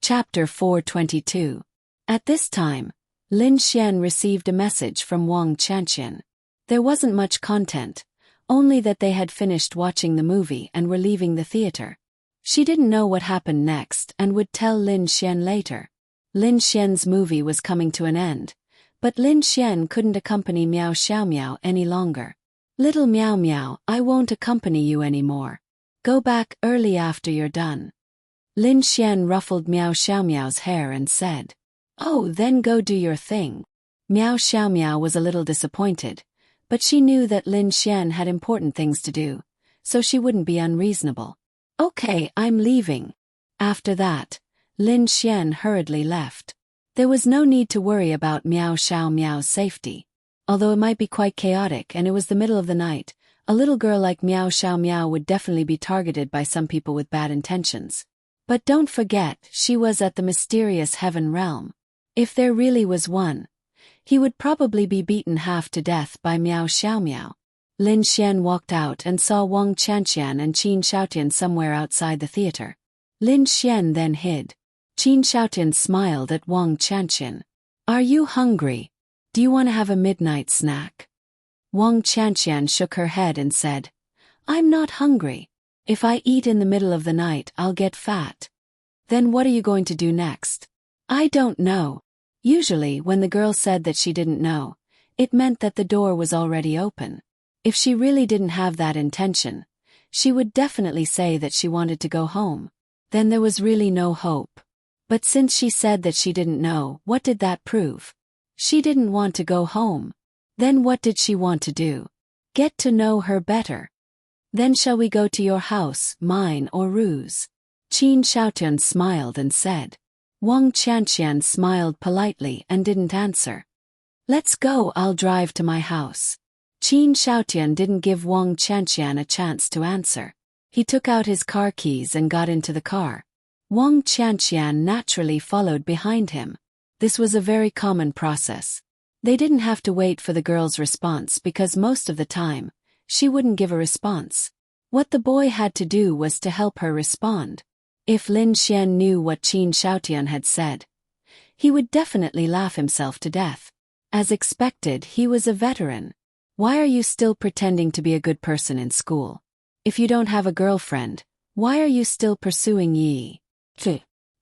Chapter 422. At this time, Lin Xian received a message from Wang Chanqian. There wasn't much content, only that they had finished watching the movie and were leaving the theater. She didn't know what happened next and would tell Lin Xian later. Lin Xian's movie was coming to an end, but Lin Xian couldn't accompany Miao Xiaomiao any longer. "Little Miao Miao, I won't accompany you anymore. Go back early after you're done." Lin Xian ruffled Miao Xiaomiao's hair and said, "Oh, then go do your thing." Miao Xiaomiao was a little disappointed, but she knew that Lin Xian had important things to do, so she wouldn't be unreasonable. "Okay, I'm leaving." After that, Lin Xian hurriedly left. There was no need to worry about Miao Xiaomiao's safety. Although it might be quite chaotic and it was the middle of the night, a little girl like Miao Xiaomiao would definitely be targeted by some people with bad intentions. But don't forget, she was at the mysterious heaven realm. If there really was one, he would probably be beaten half to death by Miao Xiaomiao. Lin Xian walked out and saw Wang Chanqian and Qin Shaotian somewhere outside the theater. Lin Xian then hid. Qin Shaotian smiled at Wang Chanqian. "Are you hungry? Do you want to have a midnight snack?" Wang Chanqian shook her head and said, "I'm not hungry. If I eat in the middle of the night, I'll get fat." "Then what are you going to do next?" "I don't know." Usually, when the girl said that she didn't know, it meant that the door was already open. If she really didn't have that intention, she would definitely say that she wanted to go home. Then there was really no hope. But since she said that she didn't know, what did that prove? She didn't want to go home. Then what did she want to do? Get to know her better. "Then shall we go to your house, mine or Ru's?" Qin Shaotian smiled and said. Wang Chanqian smiled politely and didn't answer. "Let's go, I'll drive to my house." Qin Shaotian didn't give Wang Chanqian a chance to answer. He took out his car keys and got into the car. Wang Chanqian naturally followed behind him. This was a very common process. They didn't have to wait for the girl's response because most of the time, she wouldn't give a response. What the boy had to do was to help her respond. If Lin Xian knew what Qin Shaotian had said, he would definitely laugh himself to death. As expected, he was a veteran. "Why are you still pretending to be a good person in school? If you don't have a girlfriend, why are you still pursuing Yi?"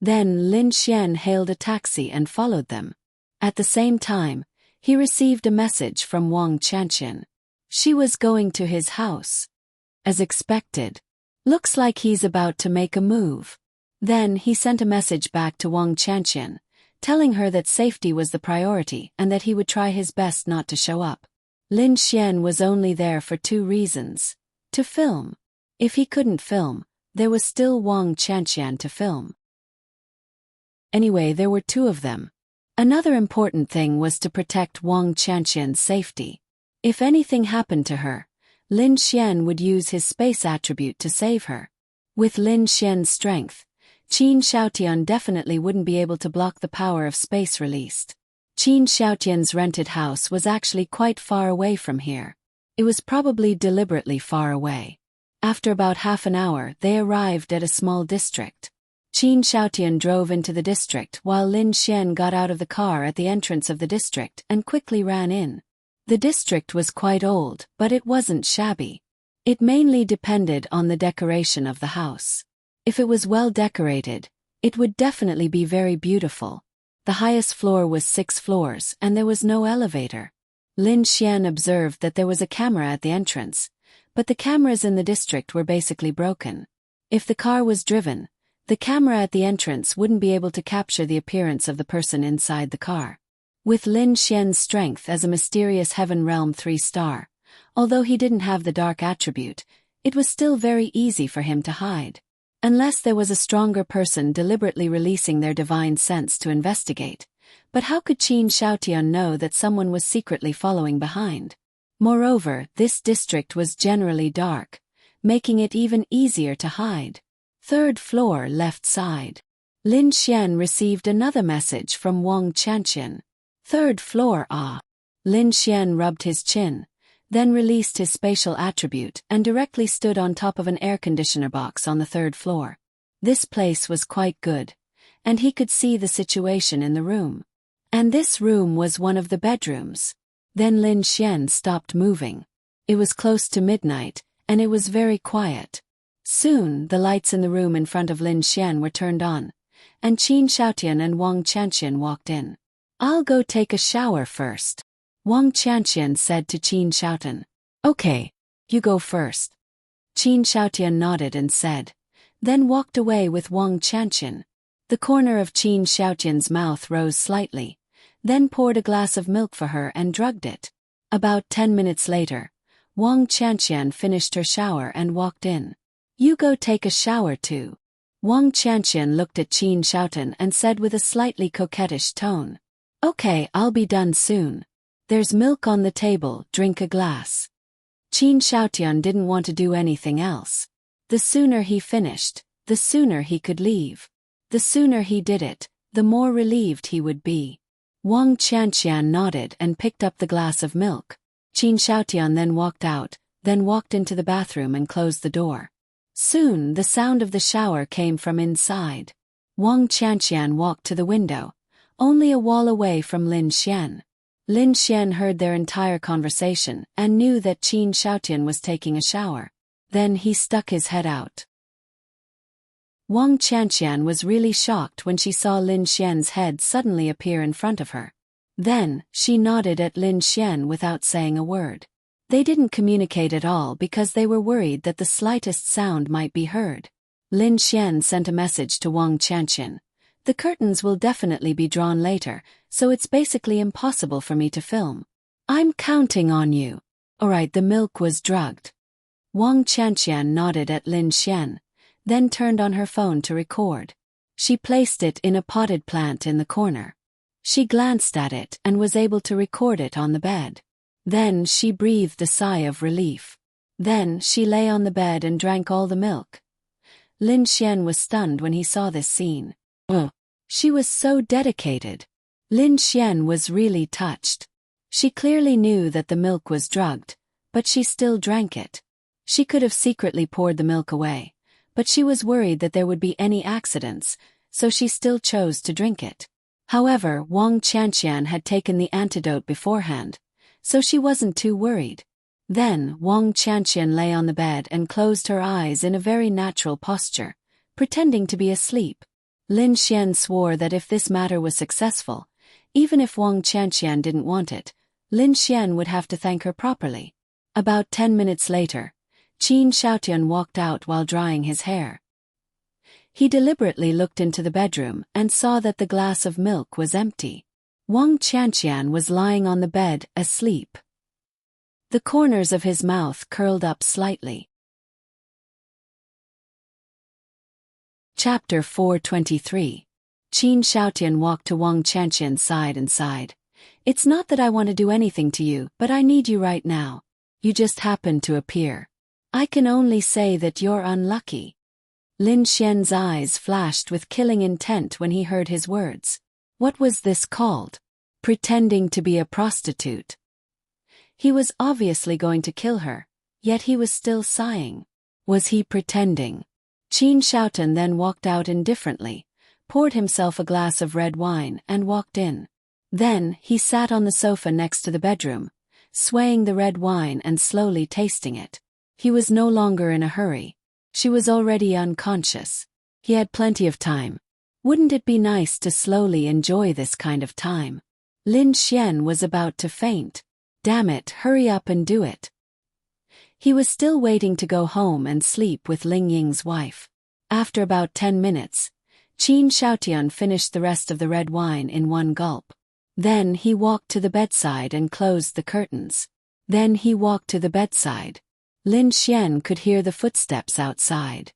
Then Lin Xian hailed a taxi and followed them. At the same time, he received a message from Wang Chanqian. She was going to his house. As expected. Looks like he's about to make a move. Then he sent a message back to Wang Chanqian, telling her that safety was the priority and that he would try his best not to show up. Lin Xian was only there for two reasons. To film. If he couldn't film, there was still Wang Chanqian to film. Anyway, there were two of them. Another important thing was to protect Wang Chanqian's safety. If anything happened to her, Lin Xian would use his space attribute to save her. With Lin Xian's strength, Qin Shaotian definitely wouldn't be able to block the power of space released. Qin Shaotian's rented house was actually quite far away from here. It was probably deliberately far away. After about half an hour, they arrived at a small district. Qin Shaotian drove into the district while Lin Xian got out of the car at the entrance of the district and quickly ran in. The district was quite old, but it wasn't shabby. It mainly depended on the decoration of the house. If it was well decorated, it would definitely be very beautiful. The highest floor was 6 floors and there was no elevator. Lin Xian observed that there was a camera at the entrance, but the cameras in the district were basically broken. If the car was driven, the camera at the entrance wouldn't be able to capture the appearance of the person inside the car. With Lin Xian's strength as a mysterious heaven realm 3-star, although he didn't have the dark attribute, it was still very easy for him to hide. Unless there was a stronger person deliberately releasing their divine sense to investigate. But how could Qin Shaotian know that someone was secretly following behind? Moreover, this district was generally dark, making it even easier to hide. 3rd floor left side. Lin Xian received another message from Wang Chanqian. 3rd floor ah. Lin Xian rubbed his chin, then released his spatial attribute and directly stood on top of an air conditioner box on the 3rd floor. This place was quite good, and he could see the situation in the room. And this room was one of the bedrooms. Then Lin Xian stopped moving. It was close to midnight, and it was very quiet. Soon, the lights in the room in front of Lin Xian were turned on, and Qin Xiaotian and Wang Qianqian walked in. "I'll go take a shower first," Wang Qianqian said to Qin Xiaotian. "Okay, you go first." Qin Xiaotian nodded and said, then walked away with Wang Qianqian. The corner of Qin Xiaotian's mouth rose slightly, then poured a glass of milk for her and drugged it. About 10 minutes later, Wang Qianqian finished her shower and walked in. "You go take a shower too." Wang Qianqian looked at Qin Xiaotian and said with a slightly coquettish tone, "Okay, I'll be done soon. There's milk on the table, drink a glass." Qin Xiaotian didn't want to do anything else. The sooner he finished, the sooner he could leave. The sooner he did it, the more relieved he would be. Wang Qianqian nodded and picked up the glass of milk. Qin Xiaotian then walked out, then walked into the bathroom and closed the door. Soon the sound of the shower came from inside. Wang Qianqian walked to the window, only a wall away from Lin Xian. Lin Xian heard their entire conversation and knew that Qin Xiaotian was taking a shower. Then he stuck his head out. Wang Qianqian was really shocked when she saw Lin Xian's head suddenly appear in front of her. Then, she nodded at Lin Xian without saying a word. They didn't communicate at all because they were worried that the slightest sound might be heard. Lin Xian sent a message to Wang Qianqian. "The curtains will definitely be drawn later, so it's basically impossible for me to film. I'm counting on you." Alright, the milk was drugged. Wang Qianqian nodded at Lin Xian, then turned on her phone to record. She placed it in a potted plant in the corner. She glanced at it and was able to record it on the bed. Then she breathed a sigh of relief. Then she lay on the bed and drank all the milk. Lin Xian was stunned when he saw this scene. Oh, she was so dedicated. Lin Xian was really touched. She clearly knew that the milk was drugged, but she still drank it. She could have secretly poured the milk away, but she was worried that there would be any accidents, so she still chose to drink it. However, Wang Qianqian had taken the antidote beforehand, so she wasn't too worried. Then, Wang Qianqian lay on the bed and closed her eyes in a very natural posture, pretending to be asleep. Lin Xian swore that if this matter was successful, even if Wang Qianqian didn't want it, Lin Xian would have to thank her properly. About 10 minutes later, Qin Xiaotian walked out while drying his hair. He deliberately looked into the bedroom and saw that the glass of milk was empty. Wang Qianqian was lying on the bed, asleep. The corners of his mouth curled up slightly. Chapter 423. Qin Xiaotian walked to Wang Qianqian's side and sighed. "It's not that I want to do anything to you, but I need you right now. You just happened to appear. I can only say that you're unlucky." Lin Xian's eyes flashed with killing intent when he heard his words. What was this called? Pretending to be a prostitute. He was obviously going to kill her, yet he was still sighing. Was he pretending? Qin Xiaotian then walked out indifferently, poured himself a glass of red wine and walked in. Then, he sat on the sofa next to the bedroom, swaying the red wine and slowly tasting it. He was no longer in a hurry. She was already unconscious. He had plenty of time. Wouldn't it be nice to slowly enjoy this kind of time? Lin Xian was about to faint. Damn it, hurry up and do it. He was still waiting to go home and sleep with Ling Ying's wife. After about 10 minutes, Qin Xiaotian finished the rest of the red wine in one gulp. Then he walked to the bedside and closed the curtains. Then he walked to the bedside. Lin Xian could hear the footsteps outside.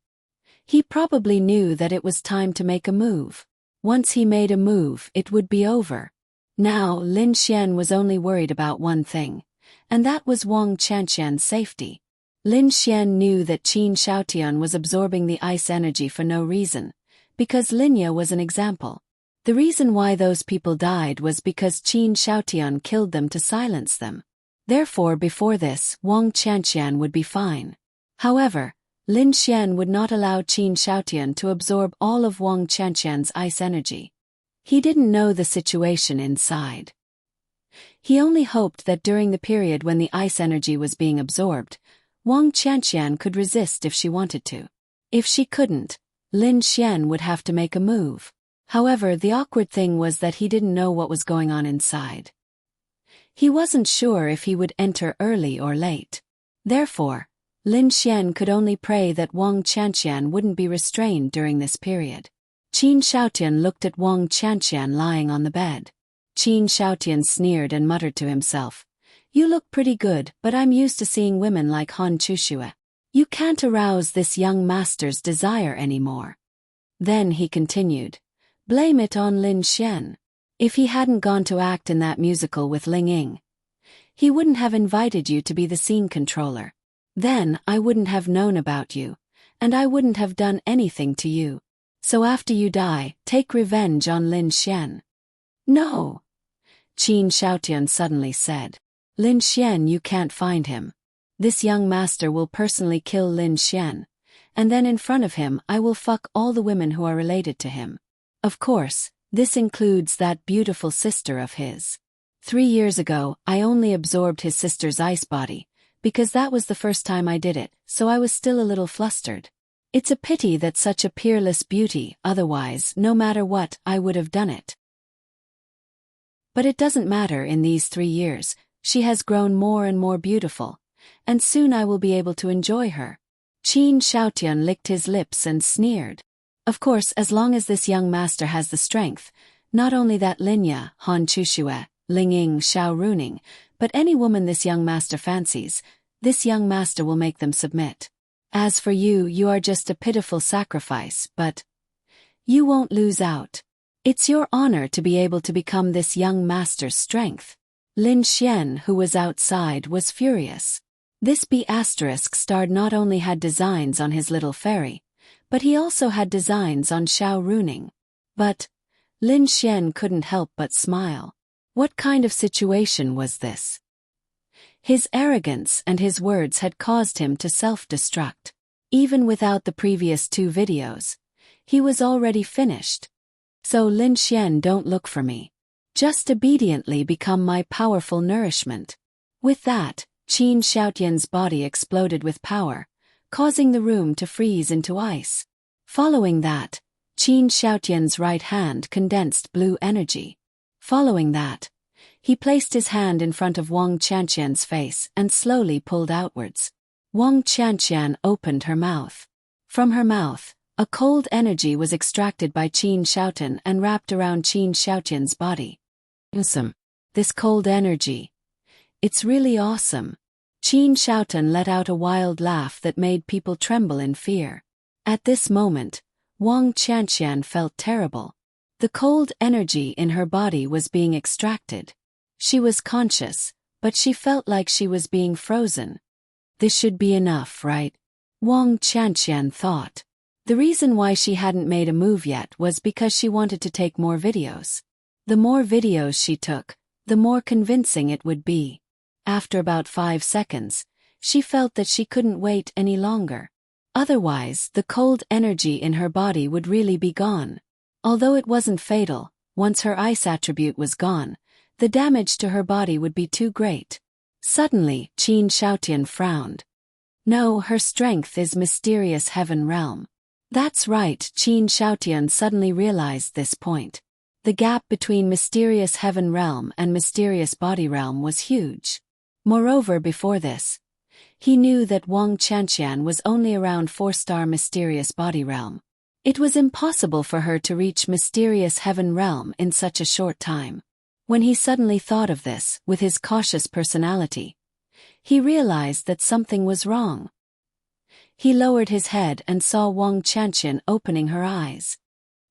He probably knew that it was time to make a move. Once he made a move, it would be over. Now, Lin Xian was only worried about one thing, and that was Wang Qianqian's safety. Lin Xian knew that Qin Xiaotian was absorbing the ice energy for no reason, because Linya was an example. The reason why those people died was because Qin Xiaotian killed them to silence them. Therefore before this, Wang Qianqian would be fine. However, Lin Xian would not allow Qin Shaotian to absorb all of Wang Qianqian's ice energy. He didn't know the situation inside. He only hoped that during the period when the ice energy was being absorbed, Wang Qianqian could resist if she wanted to. If she couldn't, Lin Xian would have to make a move. However, the awkward thing was that he didn't know what was going on inside. He wasn't sure if he would enter early or late. Therefore, Lin Xian could only pray that Wang Qianqian wouldn't be restrained during this period. Qin Shaotian looked at Wang Qianqian lying on the bed. Qin Shaotian sneered and muttered to himself, "You look pretty good, but I'm used to seeing women like Han Chuxue. You can't arouse this young master's desire anymore." Then he continued, "Blame it on Lin Xian. If he hadn't gone to act in that musical with Ling Ying, he wouldn't have invited you to be the scene controller. Then I wouldn't have known about you, and I wouldn't have done anything to you. So after you die, take revenge on Lin Xian." "No," Qin Shaotian suddenly said. "Lin Xian, you can't find him. This young master will personally kill Lin Xian, and then in front of him I will fuck all the women who are related to him. Of course, this includes that beautiful sister of his. 3 years ago, I only absorbed his sister's ice body, because that was the first time I did it, so I was still a little flustered. It's a pity that such a peerless beauty, otherwise, no matter what, I would have done it. But it doesn't matter. In these 3 years, she has grown more and more beautiful, and soon I will be able to enjoy her." Qin Shaotian licked his lips and sneered. Of course, as long as this young master has the strength, not only that Linya, Han Chuxue, Ling Ying, Xiao Runing, but any woman this young master fancies, this young master will make them submit. As for you, you are just a pitiful sacrifice, but you won't lose out. It's your honor to be able to become this young master's strength." Lin Xian, who was outside, was furious. This B** star not only had designs on his little fairy, but he also had designs on Xiao Runing. But Lin Xian couldn't help but smile. What kind of situation was this? His arrogance and his words had caused him to self-destruct. Even without the previous 2 videos, he was already finished. "So Lin Xian, don't look for me. Just obediently become my powerful nourishment." With that, Qin Shaotian's body exploded with power, causing the room to freeze into ice. Following that, Qin Shaotian's right hand condensed blue energy. Following that, he placed his hand in front of Wang Qianqian's face and slowly pulled outwards. Wang Qianqian opened her mouth. From her mouth, a cold energy was extracted by Qin Shaotian and wrapped around Qin Shaotian's body. "Awesome. This cold energy. It's really awesome." Qin Shaotian let out a wild laugh that made people tremble in fear. At this moment, Wang Qianqian felt terrible. The cold energy in her body was being extracted. She was conscious, but she felt like she was being frozen. This should be enough, right? Wang Qianqian thought. The reason why she hadn't made a move yet was because she wanted to take more videos. The more videos she took, the more convincing it would be. After about 5 seconds, she felt that she couldn't wait any longer. Otherwise, the cold energy in her body would really be gone. Although it wasn't fatal, once her ice attribute was gone, the damage to her body would be too great. Suddenly, Qin Shaotian frowned. No, her strength is mysterious heaven realm. That's right, Qin Shaotian suddenly realized this point. The gap between mysterious heaven realm and mysterious body realm was huge. Moreover, before this, he knew that Wang Qianqian was only around 4-star mysterious body realm. It was impossible for her to reach mysterious heaven realm in such a short time. When he suddenly thought of this, with his cautious personality, he realized that something was wrong. He lowered his head and saw Wang Qianqian opening her eyes.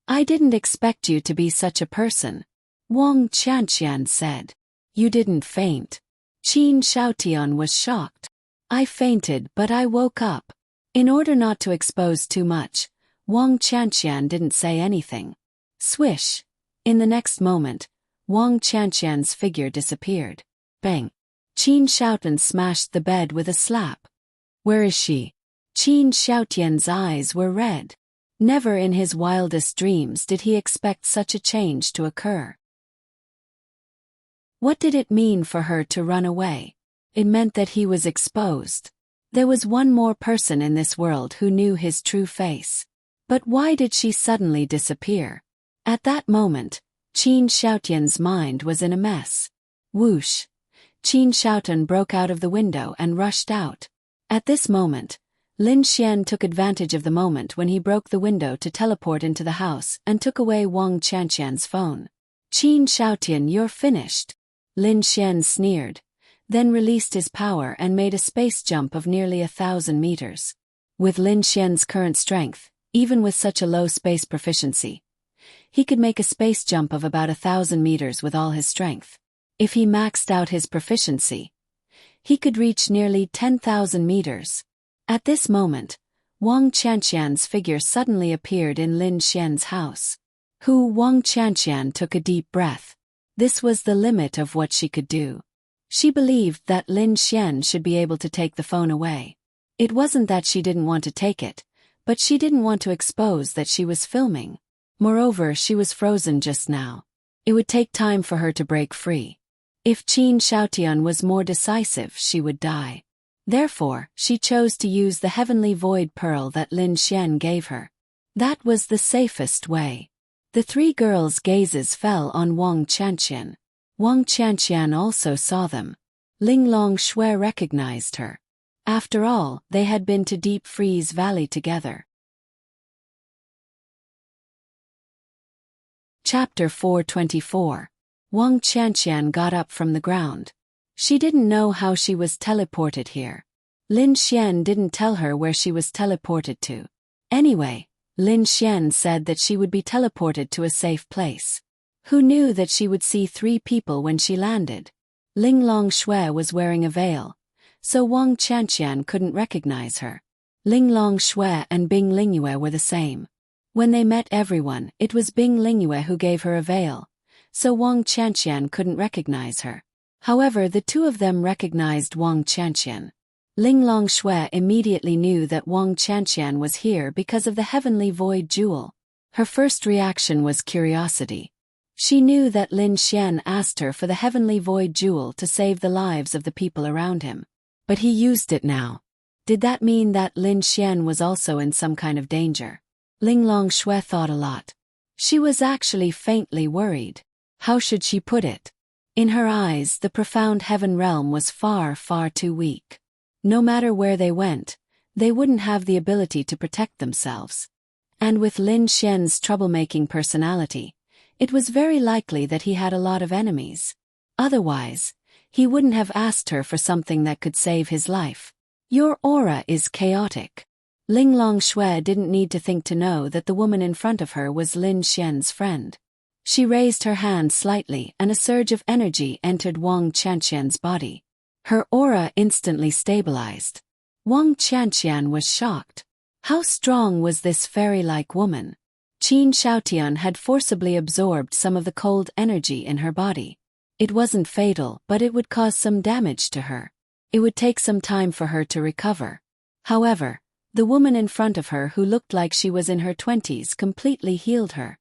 "I didn't expect you to be such a person," Wang Qianqian said. "You didn't faint." Qin Shaotian was shocked. "I fainted, but I woke up." In order not to expose too much, Wang Qianqian didn't say anything. Swish! In the next moment, Wang Qianqian's figure disappeared. Bang! Qin Shaotian smashed the bed with a slap. "Where is she?" Qin Xiaotian's eyes were red. Never in his wildest dreams did he expect such a change to occur. What did it mean for her to run away? It meant that he was exposed. There was one more person in this world who knew his true face. But why did she suddenly disappear? At that moment, Qin Xiaotian's mind was in a mess. Whoosh! Qin Xiaotian broke out of the window and rushed out. At this moment, Lin Xian took advantage of the moment when he broke the window to teleport into the house and took away Wang Qianqian's phone. Qin Xiaotian, you're finished. Lin Xian sneered, then released his power and made a space jump of nearly 1,000 meters. With Lin Xian's current strength, even with such a low space proficiency, he could make a space jump of about 1,000 meters with all his strength. If he maxed out his proficiency, he could reach nearly 10,000 meters. At this moment, Wang Qianqian's figure suddenly appeared in Lin Xian's house. Wang Qianqian took a deep breath. This was the limit of what she could do. She believed that Lin Xian should be able to take the phone away. It wasn't that she didn't want to take it, but she didn't want to expose that she was filming. Moreover, she was frozen just now. It would take time for her to break free. If Qin Xiaotian was more decisive, she would die. Therefore, she chose to use the heavenly void pearl that Lin Xian gave her. That was the safest way. The three girls' gazes fell on Wang Qianqian. Wang Qianqian also saw them. Linglong Shui recognized her. After all, they had been to Deep Freeze Valley together. Chapter 424. Wang Qianqian got up from the ground. She didn't know how she was teleported here. Lin Xian didn't tell her where she was teleported to. Anyway, Lin Xian said that she would be teleported to a safe place. Who knew that she would see three people when she landed? Linglong Shui was wearing a veil, so Wang Qianqian couldn't recognize her. Linglong Shui and Bing Lingyue were the same. When they met everyone, it was Bing Lingyue who gave her a veil, so Wang Qianqian couldn't recognize her. However, the two of them recognized Wang Qianqian. Linglong Shui immediately knew that Wang Qianqian was here because of the heavenly void jewel. Her first reaction was curiosity. She knew that Lin Xian asked her for the heavenly void jewel to save the lives of the people around him. But he used it now. Did that mean that Lin Xian was also in some kind of danger? Linglong Shui thought a lot. She was actually faintly worried. How should she put it? In her eyes, the profound heaven realm was far, far too weak. No matter where they went, they wouldn't have the ability to protect themselves. And with Lin Xian's troublemaking personality, it was very likely that he had a lot of enemies. Otherwise, he wouldn't have asked her for something that could save his life. Your aura is chaotic. Linglong Shui didn't need to think to know that the woman in front of her was Lin Xian's friend. She raised her hand slightly and a surge of energy entered Wang Qianqian's body. Her aura instantly stabilized. Wang Qianqian was shocked. How strong was this fairy-like woman? Qin Xiaotian had forcibly absorbed some of the cold energy in her body. It wasn't fatal, but it would cause some damage to her. It would take some time for her to recover. However, the woman in front of her who looked like she was in her 20s completely healed her.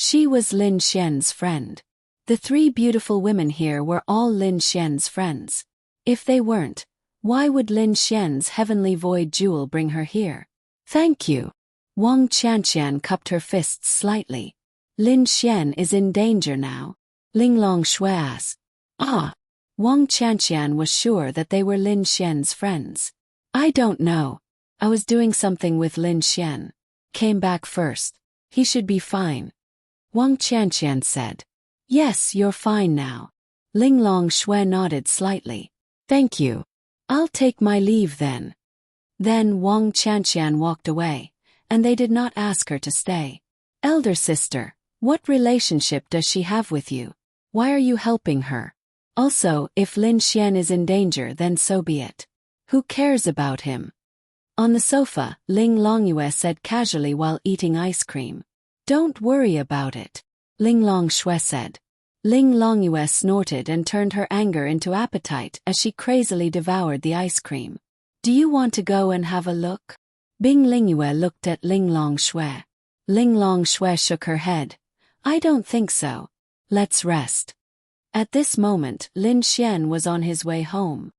She was Lin Xian's friend. The three beautiful women here were all Lin Xian's friends. If they weren't, why would Lin Xian's heavenly void jewel bring her here? Thank you. Wang Qianqian cupped her fists slightly. Lin Xian is in danger now. Linglong Shui asked. Ah. Wang Qianqian was sure that they were Lin Xian's friends. I don't know. I was doing something with Lin Xian. Came back first. He should be fine. Wang Qianqian said. Yes, you're fine now. Linglong Shui nodded slightly. Thank you. I'll take my leave then. Then Wang Qianqian walked away, and they did not ask her to stay. Elder sister, what relationship does she have with you? Why are you helping her? Also, if Lin Xian is in danger, then so be it. Who cares about him? On the sofa, Ling Longyue said casually while eating ice cream. Don't worry about it. Linglong Shui said. Ling Longyue snorted and turned her anger into appetite as she crazily devoured the ice cream. Do you want to go and have a look? Bing Lingyue looked at Ling Longshui. Ling Longshui shook her head. I don't think so. Let's rest. At this moment, Lin Xian was on his way home.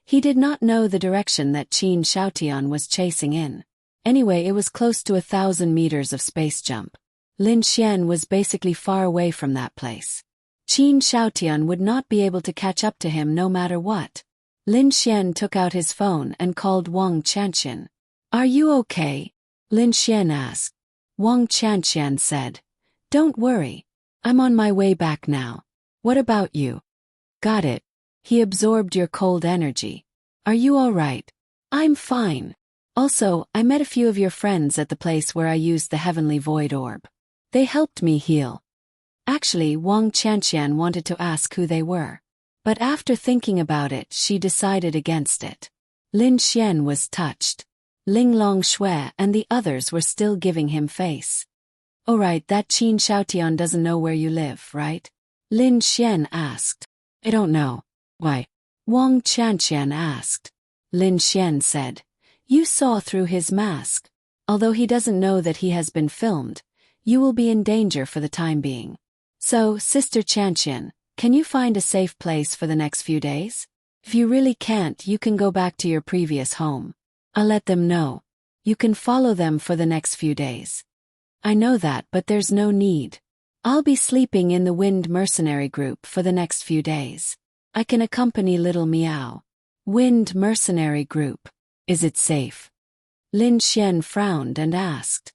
He did not know the direction that Qin Shaotian was chasing in. Anyway, it was close to 1,000 meters of space jump. Lin Xian was basically far away from that place. Qin Shaotian would not be able to catch up to him no matter what. Lin Xian took out his phone and called Wang Chanxian. Are you okay? Lin Xian asked. Wang Chanxian said. Don't worry. I'm on my way back now. What about you? Got it. He absorbed your cold energy. Are you all right? I'm fine. Also, I met a few of your friends at the place where I used the heavenly void orb. They helped me heal. Actually, Wang Chanxian wanted to ask who they were. But after thinking about it, she decided against it. Lin Xian was touched. Ling Longshui and the others were still giving him face. Alright, that Qin Shaotian doesn't know where you live, right? Lin Xian asked. I don't know. Why? Wang Chanxian asked. Lin Xian said. You saw through his mask. Although he doesn't know that he has been filmed, you will be in danger for the time being. So, Sister Chanxian, can you find a safe place for the next few days? If you really can't, you can go back to your previous home. I'll let them know. You can follow them for the next few days. I know that, but there's no need. I'll be sleeping in the Wind Mercenary Group for the next few days. I can accompany Little Meow. Wind Mercenary Group. Is it safe? Lin Xian frowned and asked.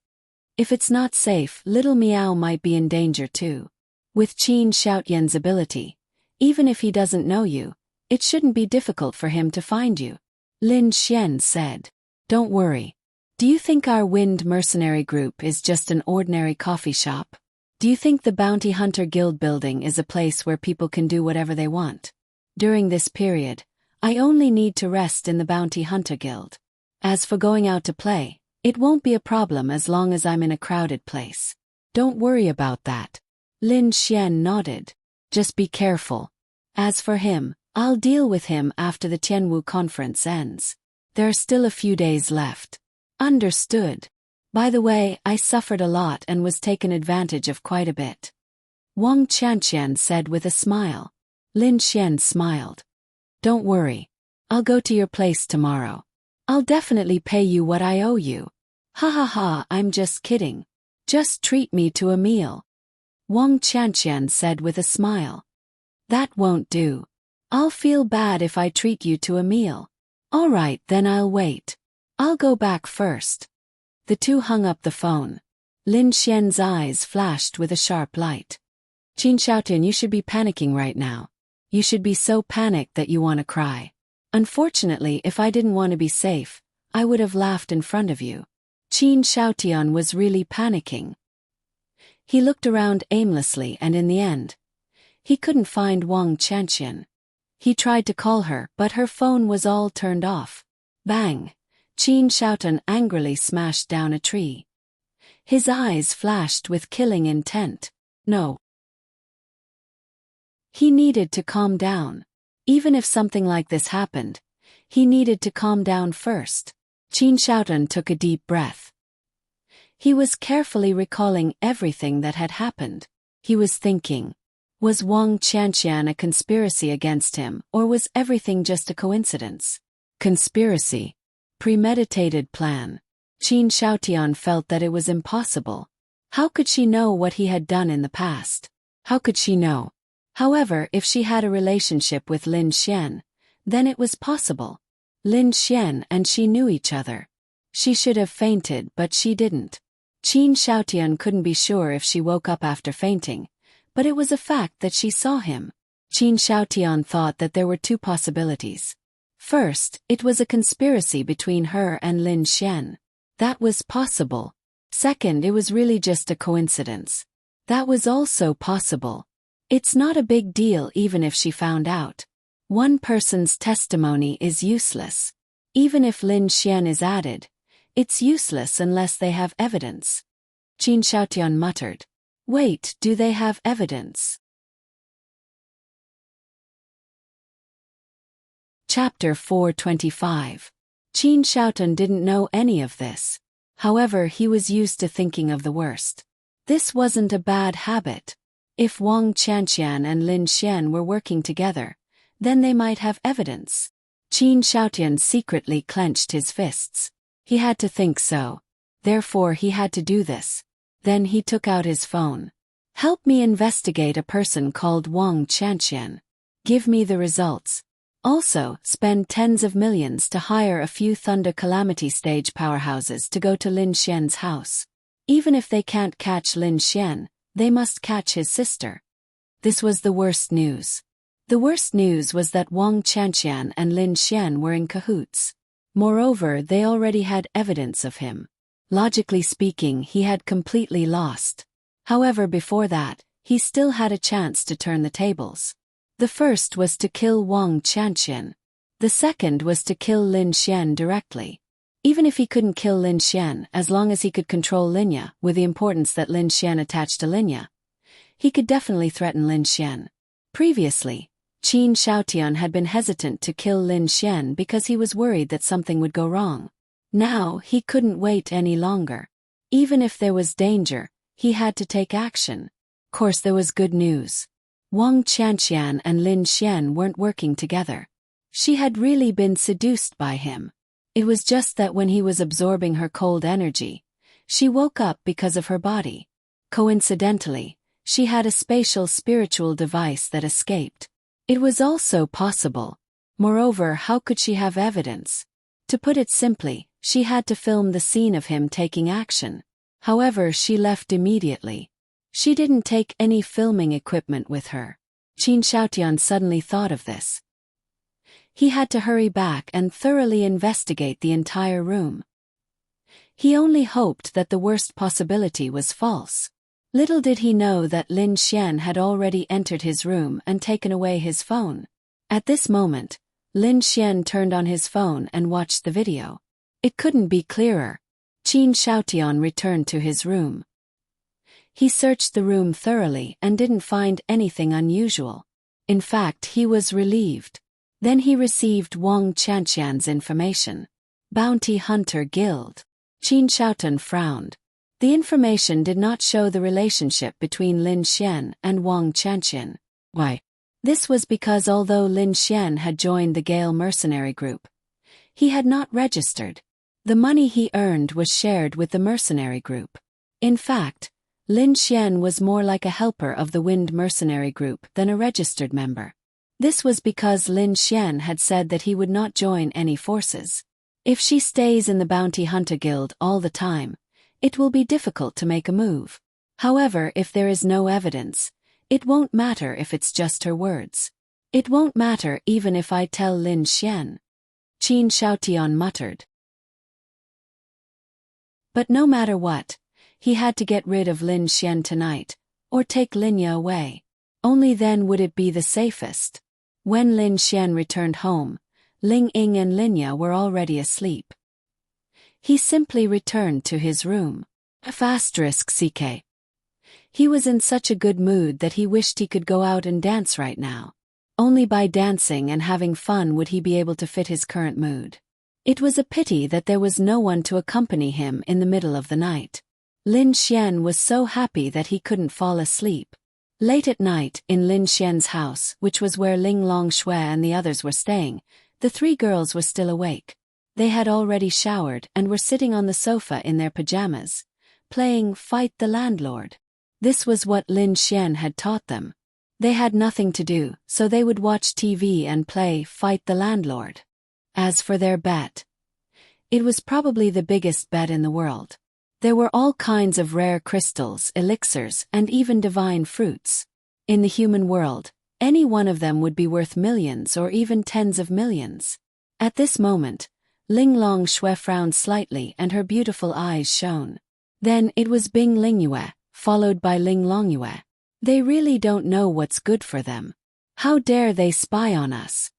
If it's not safe, Little Meow might be in danger too. With Qin Shaotian's ability, even if he doesn't know you, it shouldn't be difficult for him to find you. Lin Xian said. Don't worry. Do you think our Wind Mercenary Group is just an ordinary coffee shop? Do you think the Bounty Hunter Guild building is a place where people can do whatever they want? During this period, I only need to rest in the Bounty Hunter Guild. As for going out to play, it won't be a problem as long as I'm in a crowded place. Don't worry about that. Lin Xian nodded. Just be careful. As for him, I'll deal with him after the Tianwu conference ends. There are still a few days left. Understood. By the way, I suffered a lot and was taken advantage of quite a bit. Wang Chanxian said with a smile. Lin Xian smiled. Don't worry. I'll go to your place tomorrow. I'll definitely pay you what I owe you. Ha ha ha, I'm just kidding. Just treat me to a meal. Wang Chanxian said with a smile. That won't do. I'll feel bad if I treat you to a meal. Alright, then I'll wait. I'll go back first. The two hung up the phone. Lin Xian's eyes flashed with a sharp light. Qin Shaotian, you should be panicking right now. You should be so panicked that you want to cry. Unfortunately, if I didn't want to be safe, I would have laughed in front of you. Qin Shaotian was really panicking. He looked around aimlessly and in the end, he couldn't find Wang Chanxian. He tried to call her, but her phone was all turned off. Bang! Qin Shaotian angrily smashed down a tree. His eyes flashed with killing intent. No. He needed to calm down. Even if something like this happened, he needed to calm down first. Qin Shaotian took a deep breath. He was carefully recalling everything that had happened. He was thinking, was Wang Chanxian a conspiracy against him, or was everything just a coincidence? Conspiracy. Premeditated plan. Qin Shaotian felt that it was impossible. How could she know what he had done in the past? How could she know? However, if she had a relationship with Lin Xian, then it was possible. Lin Xian and she knew each other. She should have fainted, but she didn't. Qin Shaotian couldn't be sure if she woke up after fainting, but it was a fact that she saw him. Qin Shaotian thought that there were two possibilities. First, it was a conspiracy between her and Lin Xian. That was possible. Second, it was really just a coincidence. That was also possible. It's not a big deal even if she found out. One person's testimony is useless. Even if Lin Xian is added, it's useless unless they have evidence. Qin Shaotian muttered. Wait, do they have evidence? Chapter 425. Qin Shaotan didn't know any of this. However, he was used to thinking of the worst. This wasn't a bad habit. If Wang Qianqian and Lin Xian were working together, then they might have evidence. Qin Shaotian secretly clenched his fists. He had to think so. Therefore he had to do this. Then he took out his phone. Help me investigate a person called Wang Qianqian. Give me the results. Also, spend tens of millions to hire a few Thunder Calamity stage powerhouses to go to Lin Xian's house. Even if they can't catch Lin Xian, they must catch his sister. This was the worst news. The worst news was that Wang Qianqian and Lin Xian were in cahoots. Moreover, they already had evidence of him. Logically speaking, he had completely lost. However, before that, he still had a chance to turn the tables. The first was to kill Wang Qianqian. The second was to kill Lin Xian directly. Even if he couldn't kill Lin Xian, as long as he could control Linya, with the importance that Lin Xian attached to Linya, he could definitely threaten Lin Xian. Previously, Qin Shaotian had been hesitant to kill Lin Xian because he was worried that something would go wrong. Now, he couldn't wait any longer. Even if there was danger, he had to take action. Of course, there was good news. Wang Qianqian and Lin Xian weren't working together. She had really been seduced by him. It was just that when he was absorbing her cold energy, she woke up because of her body. Coincidentally, she had a spatial spiritual device that escaped. It was also possible. Moreover, how could she have evidence? To put it simply, she had to film the scene of him taking action. However, she left immediately. She didn't take any filming equipment with her. Qin Shaotian suddenly thought of this. He had to hurry back and thoroughly investigate the entire room. He only hoped that the worst possibility was false. Little did he know that Lin Xian had already entered his room and taken away his phone. At this moment, Lin Xian turned on his phone and watched the video. It couldn't be clearer. Qin Shaotian returned to his room. He searched the room thoroughly and didn't find anything unusual. In fact, he was relieved. Then he received Wang Qianqian's information. Bounty Hunter Guild. Qin Shaotian frowned. The information did not show the relationship between Lin Xian and Wang Qianqian. Why? This was because although Lin Xian had joined the Gale mercenary group, he had not registered. The money he earned was shared with the mercenary group. In fact, Lin Xian was more like a helper of the Wind mercenary group than a registered member. This was because Lin Xian had said that he would not join any forces. If she stays in the Bounty Hunter Guild all the time, it will be difficult to make a move. However, if there is no evidence, it won't matter if it's just her words. It won't matter even if I tell Lin Xian. Qin Shaotian muttered. But no matter what, he had to get rid of Lin Xian tonight, or take Linya away. Only then would it be the safest. When Lin Xian returned home, Ling Ying and Linya were already asleep. He simply returned to his room. *CK. He was in such a good mood that he wished he could go out and dance right now. Only by dancing and having fun would he be able to fit his current mood. It was a pity that there was no one to accompany him in the middle of the night. Lin Xian was so happy that he couldn't fall asleep. Late at night, in Lin Xian's house, which was where Ling Longshui and the others were staying, the three girls were still awake. They had already showered and were sitting on the sofa in their pajamas, playing Fight the Landlord. This was what Lin Xian had taught them. They had nothing to do, so they would watch TV and play Fight the Landlord. As for their bet, it was probably the biggest bet in the world. There were all kinds of rare crystals, elixirs, and even divine fruits. In the human world, any one of them would be worth millions or even tens of millions. At this moment, Ling Longshui frowned slightly and her beautiful eyes shone. Then it was Bing Lingyue, followed by Ling Longyue. They really don't know what's good for them. How dare they spy on us?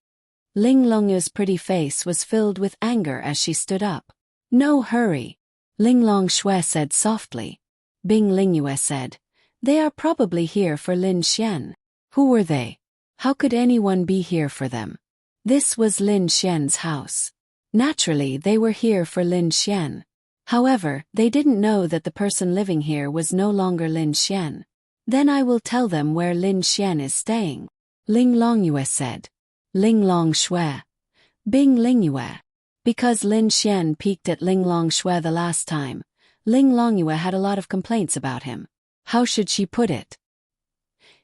Ling Longyue's pretty face was filled with anger as she stood up. No hurry, Ling Longshui said softly. Bing Lingyue said, they are probably here for Lin Xian. Who were they? How could anyone be here for them? This was Lin Xian's house. Naturally, they were here for Lin Xian. However, they didn't know that the person living here was no longer Lin Xian. Then I will tell them where Lin Xian is staying, Ling Longyue said. Ling Longshui. Bing Lingyue. Because Lin Xian peeked at Ling Longshui the last time, Ling Longyue had a lot of complaints about him. How should she put it?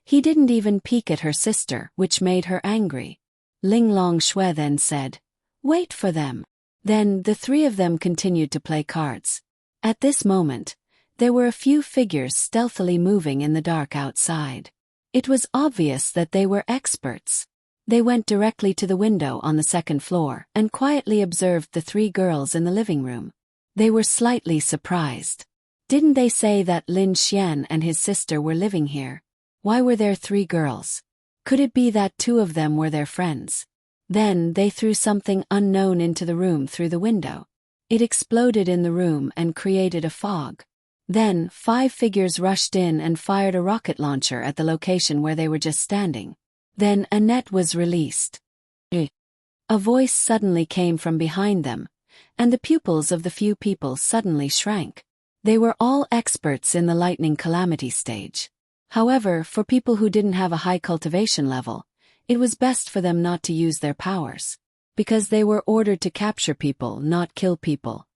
He didn't even peek at her sister, which made her angry. Ling Longshui then said, "Wait for them." Then the three of them continued to play cards. At this moment, there were a few figures stealthily moving in the dark outside. It was obvious that they were experts. They went directly to the window on the second floor and quietly observed the three girls in the living room. They were slightly surprised. Didn't they say that Lin Xian and his sister were living here? Why were there three girls? Could it be that two of them were their friends? Then they threw something unknown into the room through the window. It exploded in the room and created a fog. Then 5 figures rushed in and fired a rocket launcher at the location where they were just standing. Then a net was released. A voice suddenly came from behind them, and the pupils of the few people suddenly shrank. They were all experts in the lightning calamity stage. However, for people who didn't have a high cultivation level, it was best for them not to use their powers, because they were ordered to capture people, not kill people.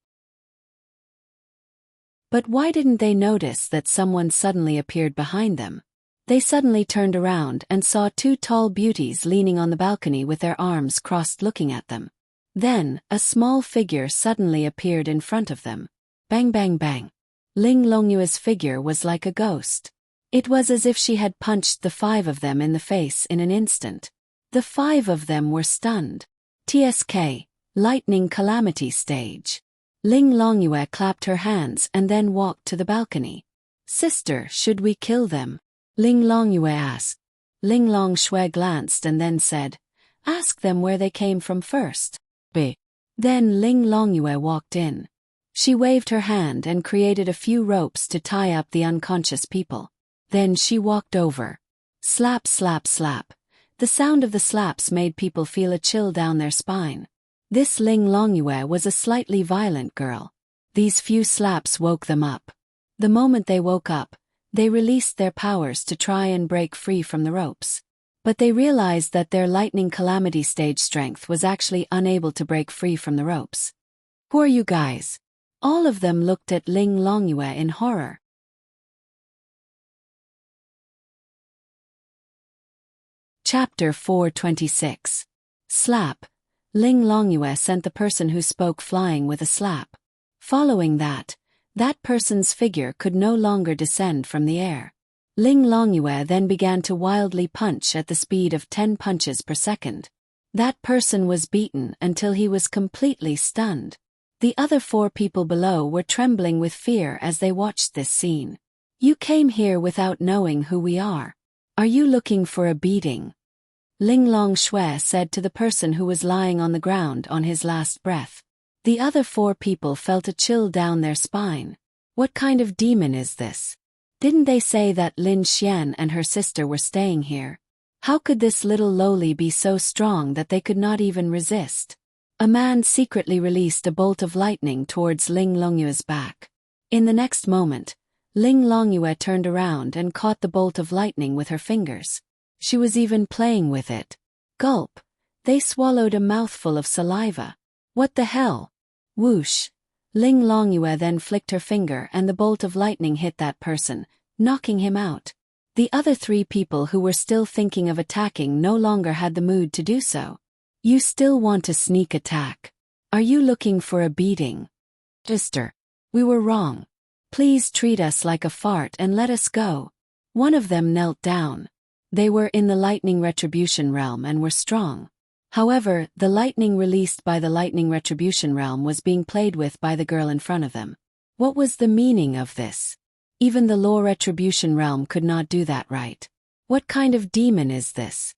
But why didn't they notice that someone suddenly appeared behind them? They suddenly turned around and saw 2 tall beauties leaning on the balcony with their arms crossed looking at them. Then, a small figure suddenly appeared in front of them. Bang bang bang. Ling Longyue's figure was like a ghost. It was as if she had punched the 5 of them in the face in an instant. The 5 of them were stunned. TSK, Lightning Calamity Stage. Ling Longyue clapped her hands and then walked to the balcony. "Sister, should we kill them?" Ling Longyue asked. Ling Longshui glanced and then said, "Ask them where they came from first." Then Ling Longyue walked in. She waved her hand and created a few ropes to tie up the unconscious people. Then she walked over. Slap slap slap. The sound of the slaps made people feel a chill down their spine. This Ling Longyue was a slightly violent girl. These few slaps woke them up. The moment they woke up, they released their powers to try and break free from the ropes. But they realized that their lightning calamity stage strength was actually unable to break free from the ropes. "Who are you guys?" All of them looked at Ling Longyue in horror. Chapter 426. Slap. Ling Longyue sent the person who spoke flying with a slap. Following that person's figure could no longer descend from the air. Ling Longyue then began to wildly punch at the speed of 10 punches per second. That person was beaten until he was completely stunned. The other 4 people below were trembling with fear as they watched this scene. "You came here without knowing who we are. Are you looking for a beating?" Ling Longshui said to the person who was lying on the ground on his last breath. The other 4 people felt a chill down their spine. What kind of demon is this? Didn't they say that Lin Xian and her sister were staying here? How could this little lowly be so strong that they could not even resist? A man secretly released a bolt of lightning towards Ling Longyue's back. In the next moment, Ling Longyue turned around and caught the bolt of lightning with her fingers. She was even playing with it. Gulp. They swallowed a mouthful of saliva. What the hell? Whoosh. Ling Longyue then flicked her finger and the bolt of lightning hit that person, knocking him out. The other 3 people who were still thinking of attacking no longer had the mood to do so. "You still want to sneak attack? Are you looking for a beating?" "Sister, we were wrong. Please treat us like a fart and let us go." One of them knelt down. They were in the lightning retribution realm and were strong. However, the lightning released by the lightning retribution realm was being played with by the girl in front of them. What was the meaning of this? Even the law retribution realm could not do that right. What kind of demon is this?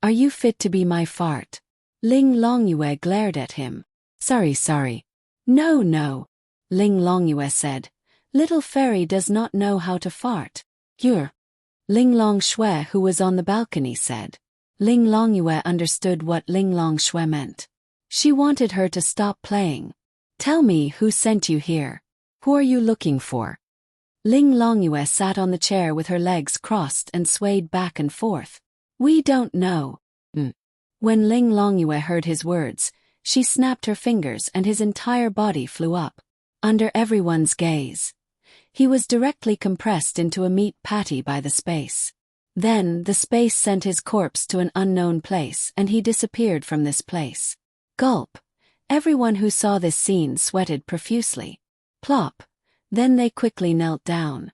"Are you fit to be my fart?" Ling Longyue glared at him. Sorry. No. Ling Longyue said. "Little fairy does not know how to fart." "You're." Ling Longshui, who was on the balcony, said. Ling Longyue understood what Ling Longshui meant. She wanted her to stop playing. Tell me who sent you here. Who are you looking for? Ling Longyue sat on the chair with her legs crossed and swayed back and forth. We don't know. When Ling Longyue heard his words, she snapped her fingers and his entire body flew up. Under everyone's gaze. He was directly compressed into a meat patty by the space. Then, the space sent his corpse to an unknown place and he disappeared from this place. Gulp. Everyone who saw this scene sweated profusely. Plop. Then they quickly knelt down.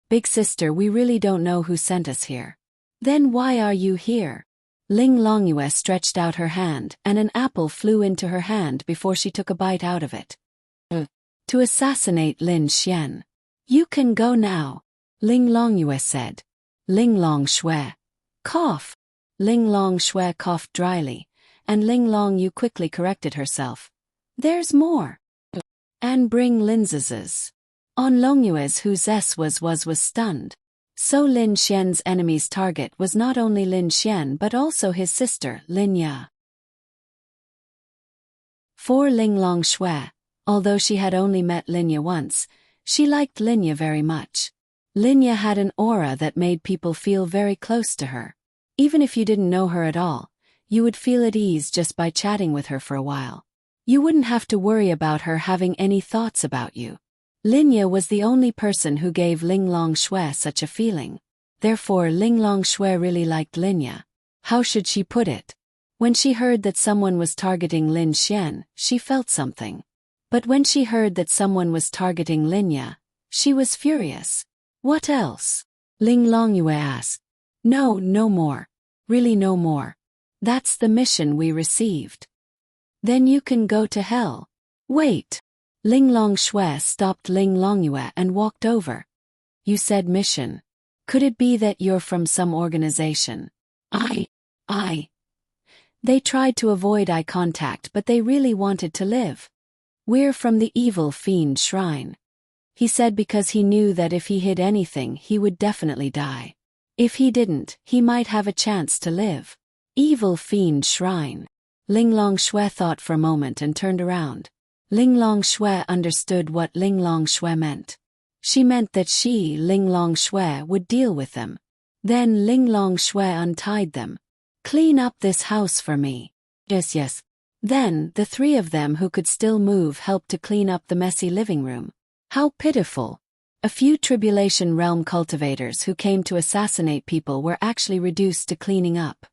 Big sister, we really don't know who sent us here. Then why are you here? Ling Longyue stretched out her hand and an apple flew into her hand before she took a bite out of it. To assassinate Lin Xian. You can go now. Ling Longyue said. Ling Longshui. Cough. Ling Longshui coughed dryly, and Ling Longyue quickly corrected herself. There's more. And bring Linz's. On Longyue's whose S was stunned. So Lin Xian's enemy's target was not only Lin Xian but also his sister, Lin Ya. For Ling Longshui, although she had only met Lin Ya once, she liked Lin Ya very much. Lin Ya had an aura that made people feel very close to her. Even if you didn't know her at all, you would feel at ease just by chatting with her for a while. You wouldn't have to worry about her having any thoughts about you. Lin Ya was the only person who gave Ling Longshui such a feeling. Therefore Ling Longshui really liked Lin Ya. How should she put it? When she heard that someone was targeting Lin Xian, she felt something. But when she heard that someone was targeting Lin Ya, she was furious. What else? Ling Longyue asked. No more. Really no more. That's the mission we received. Then you can go to hell. Wait. Ling Longshui stopped Ling Longyue and walked over. You said mission. Could it be that you're from some organization? They tried to avoid eye contact but they really wanted to live. We're from the evil fiend shrine. He said because he knew that if he hid anything he would definitely die. If he didn't, he might have a chance to live. Evil fiend shrine. Ling Longshui thought for a moment and turned around. Ling Longshui understood what Ling Longshui meant. She meant that she, Ling Longshui, would deal with them. Then Ling Longshui untied them. Clean up this house for me. Yes. Then, the three of them who could still move helped to clean up the messy living room. How pitiful. A few Tribulation Realm cultivators who came to assassinate people were actually reduced to cleaning up.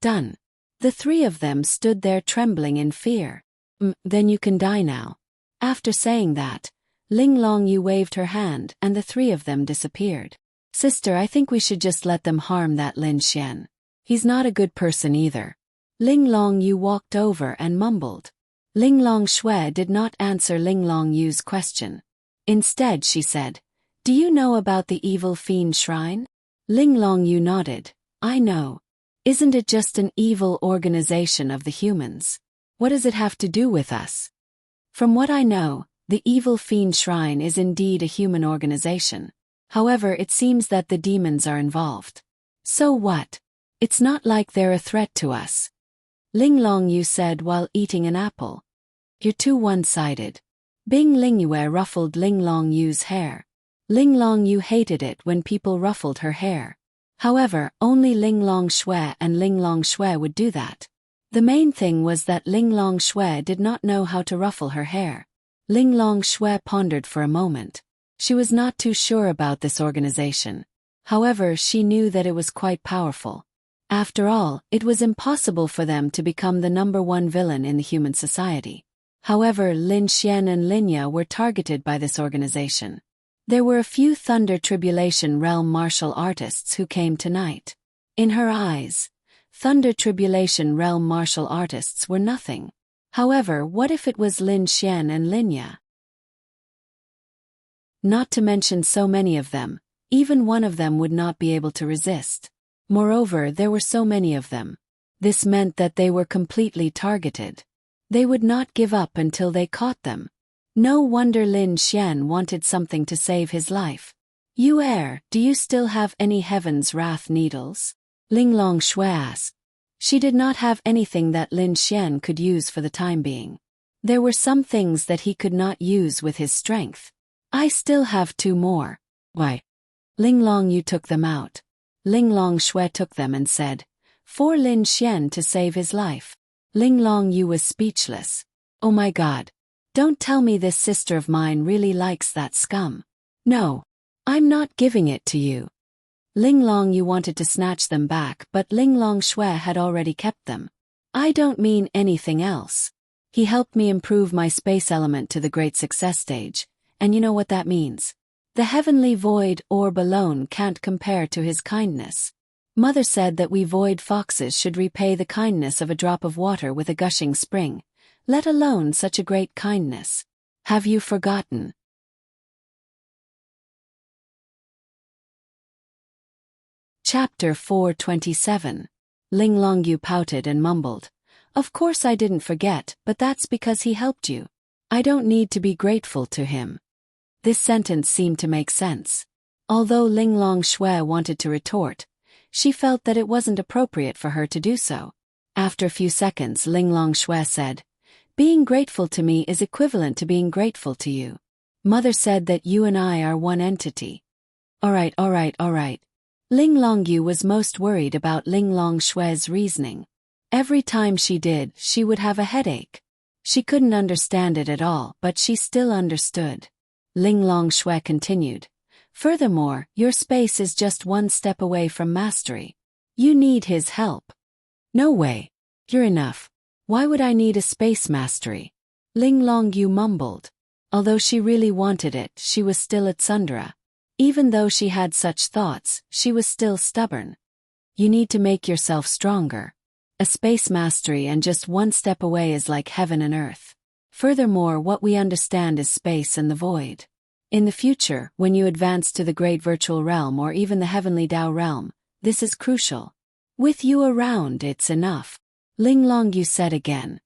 Done. The three of them stood there trembling in fear. Then you can die now. After saying that, Ling Longyue waved her hand and the three of them disappeared. Sister, I think we should just let them harm that Lin Xian. He's not a good person either. Ling Longyue walked over and mumbled. Ling Longshui did not answer Ling Longyue's question. Instead she said, Do you know about the evil fiend shrine? Ling Longyue nodded. I know. Isn't it just an evil organization of the humans? What does it have to do with us? From what I know, the evil fiend shrine is indeed a human organization. However, it seems that the demons are involved. So what? It's not like they're a threat to us. Ling Longyue said while eating an apple. You're too one-sided. Bing Lingyue ruffled Ling Longyue's hair. Ling Longyue hated it when people ruffled her hair. However, only Ling Longshui and Ling Longshui would do that. The main thing was that Ling Longshui did not know how to ruffle her hair. Ling Longshui pondered for a moment. She was not too sure about this organization. However, she knew that it was quite powerful. After all, it was impossible for them to become the #1 villain in the human society. However, Lin Xian and Lin Ya were targeted by this organization. There were a few Thunder Tribulation Realm martial artists who came tonight. In her eyes, Thunder Tribulation Realm martial artists were nothing. However, what if it was Lin Xian and Lin Ya? Not to mention so many of them, even one of them would not be able to resist. Moreover, there were so many of them. This meant that they were completely targeted. They would not give up until they caught them. No wonder Lin Xian wanted something to save his life. Do you still have any Heaven's Wrath needles? Ling Longshui asked. She did not have anything that Lin Xian could use for the time being. There were some things that he could not use with his strength. I still have 2 more. Why? Ling Longyu took them out. Ling Longshui took them and said, for Lin Xian to save his life. Ling Longyu was speechless. Oh my God. Don't tell me this sister of mine really likes that scum. No. I'm not giving it to you. Ling Longyu wanted to snatch them back, but Ling Longshui had already kept them. I don't mean anything else. He helped me improve my space element to the great success stage, and you know what that means. The heavenly void orb alone can't compare to his kindness. Mother said that we void foxes should repay the kindness of a drop of water with a gushing spring, let alone such a great kindness. Have you forgotten? Chapter 427. Ling Longyu pouted and mumbled. Of course I didn't forget, but that's because he helped you. I don't need to be grateful to him. This sentence seemed to make sense. Although Ling Longshui wanted to retort, she felt that it wasn't appropriate for her to do so. After a few seconds, Ling Longshui said, being grateful to me is equivalent to being grateful to you. Mother said that you and I are one entity. Alright. Ling Longyu was most worried about Ling Longshui's reasoning. Every time she did, she would have a headache. She couldn't understand it at all, but she still understood. Ling Longshui continued. Furthermore, your space is just 1 step away from mastery. You need his help. No way. You're enough. Why would I need a space mastery? Ling Longyu mumbled. Although she really wanted it, she was still at Sundara. Even though she had such thoughts, she was still stubborn. You need to make yourself stronger. A space mastery and just 1 step away is like heaven and earth. Furthermore, what we understand is space and the void. In the future, when you advance to the great virtual realm or even the heavenly Tao realm, this is crucial. With you around, it's enough. Ling Longyu said again.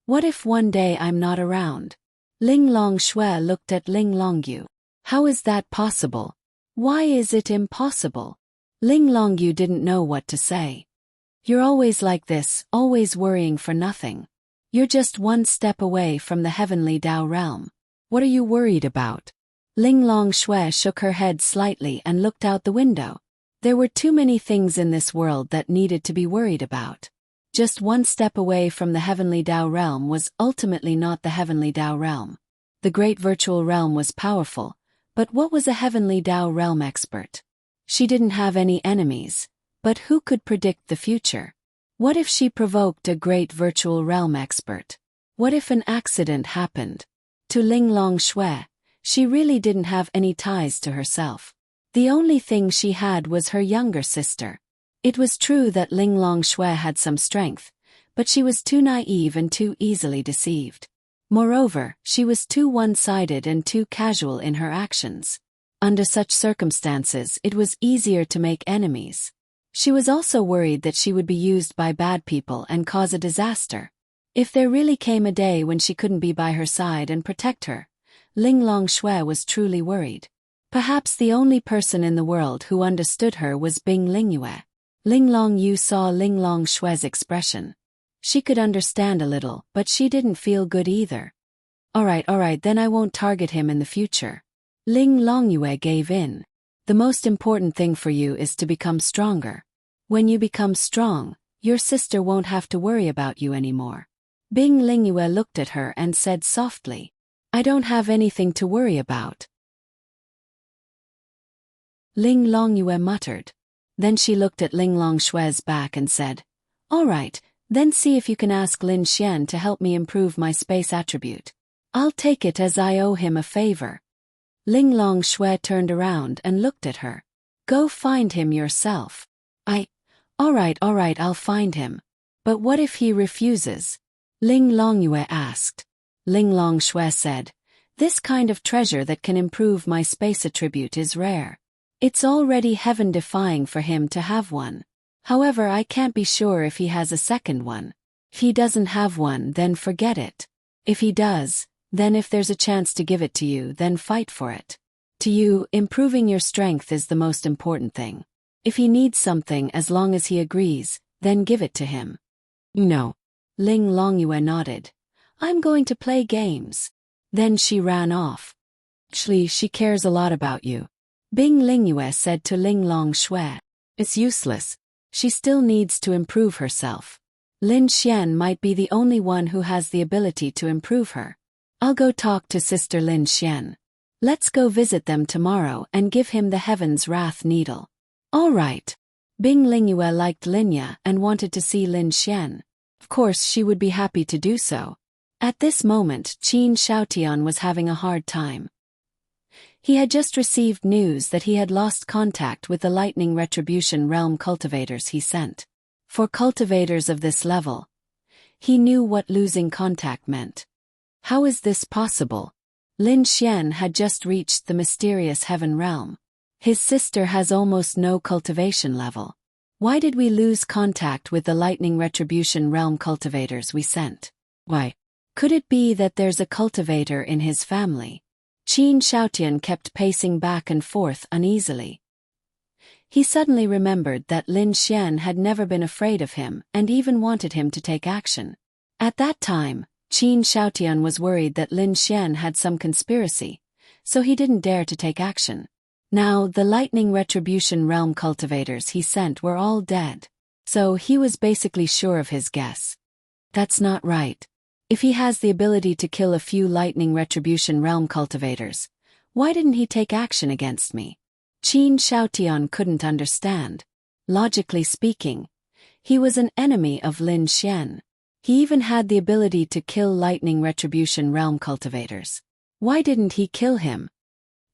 What if one day I'm not around? Ling Longshui looked at Ling Longyu. How is that possible? Why is it impossible? Ling Longyu didn't know what to say. You're always like this, always worrying for nothing. You're just 1 step away from the heavenly Tao realm. What are you worried about? Ling Longshui shook her head slightly and looked out the window. There were too many things in this world that needed to be worried about. Just 1 step away from the heavenly Tao realm was ultimately not the heavenly Tao realm. The great virtual realm was powerful, but what was a heavenly Tao realm expert? She didn't have any enemies, but who could predict the future? What if she provoked a great virtual realm expert? What if an accident happened? To Ling Longshui, she really didn't have any ties to herself. The only thing she had was her younger sister. It was true that Ling Longshui had some strength, but she was too naive and too easily deceived. Moreover, she was too one-sided and too casual in her actions. Under such circumstances, it was easier to make enemies. She was also worried that she would be used by bad people and cause a disaster. If there really came a day when she couldn't be by her side and protect her, Ling Longshui was truly worried. Perhaps the only person in the world who understood her was Bing Lingyue. Ling Longyu saw Ling Longshui's expression. She could understand a little, but she didn't feel good either. Alright, then I won't target him in the future. Ling Longyue gave in. The most important thing for you is to become stronger. When you become strong, your sister won't have to worry about you anymore. Bing Lingyue looked at her and said softly, I don't have anything to worry about. Ling Longyue muttered. Then she looked at Ling Longshui's back and said, Alright, then see if you can ask Lin Xian to help me improve my space attribute. I'll take it as I owe him a favor. Ling Longshui turned around and looked at her. Go find him yourself. Alright, I'll find him. But what if he refuses? Ling Longyue asked. Ling Longshui said, This kind of treasure that can improve my space attribute is rare. It's already heaven-defying for him to have one. However, I can't be sure if he has a second one. If he doesn't have one, then forget it. If he does, then if there's a chance to give it to you, then fight for it. To you, improving your strength is the most important thing. If he needs something, as long as he agrees, Then give it to him. No. Ling Longyue nodded. I'm going to play games. Then she ran off. Actually, she cares a lot about you. Bing Lingyue said to Ling Longshui. It's useless. She still needs to improve herself. Lin Xian might be the only one who has the ability to improve her. I'll go talk to Sister Lin Xian. Let's go visit them tomorrow and give him the Heaven's Wrath Needle. All right. Bing Lingyue liked Linya and wanted to see Lin Xian. Of course she would be happy to do so. At this moment Qin Shaotian was having a hard time. He had just received news that he had lost contact with the Lightning Retribution Realm cultivators he sent. For cultivators of this level, he knew what losing contact meant. How is this possible? Lin Xian had just reached the mysterious Heaven Realm. His sister has almost no cultivation level. Why did we lose contact with the Lightning Retribution Realm cultivators we sent? Why? Could it be that there's a cultivator in his family? Qin Shaotian kept pacing back and forth uneasily. He suddenly remembered that Lin Xian had never been afraid of him and even wanted him to take action. At that time, Qin Shaotian was worried that Lin Xian had some conspiracy, so he didn't dare to take action. Now the Lightning Retribution Realm cultivators he sent were all dead, so he was basically sure of his guess. That's not right. If he has the ability to kill a few Lightning Retribution Realm cultivators, why didn't he take action against me? Qin Shaotian couldn't understand. Logically speaking, he was an enemy of Lin Xian. He even had the ability to kill Lightning Retribution Realm cultivators. Why didn't he kill him?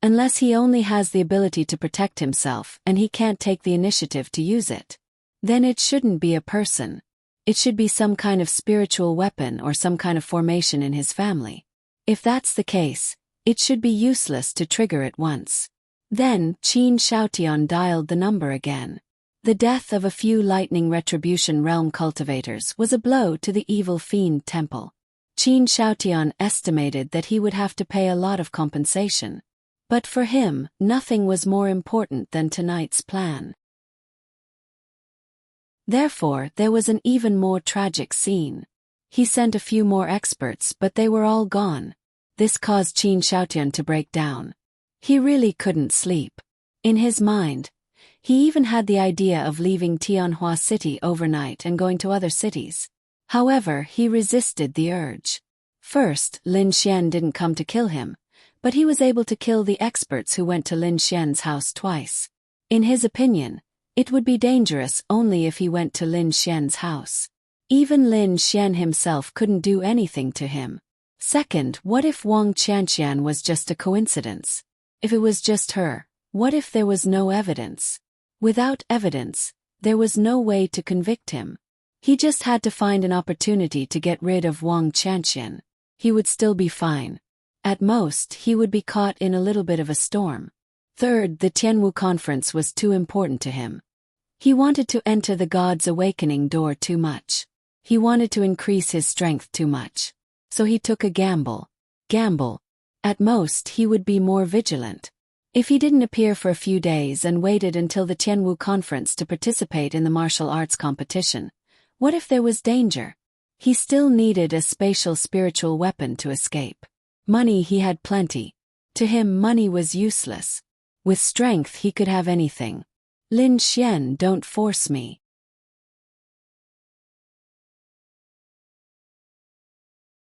Unless he only has the ability to protect himself and he can't take the initiative to use it. Then it shouldn't be a person. It should be some kind of spiritual weapon or some kind of formation in his family. If that's the case, it should be useless to trigger it once. Then, Qin Shaotian dialed the number again. The death of a few Lightning Retribution Realm cultivators was a blow to the evil fiend temple. Qin Shaotian estimated that he would have to pay a lot of compensation. But for him, nothing was more important than tonight's plan. Therefore, there was an even more tragic scene. He sent a few more experts, but they were all gone. This caused Qin Shaotian to break down. He really couldn't sleep. In his mind, he even had the idea of leaving Tianhua City overnight and going to other cities. However, he resisted the urge. First, Lin Xian didn't come to kill him, but he was able to kill the experts who went to Lin Xian's house twice. In his opinion, it would be dangerous only if he went to Lin Xian's house. Even Lin Xian himself couldn't do anything to him. Second, what if Wang Qianqian was just a coincidence? If it was just her, what if there was no evidence? Without evidence, there was no way to convict him. He just had to find an opportunity to get rid of Wang Qianqian. He would still be fine. At most, he would be caught in a little bit of a storm. Third, the Tianwu conference was too important to him. He wanted to enter the God's awakening door too much. He wanted to increase his strength too much. So he took a gamble. At most, he would be more vigilant. If he didn't appear for a few days and waited until the Tianwu conference to participate in the martial arts competition, what if there was danger? He still needed a spiritual weapon to escape. Money he had plenty. To him money was useless. With strength he could have anything. Lin Xian, don't force me.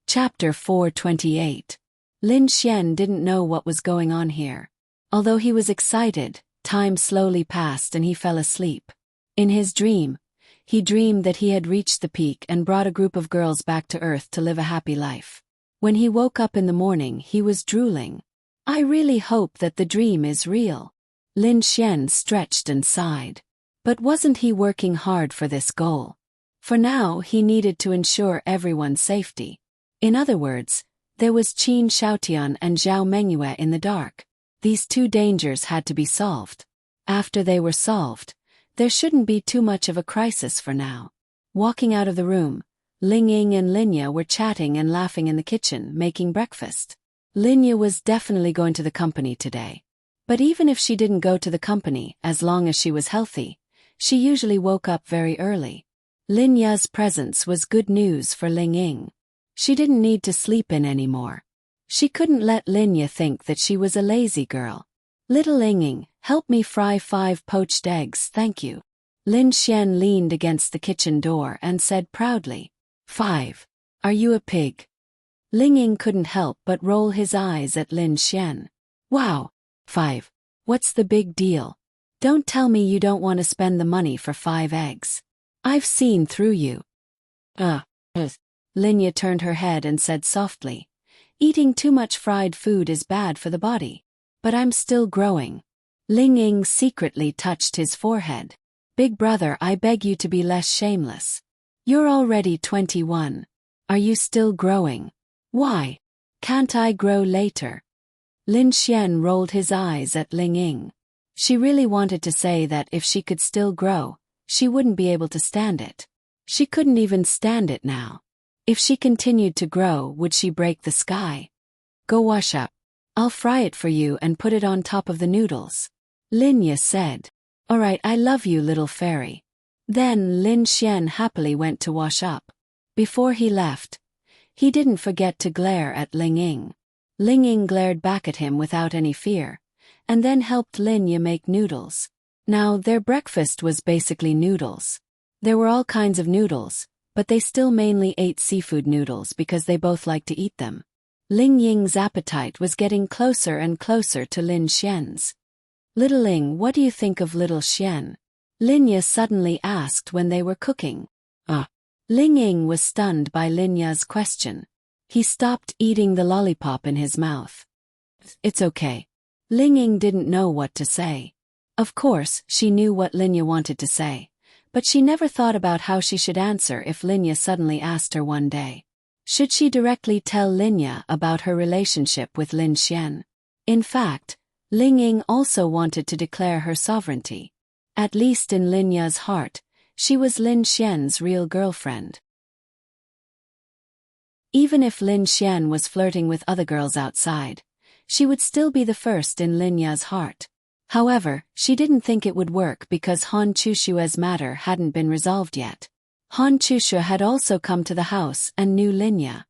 Chapter 428. Lin Xian didn't know what was going on here. Although he was excited, time slowly passed and he fell asleep. In his dream, he dreamed that he had reached the peak and brought a group of girls back to Earth to live a happy life. When he woke up in the morning, he was drooling. I really hope that the dream is real. Lin Xian stretched and sighed. But wasn't he working hard for this goal? For now, he needed to ensure everyone's safety. In other words, there was Qin Shaotian and Zhao Mengyue in the dark. These two dangers had to be solved. After they were solved, there shouldn't be too much of a crisis for now. Walking out of the room, Ling Ying and Linya were chatting and laughing in the kitchen, making breakfast. Linya was definitely going to the company today. But even if she didn't go to the company, as long as she was healthy, she usually woke up very early. Lin Ya's presence was good news for Ling Ying. She didn't need to sleep in anymore. She couldn't let Lin Ya think that she was a lazy girl. Little Ling Ying, help me fry 5 poached eggs, thank you. Lin Xian leaned against the kitchen door and said proudly. 5. Are you a pig? Ling Ying couldn't help but roll his eyes at Lin Xian. Wow. 5. What's the big deal? Don't tell me you don't want to spend the money for 5 eggs. I've seen through you. Lin Ya turned her head and said softly. Eating too much fried food is bad for the body. But I'm still growing. Ling Ying secretly touched his forehead. Big brother, I beg you to be less shameless. You're already 21. Are you still growing? Why? Can't I grow later? Lin Xian rolled his eyes at Ling Ying. She really wanted to say that if she could still grow, she wouldn't be able to stand it. She couldn't even stand it now. If she continued to grow, would she break the sky? Go wash up. I'll fry it for you and put it on top of the noodles. Lin Ya said. Alright, I love you, little fairy. Then Lin Xian happily went to wash up. Before he left, he didn't forget to glare at Ling Ying. Ling Ying glared back at him without any fear, and then helped Lin Ya make noodles. Now, their breakfast was basically noodles. There were all kinds of noodles, but they still mainly ate seafood noodles because they both liked to eat them. Ling Ying's appetite was getting closer and closer to Lin Xian's. Little Ling, what do you think of little Xian? Lin Ya suddenly asked when they were cooking. Ling Ying was stunned by Lin Ya's question. He stopped eating the lollipop in his mouth. It's okay. Ling Ying didn't know what to say. Of course, she knew what Lin Ya wanted to say, but she never thought about how she should answer if Lin Ya suddenly asked her one day. Should she directly tell Lin Ya about her relationship with Lin Xian? In fact, Ling Ying also wanted to declare her sovereignty. At least in Lin Ya's heart, she was Lin Xian's real girlfriend. Even if Lin Xian was flirting with other girls outside, she would still be the first in Lin Ya's heart. However, she didn't think it would work because Han Chushua's matter hadn't been resolved yet. Han Chushua had also come to the house and knew Lin Ya.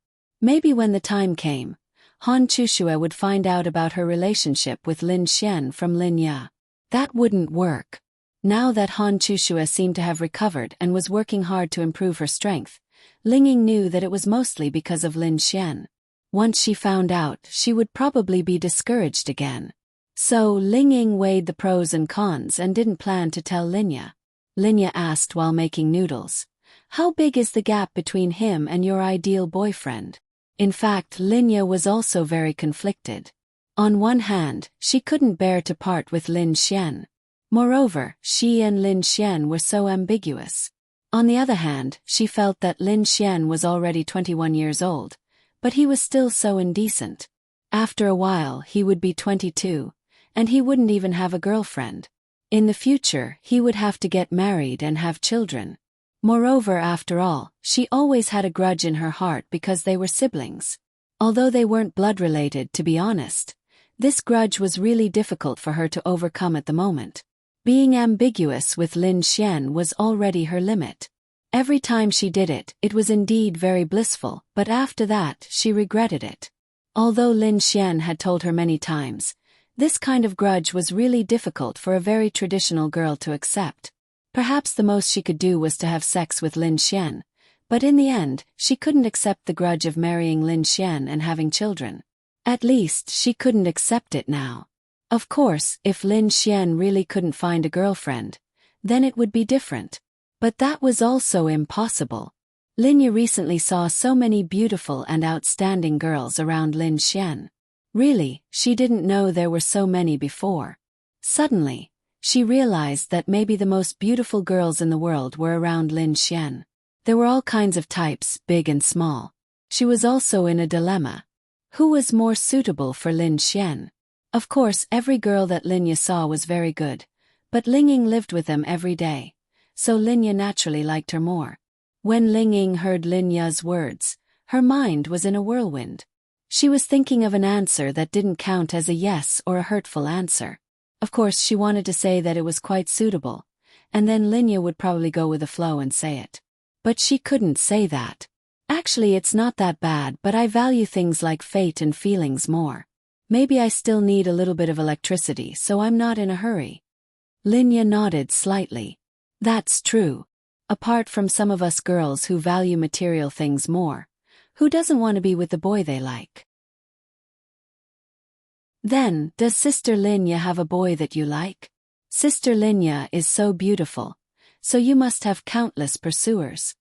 Maybe when the time came, Han Chushua would find out about her relationship with Lin Xian from Lin Ya. That wouldn't work. Now that Han Chushua seemed to have recovered and was working hard to improve her strength, Ling Ying knew that it was mostly because of Lin Xian. Once she found out, she would probably be discouraged again. So Ling Ying weighed the pros and cons and didn't plan to tell Lin Ya. Lin Ya asked while making noodles, "How big is the gap between him and your ideal boyfriend?" In fact, Lin Ya was also very conflicted. On one hand, she couldn't bear to part with Lin Xian. Moreover, she and Lin Xian were so ambiguous. On the other hand, she felt that Lin Xian was already 21 years old, but he was still so indecent. After a while, he would be 22, and he wouldn't even have a girlfriend. In the future, he would have to get married and have children. Moreover, after all, she always had a grudge in her heart because they were siblings. Although they weren't blood-related, to be honest, this grudge was really difficult for her to overcome at the moment. Being ambiguous with Lin Xian was already her limit. Every time she did it, it was indeed very blissful, but after that, she regretted it. Although Lin Xian had told her many times, this kind of grudge was really difficult for a very traditional girl to accept. Perhaps the most she could do was to have sex with Lin Xian, but in the end, she couldn't accept the grudge of marrying Lin Xian and having children. At least, she couldn't accept it now. Of course, if Lin Xian really couldn't find a girlfriend, then it would be different. But that was also impossible. Lin Ya recently saw so many beautiful and outstanding girls around Lin Xian. Really, she didn't know there were so many before. Suddenly, she realized that maybe the most beautiful girls in the world were around Lin Xian. There were all kinds of types, big and small. She was also in a dilemma. Who was more suitable for Lin Xian? Of course, every girl that Lin Ya saw was very good, but Ling Ying lived with them every day, so Lin Ya naturally liked her more. When Ling Ying heard Lin Ya's words, her mind was in a whirlwind. She was thinking of an answer that didn't count as a yes or a hurtful answer. Of course, she wanted to say that it was quite suitable, and then Lin Ya would probably go with the flow and say it. But she couldn't say that. Actually, it's not that bad, but I value things like fate and feelings more. Maybe I still need a little bit of electricity, so I'm not in a hurry. Linya nodded slightly. That's true. Apart from some of us girls who value material things more, who doesn't want to be with the boy they like? Then, does Sister Linya have a boy that you like? Sister Linya is so beautiful, so you must have countless pursuers.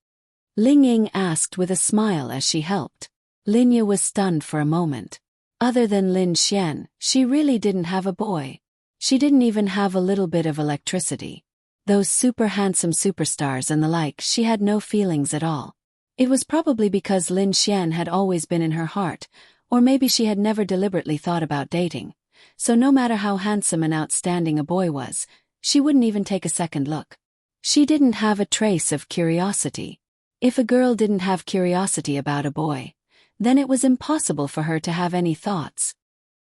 Ling Ying asked with a smile as she helped. Linya was stunned for a moment. Other than Lin Xian, she really didn't have a boy. She didn't even have a little bit of electricity. Those super handsome superstars and the like, she had no feelings at all. It was probably because Lin Xian had always been in her heart, or maybe she had never deliberately thought about dating. So no matter how handsome and outstanding a boy was, she wouldn't even take a second look. She didn't have a trace of curiosity. If a girl didn't have curiosity about a boy, then it was impossible for her to have any thoughts.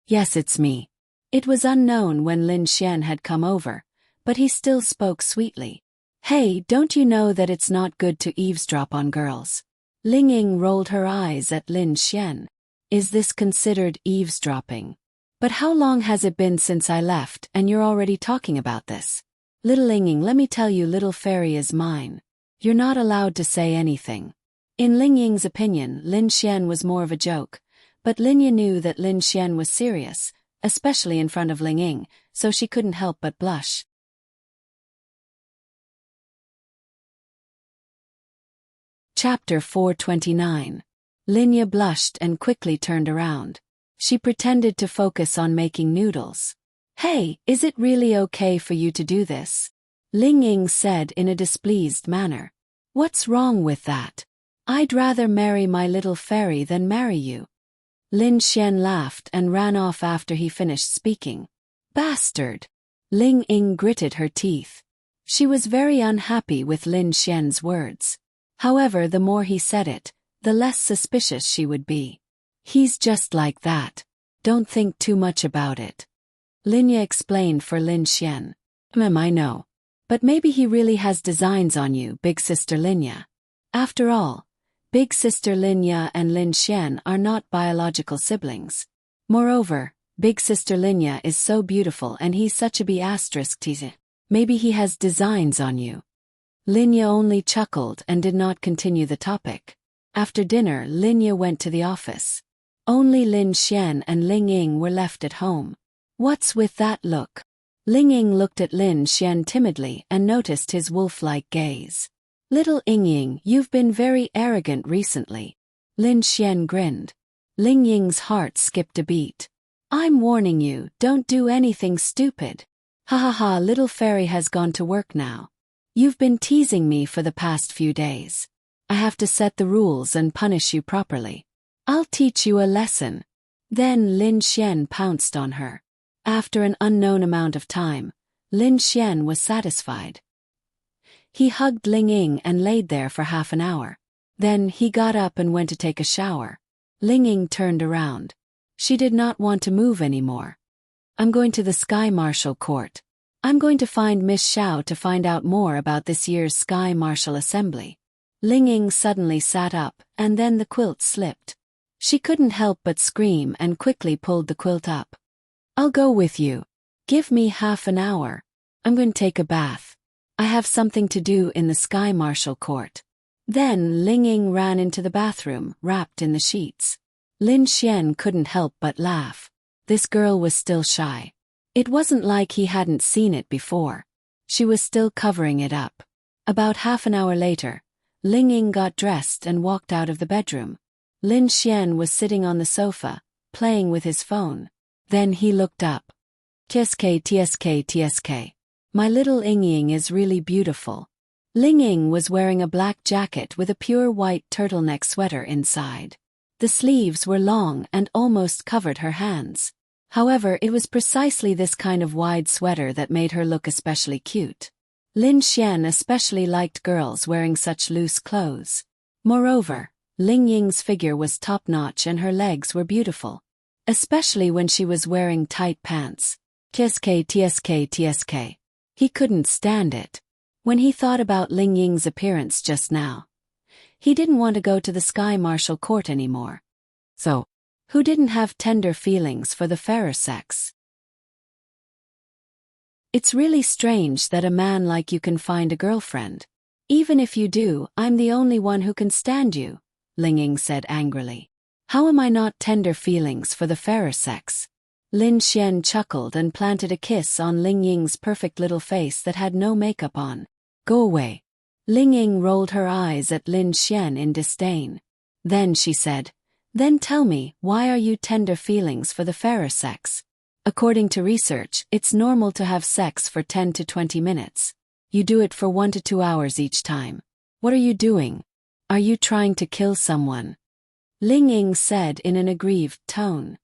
Yes, it's me. It was unknown when Lin Xian had come over, but he still spoke sweetly. Hey, don't you know that it's not good to eavesdrop on girls? Ling Ying rolled her eyes at Lin Xian. Is this considered eavesdropping? But how long has it been since I left and you're already talking about this? Little Ling Ying, let me tell you, little fairy is mine. You're not allowed to say anything. In Ling Ying's opinion, Lin Xian was more of a joke, but Linya knew that Lin Xian was serious, especially in front of Ling Ying, so she couldn't help but blush. Chapter 429. Linya blushed and quickly turned around. She pretended to focus on making noodles. Hey, is it really okay for you to do this? Ling Ying said in a displeased manner. What's wrong with that? I'd rather marry my little fairy than marry you. Lin Xian laughed and ran off after he finished speaking. Bastard! Ling Ying gritted her teeth. She was very unhappy with Lin Xian's words. However, the more he said it, the less suspicious she would be. He's just like that. Don't think too much about it. Linya explained for Lin Xian. I know. But maybe he really has designs on you, Big Sister Linya. After all, Big Sister Linya and Lin Xian are not biological siblings. Moreover, Big Sister Linya is so beautiful and he's such a B***. Maybe he has designs on you. Linya only chuckled and did not continue the topic. After dinner, Linya went to the office. Only Lin Xian and Ling Ying were left at home. What's with that look? Ling Ying looked at Lin Xian timidly and noticed his wolf-like gaze. Little Ying, you've been very arrogant recently. Lin Xian grinned. Ling Ying's heart skipped a beat. I'm warning you, don't do anything stupid. Ha ha ha, little fairy has gone to work now. You've been teasing me for the past few days. I have to set the rules and punish you properly. I'll teach you a lesson. Then Lin Xian pounced on her. After an unknown amount of time, Lin Xian was satisfied. He hugged Ling Ying and laid there for half an hour. Then he got up and went to take a shower. Ling Ying turned around. She did not want to move anymore. I'm going to the Sky Marshal Court. I'm going to find Miss Xiao to find out more about this year's Sky Marshal Assembly. Ling Ying suddenly sat up, and then the quilt slipped. She couldn't help but scream and quickly pulled the quilt up. I'll go with you. Give me half an hour. I'm going to take a bath. I have something to do in the Sky Marshal Court. Then Ling Ying ran into the bathroom, wrapped in the sheets. Lin Xian couldn't help but laugh. This girl was still shy. It wasn't like he hadn't seen it before. She was still covering it up. About half an hour later, Ling Ying got dressed and walked out of the bedroom. Lin Xian was sitting on the sofa, playing with his phone. Then he looked up. TSK. My little Ying is really beautiful. Ling Ying was wearing a black jacket with a pure white turtleneck sweater inside. The sleeves were long and almost covered her hands. However, it was precisely this kind of wide sweater that made her look especially cute. Lin Xian especially liked girls wearing such loose clothes. Moreover, Ling Ying's figure was top-notch and her legs were beautiful. Especially when she was wearing tight pants. TSK. He couldn't stand it. When he thought about Ling Ying's appearance just now, He didn't want to go to the Sky Martial Court anymore. So, who didn't have tender feelings for the fairer sex? It's really strange that a man like you can find a girlfriend. Even if you do, I'm the only one who can stand you, Ling Ying said angrily. How am I not tender feelings for the fairer sex? Lin Xian chuckled and planted a kiss on Ling Ying's perfect little face that had no makeup on. Go away. Ling Ying rolled her eyes at Lin Xian in disdain. Then she said, Then tell me, why are you tender feelings for the fairer sex? According to research, it's normal to have sex for 10 to 20 minutes. You do it for 1 to 2 hours each time. What are you doing? Are you trying to kill someone? Ling Ying said in an aggrieved tone.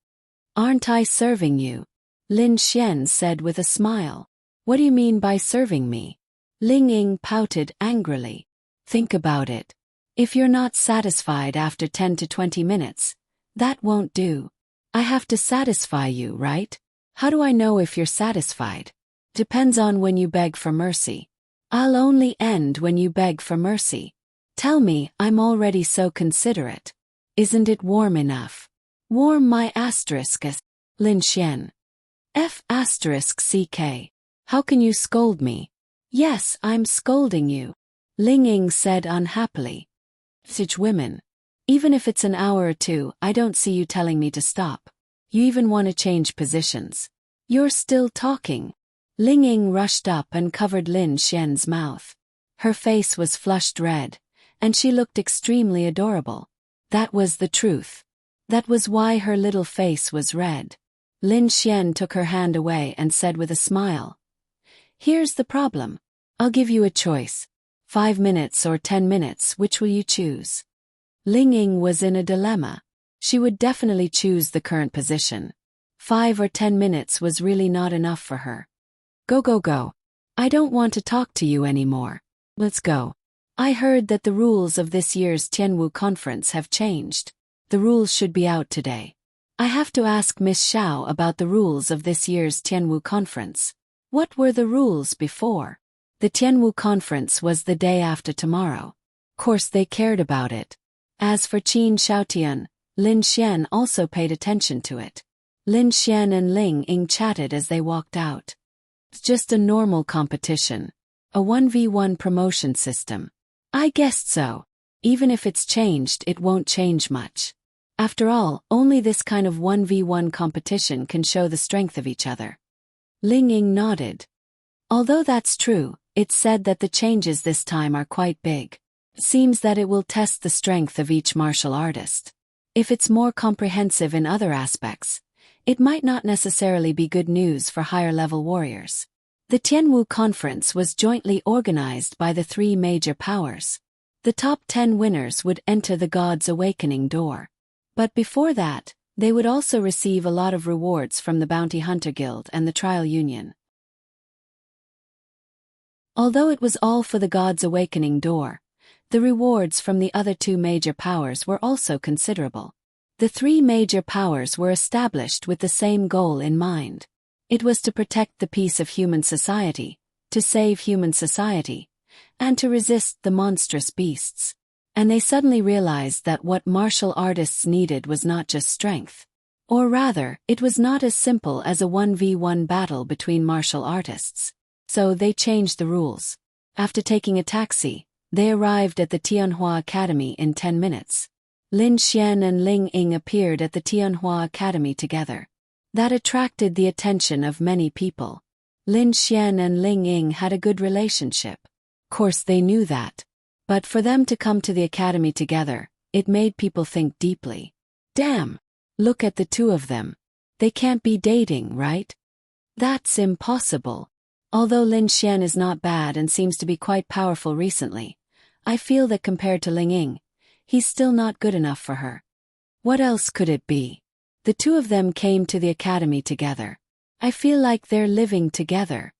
Aren't I serving you? Lin Xian said with a smile. What do you mean by serving me? Ling Ying pouted angrily. Think about it. If you're not satisfied after 10 to 20 minutes, that won't do. I have to satisfy you, right? How do I know if you're satisfied? Depends on when you beg for mercy. I'll only end when you beg for mercy. Tell me, I'm already so considerate. Isn't it warm enough? Warm my asterisk. Lin Xian. F asterisk CK. How can you scold me? Yes, I'm scolding you. Ling Ying said unhappily. Such women. Even if it's an hour or two, I don't see you telling me to stop. You even want to change positions. You're still talking. Ling Ying rushed up and covered Lin Xian's mouth. Her face was flushed red, and she looked extremely adorable. That was the truth. That was why her little face was red. Lin Xian took her hand away and said with a smile. Here's the problem. I'll give you a choice. 5 minutes or 10 minutes, which will you choose? Ling Ying was in a dilemma. She would definitely choose the current position. 5 or 10 minutes was really not enough for her. Go. I don't want to talk to you anymore. Let's go. I heard that the rules of this year's Tianwu conference have changed. The rules should be out today. I have to ask Miss Xiao about the rules of this year's Tianwu conference. What were the rules before? The Tianwu conference was the day after tomorrow. Course they cared about it. As for Qin Xiaotian, Lin Xian also paid attention to it. Lin Xian and Ling Ying chatted as they walked out. It's just a normal competition. A 1v1 promotion system. I guessed so. Even if it's changed, it won't change much. After all, only this kind of 1v1 competition can show the strength of each other. Ling Ying nodded. Although that's true, it's said that the changes this time are quite big. Seems that it will test the strength of each martial artist. If it's more comprehensive in other aspects, it might not necessarily be good news for higher-level warriors. The Tianwu conference was jointly organized by the 3 major powers. The top 10 winners would enter the God's Awakening door. But before that, they would also receive a lot of rewards from the Bounty Hunter Guild and the Trial Union. Although it was all for the God's Awakening door, the rewards from the other 2 major powers were also considerable. The 3 major powers were established with the same goal in mind. It was to protect the peace of human society, to save human society, and to resist the monstrous beasts. And they suddenly realized that what martial artists needed was not just strength. Or rather, it was not as simple as a 1v1 battle between martial artists. So they changed the rules. After taking a taxi, they arrived at the Tianhua Academy in 10 minutes. Lin Xian and Ling Ying appeared at the Tianhua Academy together. That attracted the attention of many people. Lin Xian and Ling Ying had a good relationship. Course they knew that. But for them to come to the academy together, it made people think deeply. Damn! Look at the 2 of them. They can't be dating, right? That's impossible. Although Lin Xian is not bad and seems to be quite powerful recently, I feel that compared to Ling Ying, he's still not good enough for her. What else could it be? The 2 of them came to the academy together. I feel like they're living together.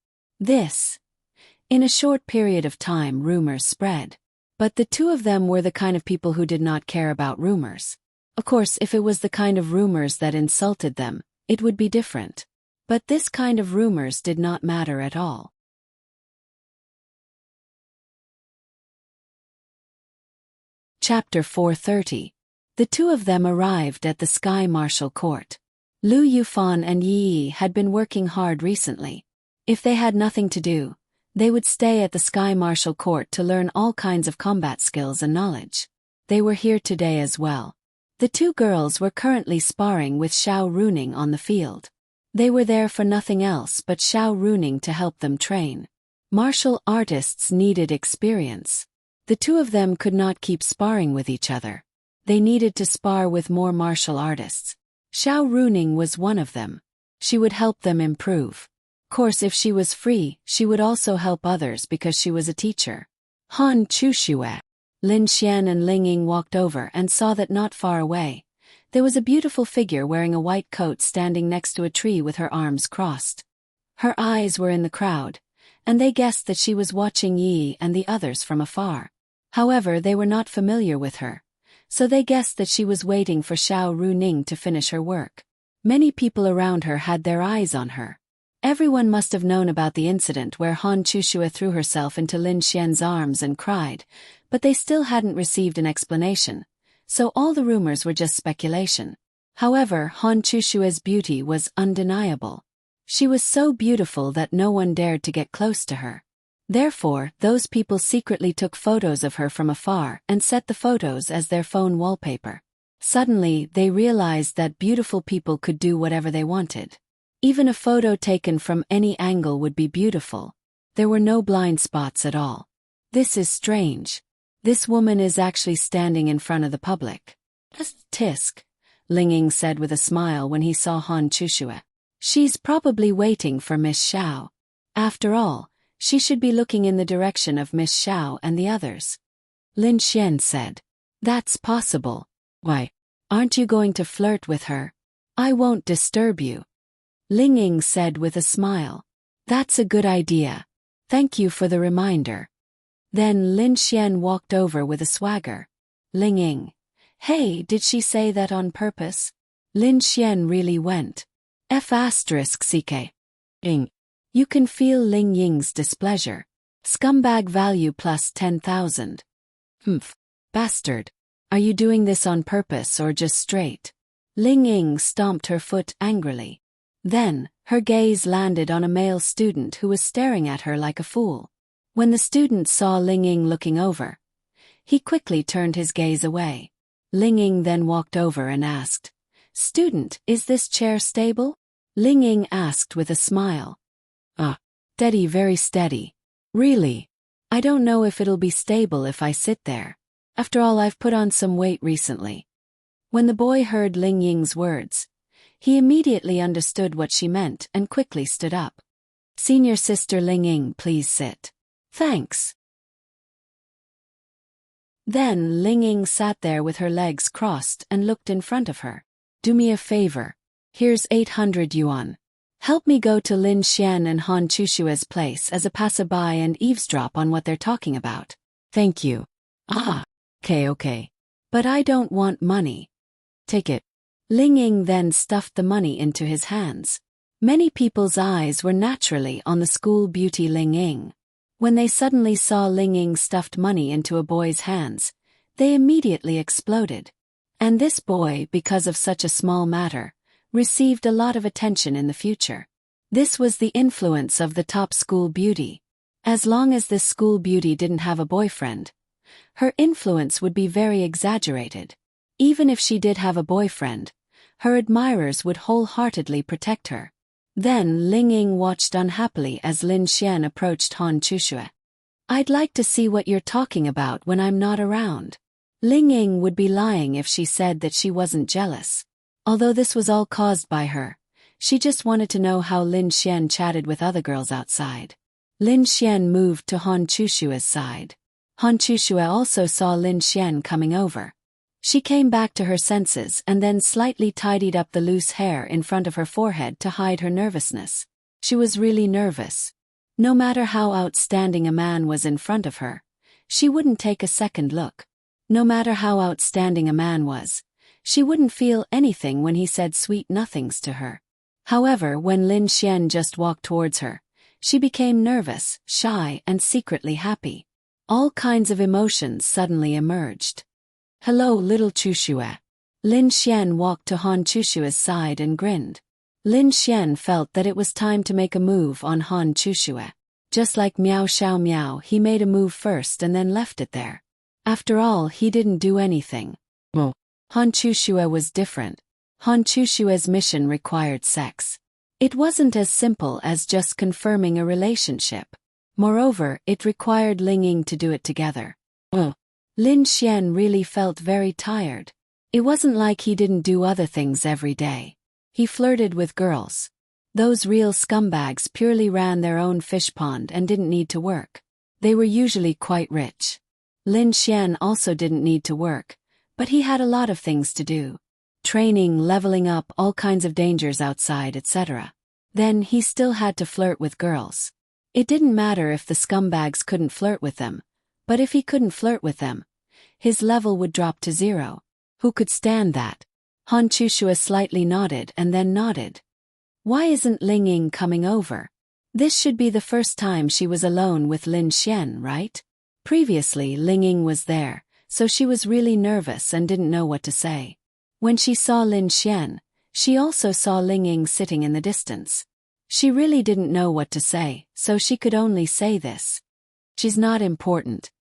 In a short period of time, rumors spread. But the 2 of them were the kind of people who did not care about rumors. Of course, if it was the kind of rumors that insulted them, it would be different. But this kind of rumors did not matter at all. Chapter 430. The two of them arrived at the Sky Marshal Court. Lu Yufan and Yi had been working hard recently. If they had nothing to do, they would stay at the Sky Marshal Court to learn all kinds of combat skills and knowledge. They were here today as well. The two girls were currently sparring with Xiao Runing on the field. They were there for nothing else but Xiao Runing to help them train. Martial artists needed experience. The two of them could not keep sparring with each other. They needed to spar with more martial artists. Xiao Runing was one of them. She would help them improve. Of course, if she was free, she would also help others because she was a teacher. Han Chuxue. Lin Xian and Ling Ying walked over and saw that not far away, there was a beautiful figure wearing a white coat standing next to a tree with her arms crossed. Her eyes were in the crowd, and they guessed that she was watching Yi and the others from afar. However, they were not familiar with her, so they guessed that she was waiting for Xiao Runing to finish her work. Many people around her had their eyes on her. Everyone must have known about the incident where Han Chuxue threw herself into Lin Xian's arms and cried, but they still hadn't received an explanation, so all the rumors were just speculation. However, Han Chushue's beauty was undeniable. She was so beautiful that no one dared to get close to her. Therefore, those people secretly took photos of her from afar and set the photos as their phone wallpaper. Suddenly, they realized that beautiful people could do whatever they wanted. Even a photo taken from any angle would be beautiful. There were no blind spots at all. This is strange. This woman is actually standing in front of the public. Tisk, Ling Ying said with a smile when he saw Han Chuxue. She's probably waiting for Miss Xiao. After all, she should be looking in the direction of Miss Xiao and the others. Lin Xian said. That's possible. Why, aren't you going to flirt with her? I won't disturb you. Ling Ying said with a smile. That's a good idea. Thank you for the reminder. Then Lin Xian walked over with a swagger. Ling Ying. Hey, did she say that on purpose? Lin Xian really went. F***ck. Ing. You can feel Ling Ying's displeasure. Scumbag value plus 10,000. Humph. Bastard. Are you doing this on purpose or just straight? Ling Ying stomped her foot angrily. Then, her gaze landed on a male student who was staring at her like a fool. When the student saw Ling Ying looking over, he quickly turned his gaze away. Ling Ying then walked over and asked, Student, is this chair stable? Ling Ying asked with a smile. Steady, very steady. Really? I don't know if it'll be stable if I sit there. After all, I've put on some weight recently. When the boy heard Ling Ying's words, he immediately understood what she meant and quickly stood up. Senior sister Ling Ying, please sit. Thanks. Then Ling Ying sat there with her legs crossed and looked in front of her. Do me a favor. Here's 800 yuan. Help me go to Lin Xian and Han Chushue's place as a passerby and eavesdrop on what they're talking about. Thank you. Okay. But I don't want money. Take it. Ling Ying then stuffed the money into his hands. Many people's eyes were naturally on the school beauty Ling Ying. When they suddenly saw Ling Ying stuffed money into a boy's hands, they immediately exploded. And this boy, because of such a small matter, received a lot of attention in the future. This was the influence of the top school beauty. As long as this school beauty didn't have a boyfriend, her influence would be very exaggerated. Even if she did have a boyfriend, her admirers would wholeheartedly protect her. Then Ling Ying watched unhappily as Lin Xian approached Han Chuxue. I'd like to see what you're talking about when I'm not around. Ling Ying would be lying if she said that she wasn't jealous. Although this was all caused by her, she just wanted to know how Lin Xian chatted with other girls outside. Lin Xian moved to Han Chushue's side. Han Chuxue also saw Lin Xian coming over. She came back to her senses and then slightly tidied up the loose hair in front of her forehead to hide her nervousness. She was really nervous. No matter how outstanding a man was in front of her, she wouldn't take a second look. No matter how outstanding a man was, she wouldn't feel anything when he said sweet nothings to her. However, when Lin Xian just walked towards her, she became nervous, shy, and secretly happy. All kinds of emotions suddenly emerged. Hello, little Chushue. Lin Xian walked to Han Chushue's side and grinned. Lin Xian felt that it was time to make a move on Han Chushue. Just like Miao Xiao Miao, he made a move first and then left it there. After all, he didn't do anything. Well, Han Chushue was different. Han Chushue's mission required sex. It wasn't as simple as just confirming a relationship. Moreover, it required Ling Ying to do it together. Lin Xian really felt very tired. It wasn't like he didn't do other things every day. He flirted with girls. Those real scumbags purely ran their own fish pond and didn't need to work. They were usually quite rich. Lin Xian also didn't need to work, but he had a lot of things to do. Training, leveling up, all kinds of dangers outside, etc. Then he still had to flirt with girls. It didn't matter if the scumbags couldn't flirt with them, but if he couldn't flirt with them, his level would drop to 0. Who could stand that? Han Chushue slightly nodded and then nodded. Why isn't Ling Ying coming over? This should be the first time she was alone with Lin Xian, right? Previously Ling Ying was there, so she was really nervous and didn't know what to say. When she saw Lin Xian, she also saw Ling Ying sitting in the distance. She really didn't know what to say, so she could only say this. She's not important.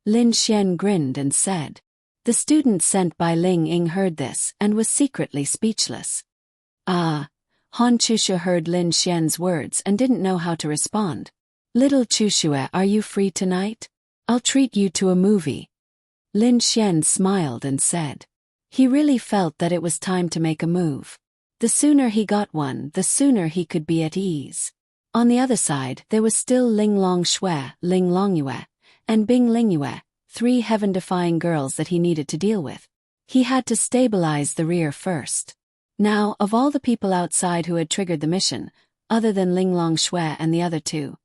Lin Xian grinned and said. The student sent by Ling Ying heard this and was secretly speechless. Han Chushue heard Lin Xian's words and didn't know how to respond. Little Chushue, are you free tonight? I'll treat you to a movie. Lin Xian smiled and said. He really felt that it was time to make a move. The sooner he got one, the sooner he could be at ease. On the other side, there was still Ling Longshui, Ling Longyue, and Bing Lingyue, 3 heaven-defying girls that he needed to deal with. He had to stabilize the rear first. Now, of all the people outside who had triggered the mission, other than Ling Longshui and the other 2,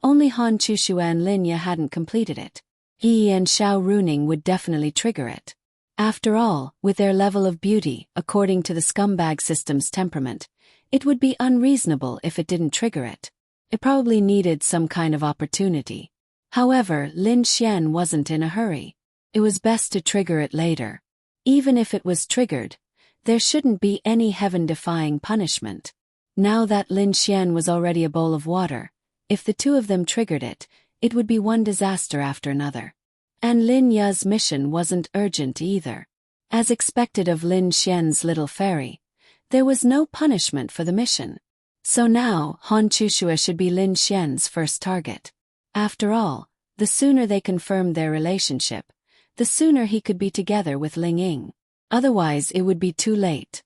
only Han Chushue and Lin Ye hadn't completed it. He and Xiao Runing would definitely trigger it. After all, with their level of beauty, according to the scumbag system's temperament, it would be unreasonable if it didn't trigger it. It probably needed some kind of opportunity. However, Lin Xian wasn't in a hurry. It was best to trigger it later. Even if it was triggered, there shouldn't be any heaven-defying punishment. Now that Lin Xian was already a bowl of water, if the 2 of them triggered it, it would be one disaster after another. And Lin Ye's mission wasn't urgent either. As expected of Lin Xian's little fairy, there was no punishment for the mission. So now, Han Chushue should be Lin Xian's first target. After all, the sooner they confirmed their relationship, the sooner he could be together with Ling Ying. Otherwise it would be too late.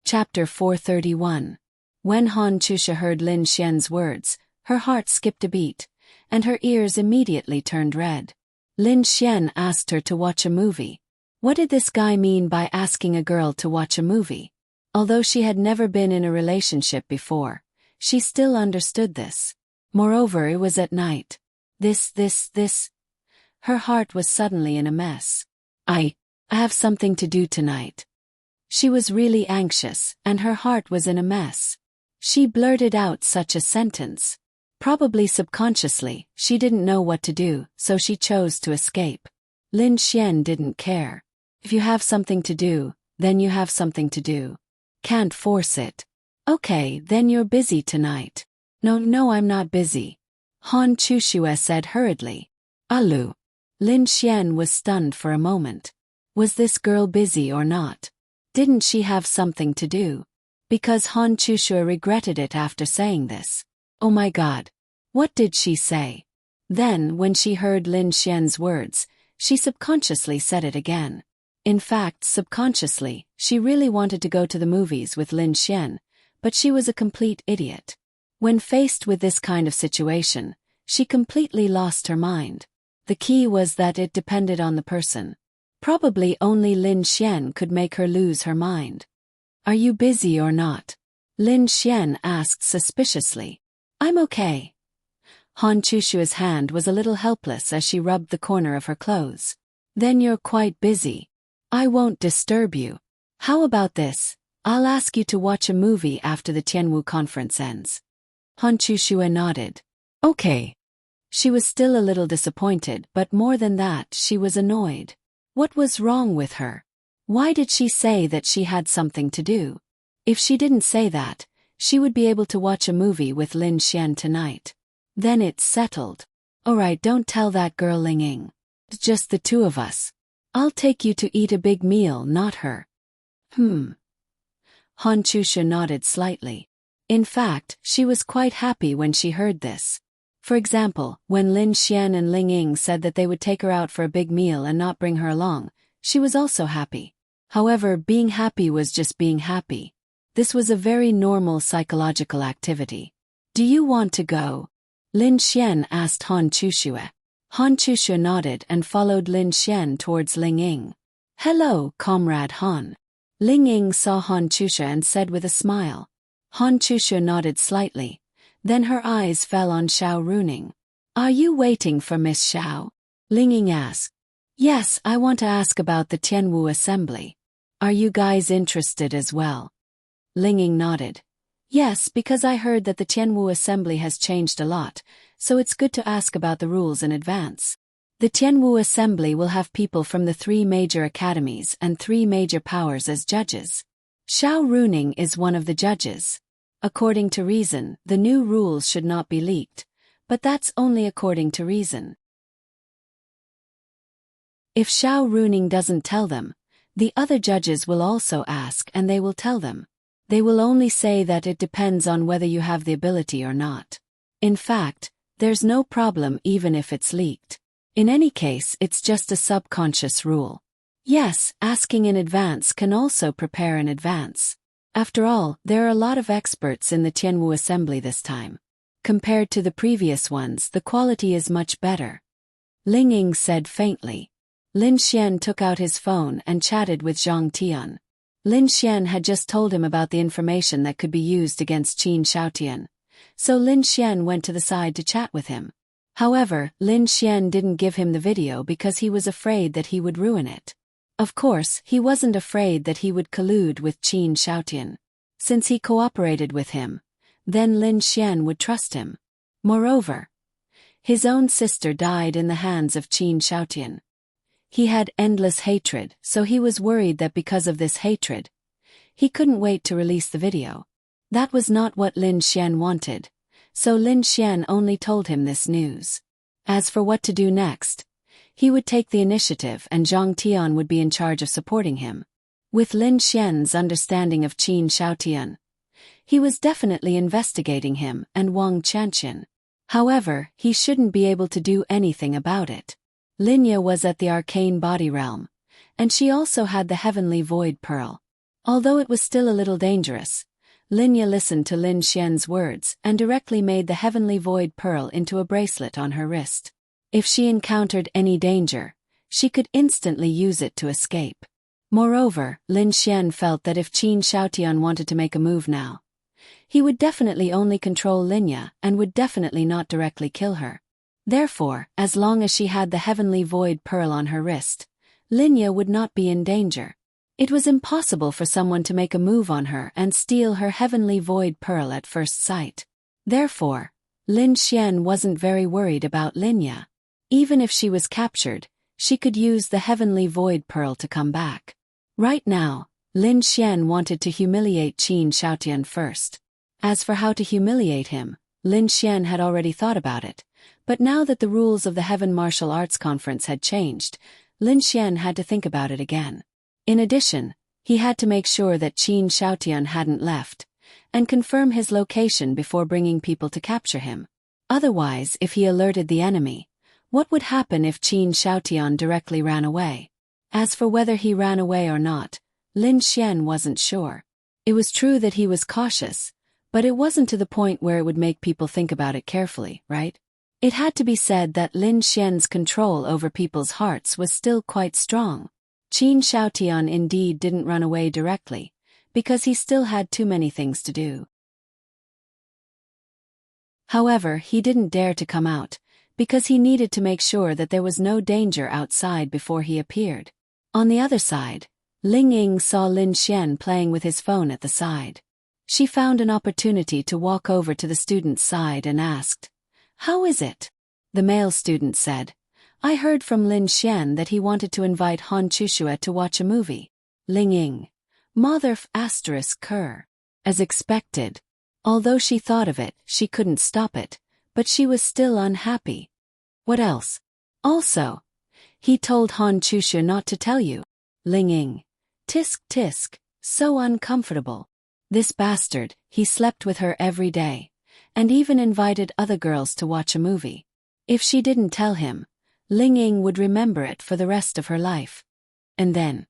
Chapter 431. When Han Chushe heard Lin Xian's words, her heart skipped a beat, and her ears immediately turned red. Lin Xian asked her to watch a movie. What did this guy mean by asking a girl to watch a movie? Although she had never been in a relationship before, she still understood this. Moreover, it was at night. This. Her heart was suddenly in a mess. I have something to do tonight. She was really anxious, and her heart was in a mess. She blurted out such a sentence. Probably subconsciously, she didn't know what to do, so she chose to escape. Lin Xian didn't care. If you have something to do, then you have something to do. Can't force it. Okay, then you're busy tonight. No, I'm not busy. Han Chushue said hurriedly. Alu. Lin Xian was stunned for a moment. Was this girl busy or not? Didn't she have something to do? Because Han Chushue regretted it after saying this. Oh my god. What did she say? Then, when she heard Lin Xian's words, she subconsciously said it again. In fact, subconsciously, she really wanted to go to the movies with Lin Xian, but she was a complete idiot. When faced with this kind of situation, she completely lost her mind. The key was that it depended on the person. Probably only Lin Xian could make her lose her mind. Are you busy or not? Lin Xian asked suspiciously. I'm okay. Han Chushue's hand was a little helpless as she rubbed the corner of her clothes. Then you're quite busy. I won't disturb you. How about this? I'll ask you to watch a movie after the Tianwu conference ends. Han Chushue nodded. Okay. She was still a little disappointed, but more than that, she was annoyed. What was wrong with her? Why did she say that she had something to do? If she didn't say that, she would be able to watch a movie with Lin Xian tonight. Then it's settled. Alright, don't tell that girl Ling Ying. Just the two of us. I'll take you to eat a big meal, not her. Han Chusha nodded slightly. In fact, she was quite happy when she heard this. For example, when Lin Xian and Ling Ying said that they would take her out for a big meal and not bring her along, she was also happy. However, being happy was just being happy. This was a very normal psychological activity. Do you want to go? Lin Xian asked Han Chushue. Han Chushue nodded and followed Lin Xian towards Ling Ying. Hello, Comrade Han. Ling Ying saw Han Chushue and said with a smile. Han Chushue nodded slightly. Then her eyes fell on Xiao Runing. Are you waiting for Miss Xiao? Ling Ying asked. Yes, I want to ask about the Tianwu assembly. Are you guys interested as well? Ling Ying nodded. Yes, because I heard that the Tianwu assembly has changed a lot, so it's good to ask about the rules in advance. The Tianwu assembly will have people from the 3 major academies and 3 major powers as judges. Xiao Runing is one of the judges. According to reason, the new rules should not be leaked, but that's only according to reason. If Xiao Runing doesn't tell them, the other judges will also ask and they will tell them. They will only say that it depends on whether you have the ability or not. In fact, there's no problem even if it's leaked. In any case, it's just a subconscious rule. Yes, asking in advance can also prepare in advance. After all, there are a lot of experts in the Tianwu assembly this time. Compared to the previous ones, the quality is much better. Ling Ying said faintly. Lin Xian took out his phone and chatted with Zhang Tian. Lin Xian had just told him about the information that could be used against Qin Shaotian, so Lin Xian went to the side to chat with him. However, Lin Xian didn't give him the video because he was afraid that he would ruin it. Of course, he wasn't afraid that he would collude with Qin Shaotian. Since he cooperated with him, then Lin Xian would trust him. Moreover, his own sister died in the hands of Qin Shaotian. He had endless hatred, so he was worried that because of this hatred, he couldn't wait to release the video. That was not what Lin Xian wanted, so Lin Xian only told him this news. As for what to do next, he would take the initiative and Zhang Tian would be in charge of supporting him. With Lin Xian's understanding of Qin Shaotian, he was definitely investigating him and Wang Chanqian. However, he shouldn't be able to do anything about it. Linya was at the arcane body realm, and she also had the heavenly void pearl. Although it was still a little dangerous, Linya listened to Lin Xian's words and directly made the heavenly void pearl into a bracelet on her wrist. If she encountered any danger, she could instantly use it to escape. Moreover, Lin Xian felt that if Qin Shaotian wanted to make a move now, he would definitely only control Linya and would definitely not directly kill her. Therefore, as long as she had the heavenly void pearl on her wrist, Linya would not be in danger. It was impossible for someone to make a move on her and steal her heavenly void pearl at first sight. Therefore, Lin Xian wasn't very worried about Linya. Even if she was captured, she could use the heavenly void pearl to come back. Right now, Lin Xian wanted to humiliate Qin Shaotian first. As for how to humiliate him, Lin Xian had already thought about it. But now that the rules of the Heaven Martial Arts Conference had changed, Lin Xian had to think about it again. In addition, he had to make sure that Qin Shaotian hadn't left, and confirm his location before bringing people to capture him. Otherwise, if he alerted the enemy, what would happen if Qin Shaotian directly ran away? As for whether he ran away or not, Lin Xian wasn't sure. It was true that he was cautious, but it wasn't to the point where it would make people think about it carefully, right? It had to be said that Lin Xian's control over people's hearts was still quite strong. Qin Shaotian indeed didn't run away directly, because he still had too many things to do. However, he didn't dare to come out, because he needed to make sure that there was no danger outside before he appeared. On the other side, Ling Ying saw Lin Xian playing with his phone at the side. She found an opportunity to walk over to the student's side and asked, "How is it?" The male student said, "I heard from Lin Xian that he wanted to invite Han Chushue to watch a movie." Ling Ying. Mother***. As expected. Although she thought of it, she couldn't stop it, but she was still unhappy. What else? Also, he told Han Chushue not to tell you. Ling Ying. Tisk tisk, so uncomfortable. This bastard, he slept with her every day, and even invited other girls to watch a movie. If she didn't tell him, Ling Ying would remember it for the rest of her life. And then,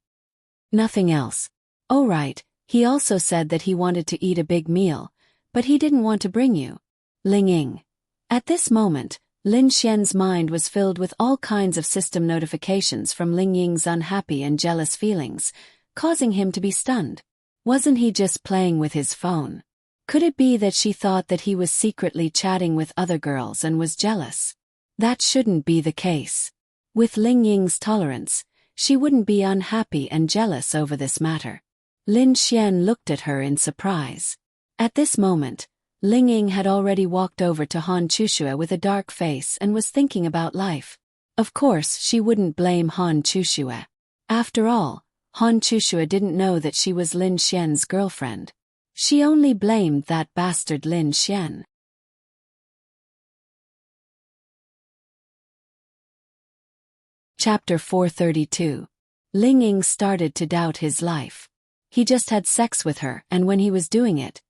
nothing else. Oh right, he also said that he wanted to eat a big meal, but he didn't want to bring you. Ling Ying. At this moment, Lin Xian's mind was filled with all kinds of system notifications from Ling Ying's unhappy and jealous feelings, causing him to be stunned. Wasn't he just playing with his phone? Could it be that she thought that he was secretly chatting with other girls and was jealous? That shouldn't be the case. With Ling Ying's tolerance, she wouldn't be unhappy and jealous over this matter. Lin Xian looked at her in surprise. At this moment, Ling Ying had already walked over to Han Chushue with a dark face and was thinking about life. Of course, she wouldn't blame Han Chushue. After all, Han Chushue didn't know that she was Lin Xian's girlfriend. She only blamed that bastard Lin Xian. Chapter 432. Ling Ying started to doubt his life. He just had sex with her, and when he was doing it,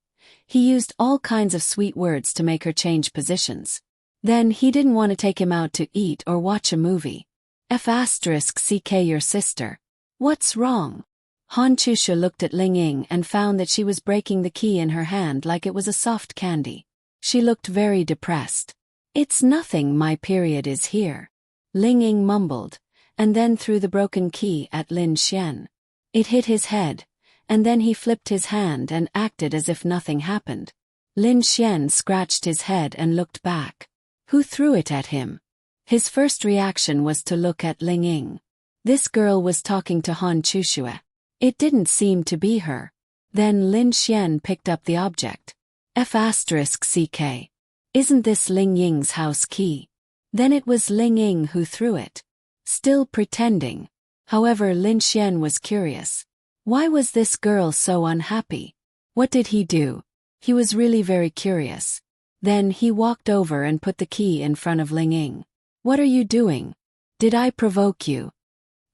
he used all kinds of sweet words to make her change positions. Then he didn't want to take him out to eat or watch a movie. ***ck your sister. What's wrong? Han Chushue looked at Ling Ying and found that she was breaking the key in her hand like it was a soft candy. She looked very depressed. "It's nothing, my period is here," Ling Ying mumbled, and then threw the broken key at Lin Xian. It hit his head, and then he flipped his hand and acted as if nothing happened. Lin Xian scratched his head and looked back. Who threw it at him? His first reaction was to look at Ling Ying. This girl was talking to Han Chushue. It didn't seem to be her. Then Lin Xian picked up the object. ***ck. Isn't this Ling Ying's house key? Then it was Ling Ying who threw it. Still pretending. However, Lin Xian was curious. Why was this girl so unhappy? What did he do? He was really very curious. Then he walked over and put the key in front of Ling Ying. "What are you doing? Did I provoke you?"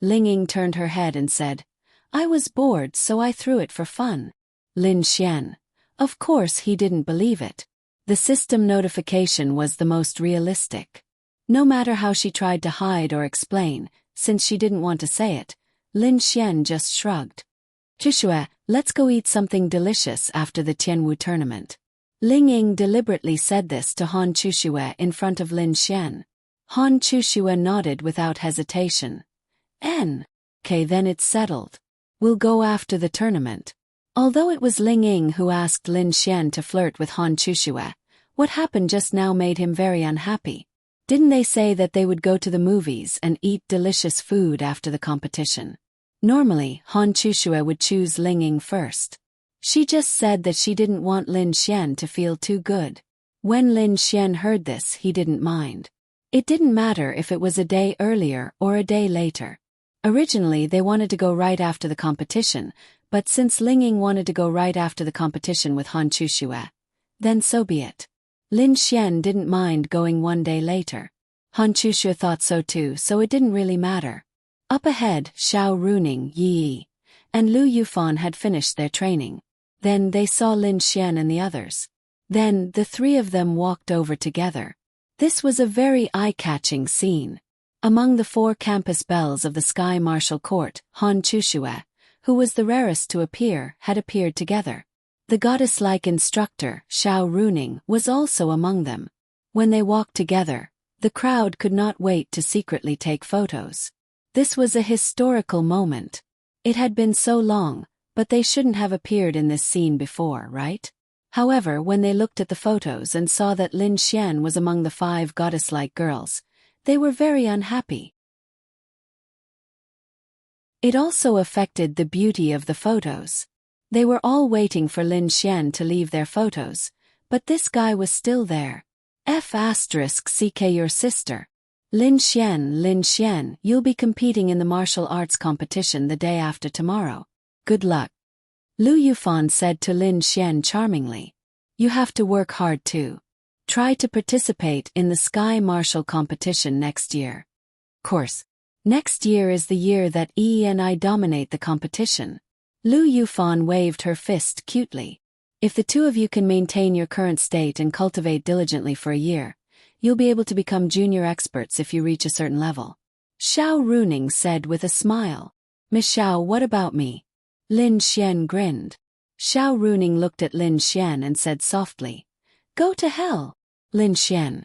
Ling Ying turned her head and said, "I was bored, so I threw it for fun." Lin Xian. Of course he didn't believe it. The system notification was the most realistic. No matter how she tried to hide or explain, since she didn't want to say it, Lin Xian just shrugged. "Chushue, let's go eat something delicious after the Tianwu tournament." Ling Ying deliberately said this to Han Chushue in front of Lin Xian. Han Chushue nodded without hesitation. "Okay, then it's settled. We'll go after the tournament." Although it was Ling Ying who asked Lin Xian to flirt with Han Chushue, what happened just now made him very unhappy. Didn't they say that they would go to the movies and eat delicious food after the competition? Normally, Han Chushue would choose Ling Ying first. She just said that she didn't want Lin Xian to feel too good. When Lin Xian heard this, he didn't mind. It didn't matter if it was a day earlier or a day later. Originally, they wanted to go right after the competition, but since Ling Ying wanted to go right after the competition with Han Chushue, then so be it. Lin Xian didn't mind going one day later. Han Chushue thought so too, so it didn't really matter. Up ahead, Xiao Runing, Yi, and Lu Yufan had finished their training. Then they saw Lin Xian and the others. Then the three of them walked over together. This was a very eye-catching scene. Among the 4 campus belles of the Sky Martial Court, Han Chushue, who was the rarest to appear, had appeared together. The goddess-like instructor, Xiao Runing, was also among them. When they walked together, the crowd could not wait to secretly take photos. This was a historical moment. It had been so long, but they shouldn't have appeared in this scene before, right? However, when they looked at the photos and saw that Lin Xian was among the 5 goddess-like girls, they were very unhappy. It also affected the beauty of the photos. They were all waiting for Lin Xian to leave their photos, but this guy was still there. F***ck your sister. Lin Xian, you'll be competing in the martial arts competition the day after tomorrow. Good luck. Lu Yufan said to Lin Xian charmingly. You have to work hard too. Try to participate in the Sky Martial competition next year. Course. Next year is the year that Yi and I dominate the competition. Lu Yufan waved her fist cutely. If the two of you can maintain your current state and cultivate diligently for a year, you'll be able to become junior experts if you reach a certain level. Xiao Runing said with a smile. Miss Xiao, what about me? Lin Xian grinned. Xiao Runing looked at Lin Xian and said softly. Go to hell, Lin Xian.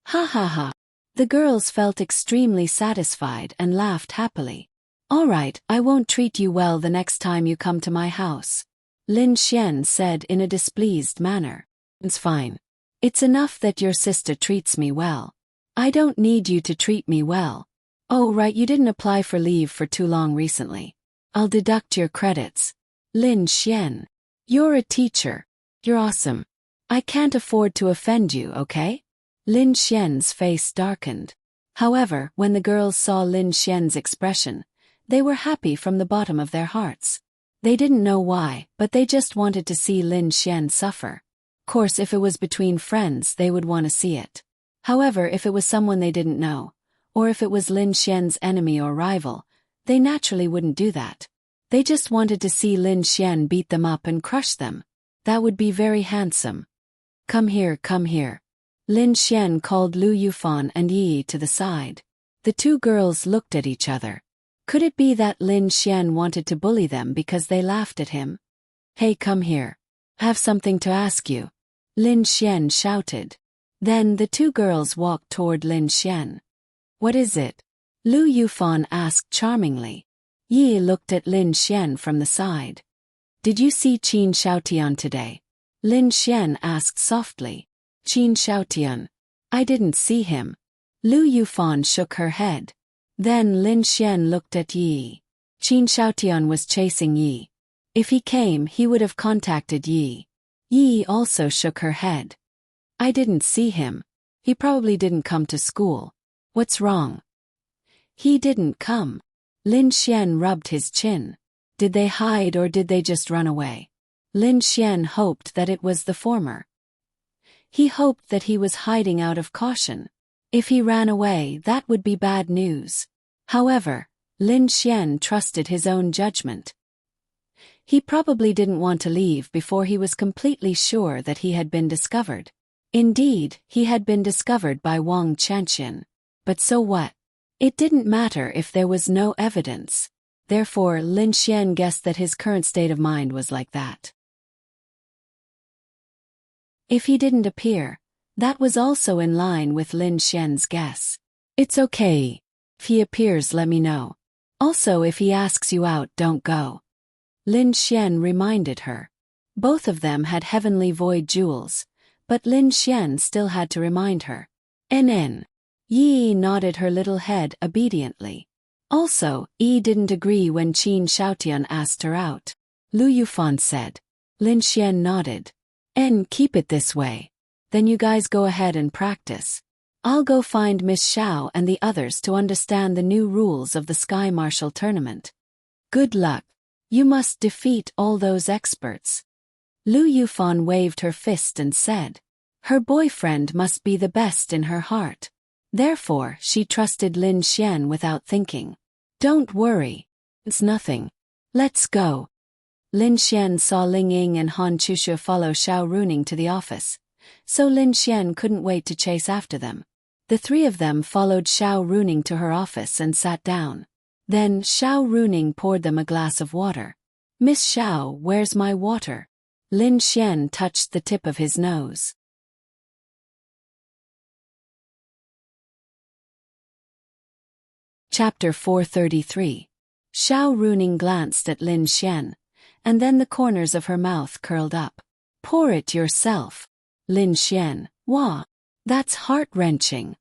Ha ha ha. The girls felt extremely satisfied and laughed happily. All right, I won't treat you well the next time you come to my house, Lin Xian said in a displeased manner. It's fine. It's enough that your sister treats me well. I don't need you to treat me well. Oh right, you didn't apply for leave for too long recently. I'll deduct your credits. Lin Xian. You're a teacher. You're awesome. I can't afford to offend you, okay? Lin Xian's face darkened. However, when the girls saw Lin Xian's expression, they were happy from the bottom of their hearts. They didn't know why, but they just wanted to see Lin Xian suffer. Of course, if it was between friends, they would want to see it. However, if it was someone they didn't know, or if it was Lin Xian's enemy or rival, they naturally wouldn't do that. They just wanted to see Lin Xian beat them up and crush them. That would be very handsome. Come here, come here. Lin Xian called Lu Yufan and Yi to the side. The two girls looked at each other. Could it be that Lin Xian wanted to bully them because they laughed at him? Hey, come here. I have something to ask you, Lin Xian shouted. Then the two girls walked toward Lin Xian. What is it? Lu Yufan asked charmingly. Yi looked at Lin Xian from the side. Did you see Qin Xiaotian today? Lin Xian asked softly. Qin Xiaotian. I didn't see him. Lu Yufan shook her head. Then Lin Xian looked at Yi. Qin Xiaotian was chasing Yi. If he came, he would have contacted Yi. Yi also shook her head. I didn't see him. He probably didn't come to school. What's wrong? He didn't come. Lin Xian rubbed his chin. Did they hide or did they just run away? Lin Xian hoped that it was the former. He hoped that he was hiding out of caution. If he ran away, that would be bad news. However, Lin Xian trusted his own judgment. He probably didn't want to leave before he was completely sure that he had been discovered. Indeed, he had been discovered by Wang Chanxian. But so what? It didn't matter if there was no evidence. Therefore, Lin Xian guessed that his current state of mind was like that. If he didn't appear, that was also in line with Lin Xian's guess. It's okay. If he appears, let me know. Also, if he asks you out, don't go. Lin Xian reminded her. Both of them had heavenly void jewels, but Lin Xian still had to remind her. NN. Yi nodded her little head obediently. Also, Yi didn't agree when Qin Xiaotian asked her out. Lu Yufan said. Lin Xian nodded. Keep it this way. Then you guys go ahead and practice. I'll go find Miss Xiao and the others to understand the new rules of the Sky Martial tournament. Good luck. You must defeat all those experts. Lu Yufan waved her fist and said. Her boyfriend must be the best in her heart. Therefore, she trusted Lin Xian without thinking. Don't worry. It's nothing. Let's go. Lin Xian saw Ling Ying and Han Chushu follow Xiao Runing to the office, so Lin Xian couldn't wait to chase after them. The three of them followed Xiao Runing to her office and sat down. Then Xiao Runing poured them a glass of water. Miss Xiao, where's my water? Lin Xian touched the tip of his nose. Chapter 433. Xiao Runing glanced at Lin Xian, and then the corners of her mouth curled up. Pour it yourself. Lin Xian, wah. That's heart-wrenching.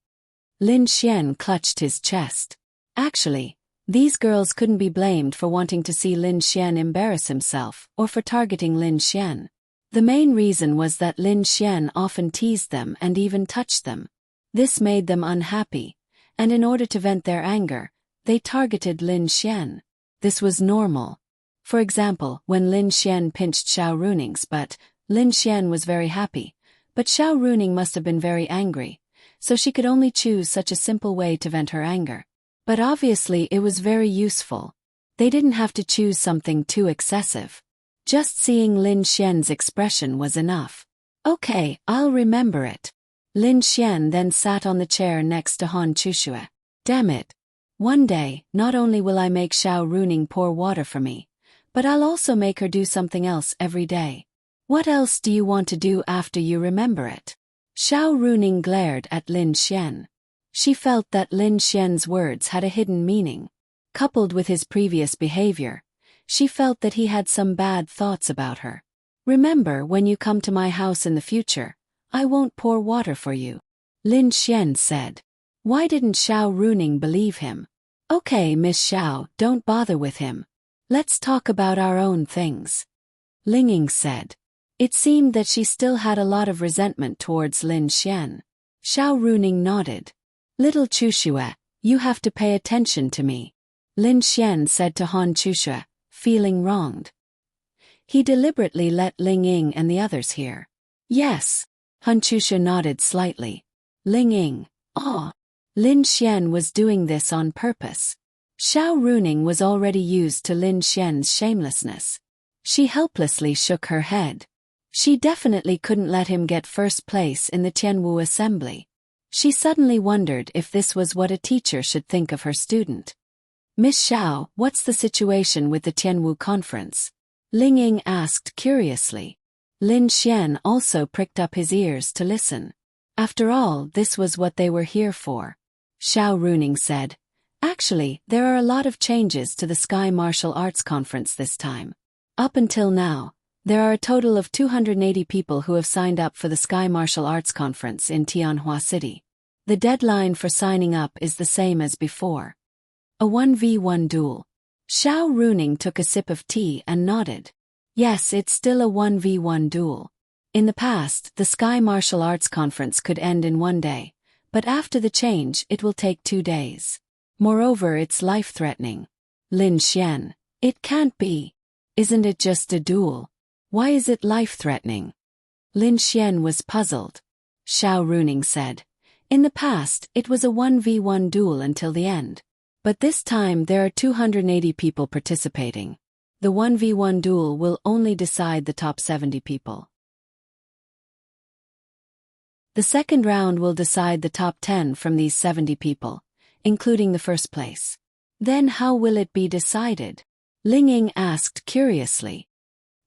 Lin Xian clutched his chest. Actually, These girls couldn't be blamed for wanting to see Lin Xian embarrass himself or for targeting Lin Xian. The main reason was that Lin Xian often teased them and even touched them. This made them unhappy, and in order to vent their anger, they targeted Lin Xian. This was normal. For example, when Lin Xian pinched Xiao Runing's butt, Lin Xian was very happy, but Xiao Runing must have been very angry, so she could only choose such a simple way to vent her anger. But obviously it was very useful. They didn't have to choose something too excessive. Just seeing Lin Xian's expression was enough. Okay, I'll remember it. Lin Xian then sat on the chair next to Han Chushue. Damn it. One day, not only will I make Xiao Runing pour water for me, but I'll also make her do something else every day. What else do you want to do after you remember it? Xiao Runing glared at Lin Xian. She felt that Lin Xian's words had a hidden meaning. Coupled with his previous behavior, she felt that he had some bad thoughts about her. Remember, when you come to my house in the future, I won't pour water for you, Lin Xian said. Why didn't Xiao Runing believe him? Okay, Miss Xiao, don't bother with him. Let's talk about our own things, Ling Ying said. It seemed that she still had a lot of resentment towards Lin Xian. Xiao Runing nodded. Little Chushue, you have to pay attention to me, Lin Xian said to Han Chushue, feeling wronged. He deliberately let Ling Ying and the others hear. Yes. Han Chushue nodded slightly. Ling Ying, oh. Lin Xian was doing this on purpose. Xiao Runing was already used to Lin Xian's shamelessness. She helplessly shook her head. She definitely couldn't let him get first place in the Tianwu assembly. She suddenly wondered if this was what a teacher should think of her student. Miss Xiao, what's the situation with the Tianwu conference? Ling Ying asked curiously. Lin Xian also pricked up his ears to listen. After all, this was what they were here for. Xiao Runing said, actually, there are a lot of changes to the Sky Martial Arts Conference this time. Up until now, there are a total of 280 people who have signed up for the Sky Martial Arts Conference in Tianhua City. The deadline for signing up is the same as before. A 1v1 duel. Xiao Runing took a sip of tea and nodded. Yes, it's still a 1v1 duel. In the past, the Sky Martial Arts Conference could end in one day, but after the change it will take 2 days. Moreover, it's life-threatening. Lin Xian, it can't be. Isn't it just a duel? Why is it life-threatening? Lin Xian was puzzled. Xiao Runing said, in the past, it was a 1v1 duel until the end. But this time there are 280 people participating. The 1v1 duel will only decide the top 70 people. The second round will decide the top 10 from these 70 people, including the first place. Then how will it be decided? Ling Ying asked curiously.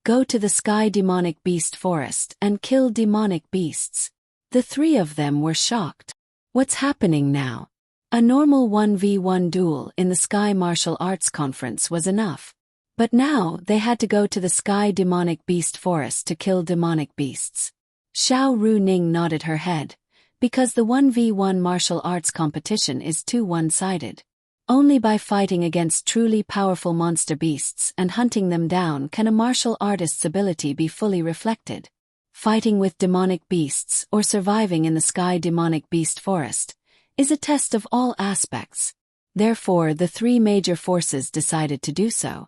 Go to the Sky Demonic Beast Forest and kill demonic beasts. The three of them were shocked. What's happening now? A normal 1v1 duel in the Sky Martial Arts Conference was enough. But now they had to go to the Sky Demonic Beast Forest to kill demonic beasts. Xiao Runing nodded her head, because the 1v1 martial arts competition is too one-sided. Only by fighting against truly powerful monster beasts and hunting them down can a martial artist's ability be fully reflected. Fighting with demonic beasts or surviving in the Sky Demonic Beast Forest is a test of all aspects. Therefore, the three major forces decided to do so.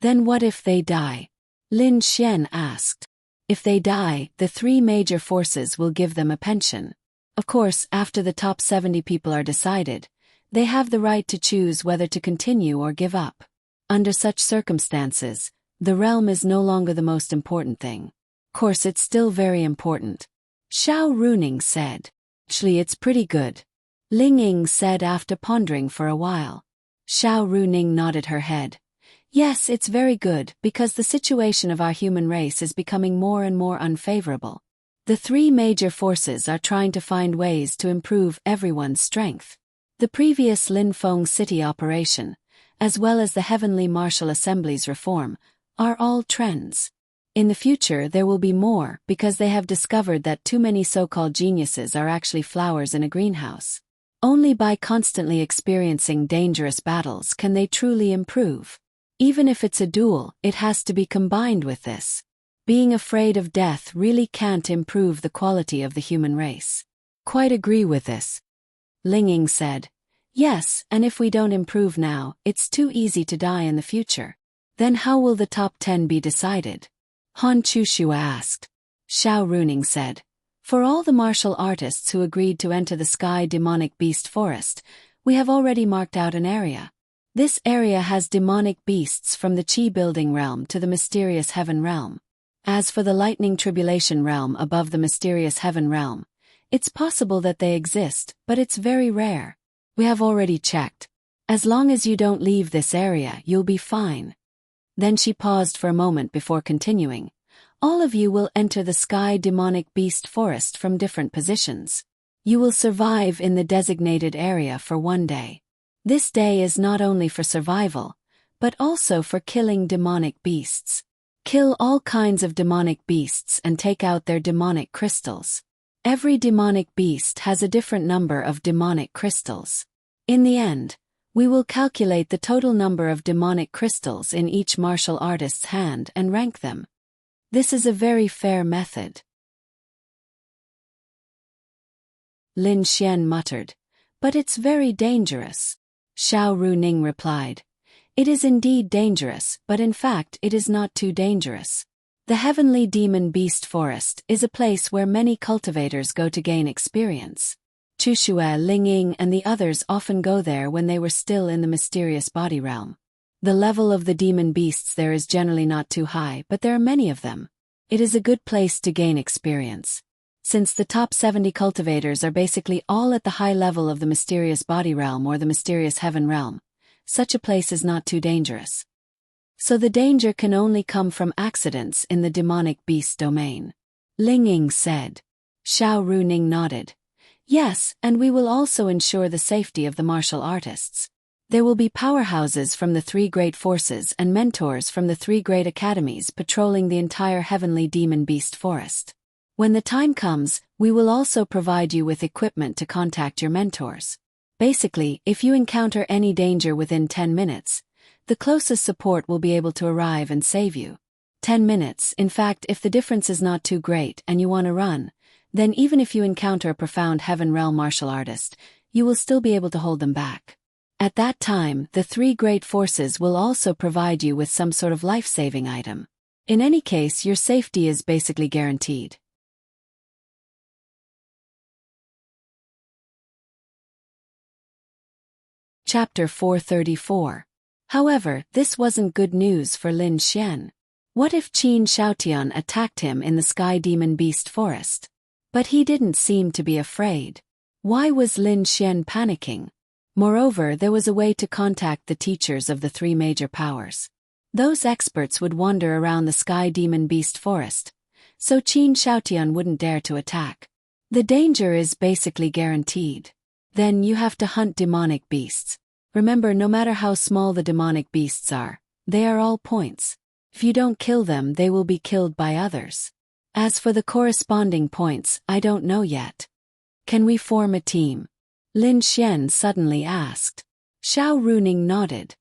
Then what if they die? Lin Xian asked. If they die, the three major forces will give them a pension. Of course, after the top 70 people are decided, they have the right to choose whether to continue or give up. Under such circumstances, the realm is no longer the most important thing. Of course, it's still very important. Xiao Runing said. Actually, it's pretty good. Ling Ying said after pondering for a while. Xiao Runing nodded her head. Yes, it's very good, because the situation of our human race is becoming more and more unfavorable. The three major forces are trying to find ways to improve everyone's strength. The previous Lin Feng City operation, as well as the Heavenly Martial Assembly's reform, are all trends. In the future there will be more because they have discovered that too many so-called geniuses are actually flowers in a greenhouse. Only by constantly experiencing dangerous battles can they truly improve. Even if it's a duel, it has to be combined with this. Being afraid of death really can't improve the quality of the human race. Quite agree with this. Ling Ying said. Yes, and if we don't improve now, it's too easy to die in the future. Then how will the top 10 be decided? Han Chushua asked. Xiao Runing said. For all the martial artists who agreed to enter the Sky Demonic Beast Forest, we have already marked out an area. This area has demonic beasts from the Qi Building Realm to the Mysterious Heaven Realm. As for the Lightning Tribulation Realm above the Mysterious Heaven Realm, it's possible that they exist, but it's very rare. We have already checked. As long as you don't leave this area, you'll be fine. Then she paused for a moment before continuing. All of you will enter the Sky Demonic Beast Forest from different positions. You will survive in the designated area for one day. This day is not only for survival, but also for killing demonic beasts. Kill all kinds of demonic beasts and take out their demonic crystals. Every demonic beast has a different number of demonic crystals. In the end, we will calculate the total number of demonic crystals in each martial artist's hand and rank them. This is a very fair method. Lin Xian muttered. But it's very dangerous. Xiao Runing replied. It is indeed dangerous, but in fact it is not too dangerous. The Heavenly Demon Beast Forest is a place where many cultivators go to gain experience. Chushue, Ling Ying and the others often go there when they were still in the mysterious body realm. The level of the demon beasts there is generally not too high, but there are many of them. It is a good place to gain experience. Since the top 70 cultivators are basically all at the high level of the mysterious body realm or the mysterious heaven realm, such a place is not too dangerous. So the danger can only come from accidents in the demonic beast domain. Ling Ying said. Xiao Runing nodded. Yes, and we will also ensure the safety of the martial artists. There will be powerhouses from the 3 great forces and mentors from the 3 great academies patrolling the entire Heavenly Demon Beast Forest. When the time comes, we will also provide you with equipment to contact your mentors. Basically, if you encounter any danger within 10 minutes, the closest support will be able to arrive and save you. 10 minutes, in fact, if the difference is not too great and you want to run, then even if you encounter a profound Heaven Realm martial artist, you will still be able to hold them back. At that time, the 3 great forces will also provide you with some sort of life-saving item. In any case, your safety is basically guaranteed. Chapter 434. However, this wasn't good news for Lin Xian. What if Qin Xiaotian attacked him in the Sky Demon Beast Forest? But he didn't seem to be afraid. Why was Lin Xian panicking? Moreover, there was a way to contact the teachers of the 3 major powers. Those experts would wander around the Sky Demon Beast Forest, so Qin Xiaotian wouldn't dare to attack. The danger is basically guaranteed. Then you have to hunt demonic beasts. Remember, no matter how small the demonic beasts are, they are all points. If you don't kill them, they will be killed by others. As for the corresponding points, I don't know yet. Can we form a team? Lin Xian suddenly asked. Xiao Runing nodded.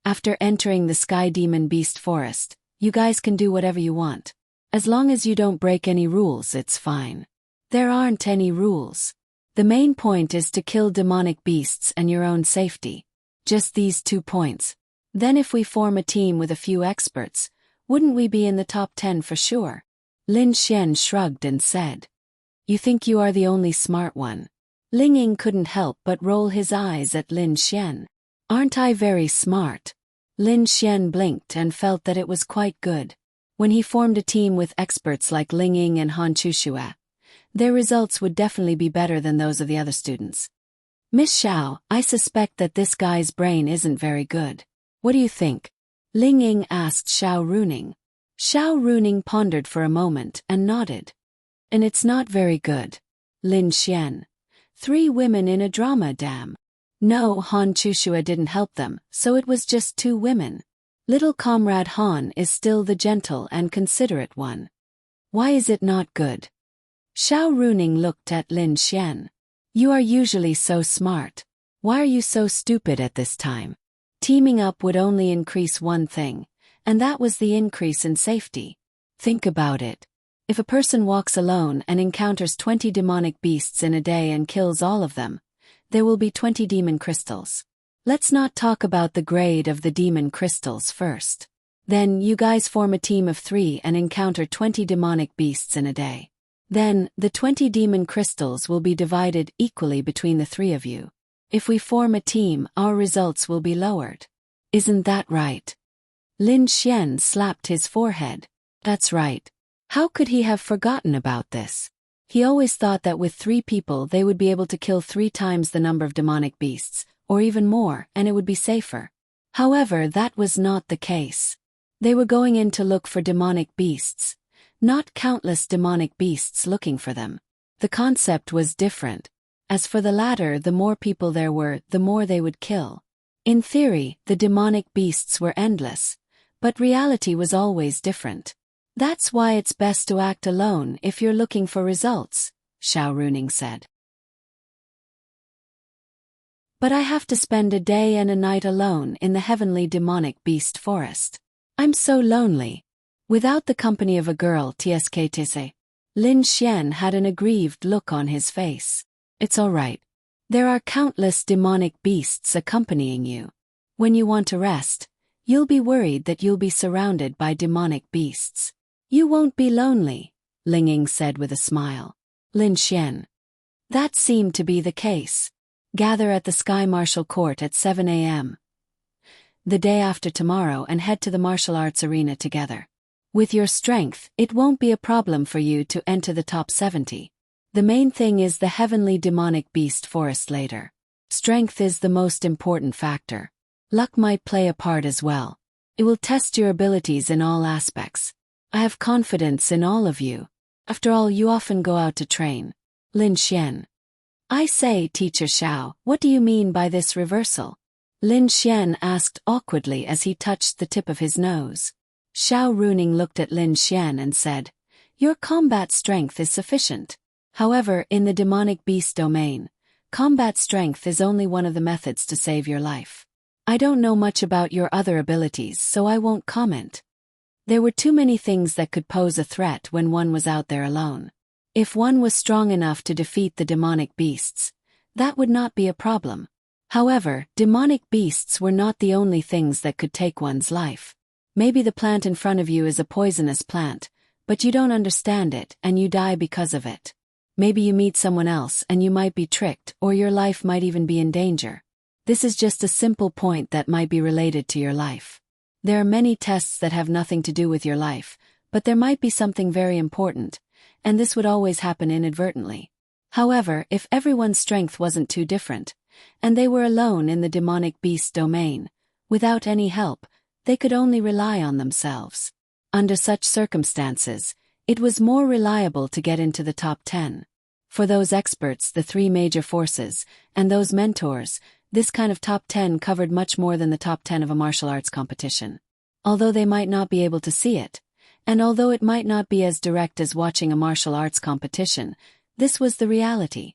After entering the Sky Demon Beast Forest, you guys can do whatever you want. As long as you don't break any rules, it's fine. There aren't any rules. The main point is to kill demonic beasts and your own safety. Just these 2 points. Then if we form a team with a few experts, wouldn't we be in the top 10 for sure? Lin Xian shrugged and said. You think you are the only smart one? Ling Ying couldn't help but roll his eyes at Lin Xian. Aren't I very smart? Lin Xian blinked and felt that it was quite good. When he formed a team with experts like Ling Ying and Han Chushue, their results would definitely be better than those of the other students. Miss Xiao, I suspect that this guy's brain isn't very good. What do you think? Ling Ying asked Xiao Runing. Xiao Runing pondered for a moment and nodded. And it's not very good. Lin Xian. 3 women in a drama, damn. No, Han Chushue didn't help them, so it was just 2 women. Little comrade Han is still the gentle and considerate one. Why is it not good? Xiao Runing looked at Lin Xian. You are usually so smart. Why are you so stupid at this time? Teaming up would only increase one thing, and that was the increase in safety. Think about it. If a person walks alone and encounters 20 demonic beasts in a day and kills all of them, there will be 20 demon crystals. Let's not talk about the grade of the demon crystals first. Then you guys form a team of 3 and encounter 20 demonic beasts in a day. Then, the 20 demon crystals will be divided equally between the 3 of you. If we form a team, our results will be lowered. Isn't that right? Lin Xian slapped his forehead. That's right. How could he have forgotten about this? He always thought that with 3 people they would be able to kill 3 times the number of demonic beasts, or even more, and it would be safer. However, that was not the case. They were going in to look for demonic beasts, not countless demonic beasts looking for them. The concept was different. As for the latter, the more people there were, the more they would kill. In theory, the demonic beasts were endless, but reality was always different. That's why it's best to act alone if you're looking for results, Xiao Runing said. But I have to spend a day and a night alone in the heavenly demonic beast forest. I'm so lonely. Without the company of a girl, tsk. Lin Xian had an aggrieved look on his face. It's all right. There are countless demonic beasts accompanying you. When you want to rest, you'll be worried that you'll be surrounded by demonic beasts. You won't be lonely, Ling Ying said with a smile. Lin Xian. That seemed to be the case. Gather at the Sky Martial Court at 7 a.m. the day after tomorrow and head to the martial arts arena together. With your strength, it won't be a problem for you to enter the top 70. The main thing is the heavenly demonic beast forest later. Strength is the most important factor. Luck might play a part as well. It will test your abilities in all aspects. I have confidence in all of you. After all, you often go out to train. Lin Xian. I say, Teacher Xiao, what do you mean by this reversal? Lin Xian asked awkwardly as he touched the tip of his nose. Xiao Runing looked at Lin Xian and said, your combat strength is sufficient. However, in the demonic beast domain, combat strength is only one of the methods to save your life. I don't know much about your other abilities, so I won't comment. There were too many things that could pose a threat when one was out there alone. If one was strong enough to defeat the demonic beasts, that would not be a problem. However, demonic beasts were not the only things that could take one's life. Maybe the plant in front of you is a poisonous plant, but you don't understand it and you die because of it. Maybe you meet someone else and you might be tricked, or your life might even be in danger. This is just a simple point that might be related to your life. There are many tests that have nothing to do with your life, but there might be something very important, and this would always happen inadvertently. However, if everyone's strength wasn't too different, and they were alone in the demonic beast domain, without any help, they could only rely on themselves. Under such circumstances, it was more reliable to get into the top 10. For those experts, the 3 major forces, and those mentors, this kind of top 10 covered much more than the top 10 of a martial arts competition. Although they might not be able to see it, and although it might not be as direct as watching a martial arts competition, this was the reality.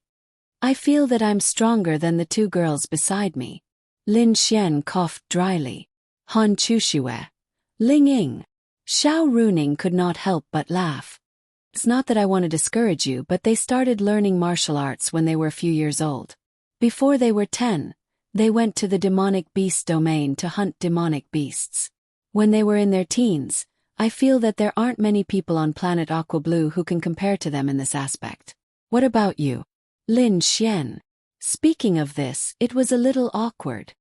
I feel that I'm stronger than the 2 girls beside me. Lin Xian coughed dryly. Han Chuxue. Ling Ying. Xiao Runing could not help but laugh. It's not that I want to discourage you, but they started learning martial arts when they were a few years old. Before they were 10, they went to the demonic beast domain to hunt demonic beasts. When they were in their teens, I feel that there aren't many people on planet Aqua Blue who can compare to them in this aspect. What about you? Lin Xian. Speaking of this, it was a little awkward.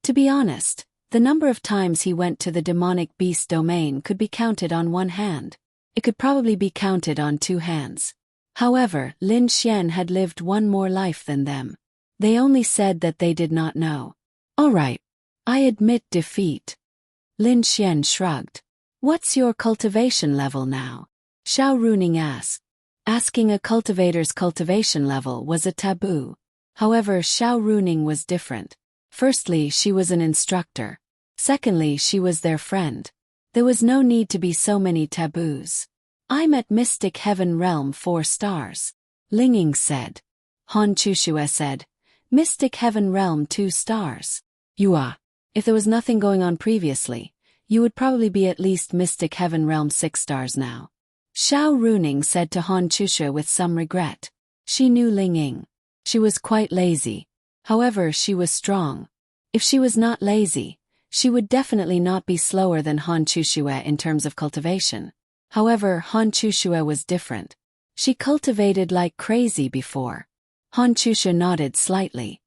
To be honest, the number of times he went to the demonic beast domain could be counted on one hand. It could probably be counted on 2 hands. However, Lin Xian had lived one more life than them. They only said that they did not know. All right. I admit defeat. Lin Xian shrugged. What's your cultivation level now? Xiao Runing asked. Asking a cultivator's cultivation level was a taboo. However, Xiao Runing was different. Firstly, she was an instructor. Secondly, she was their friend. There was no need to be so many taboos. I'm at Mystic Heaven Realm 4 stars. Linging said. Han Chushue said, Mystic Heaven Realm 2 stars. You are. If there was nothing going on previously, you would probably be at least Mystic Heaven Realm 6 stars now. Xiao Runing said to Han Chushue with some regret. She knew Linging. She was quite lazy. However, she was strong. If she was not lazy, she would definitely not be slower than Han Chushue in terms of cultivation. However, Han Chushue was different. She cultivated like crazy before. Han Chushue nodded slightly.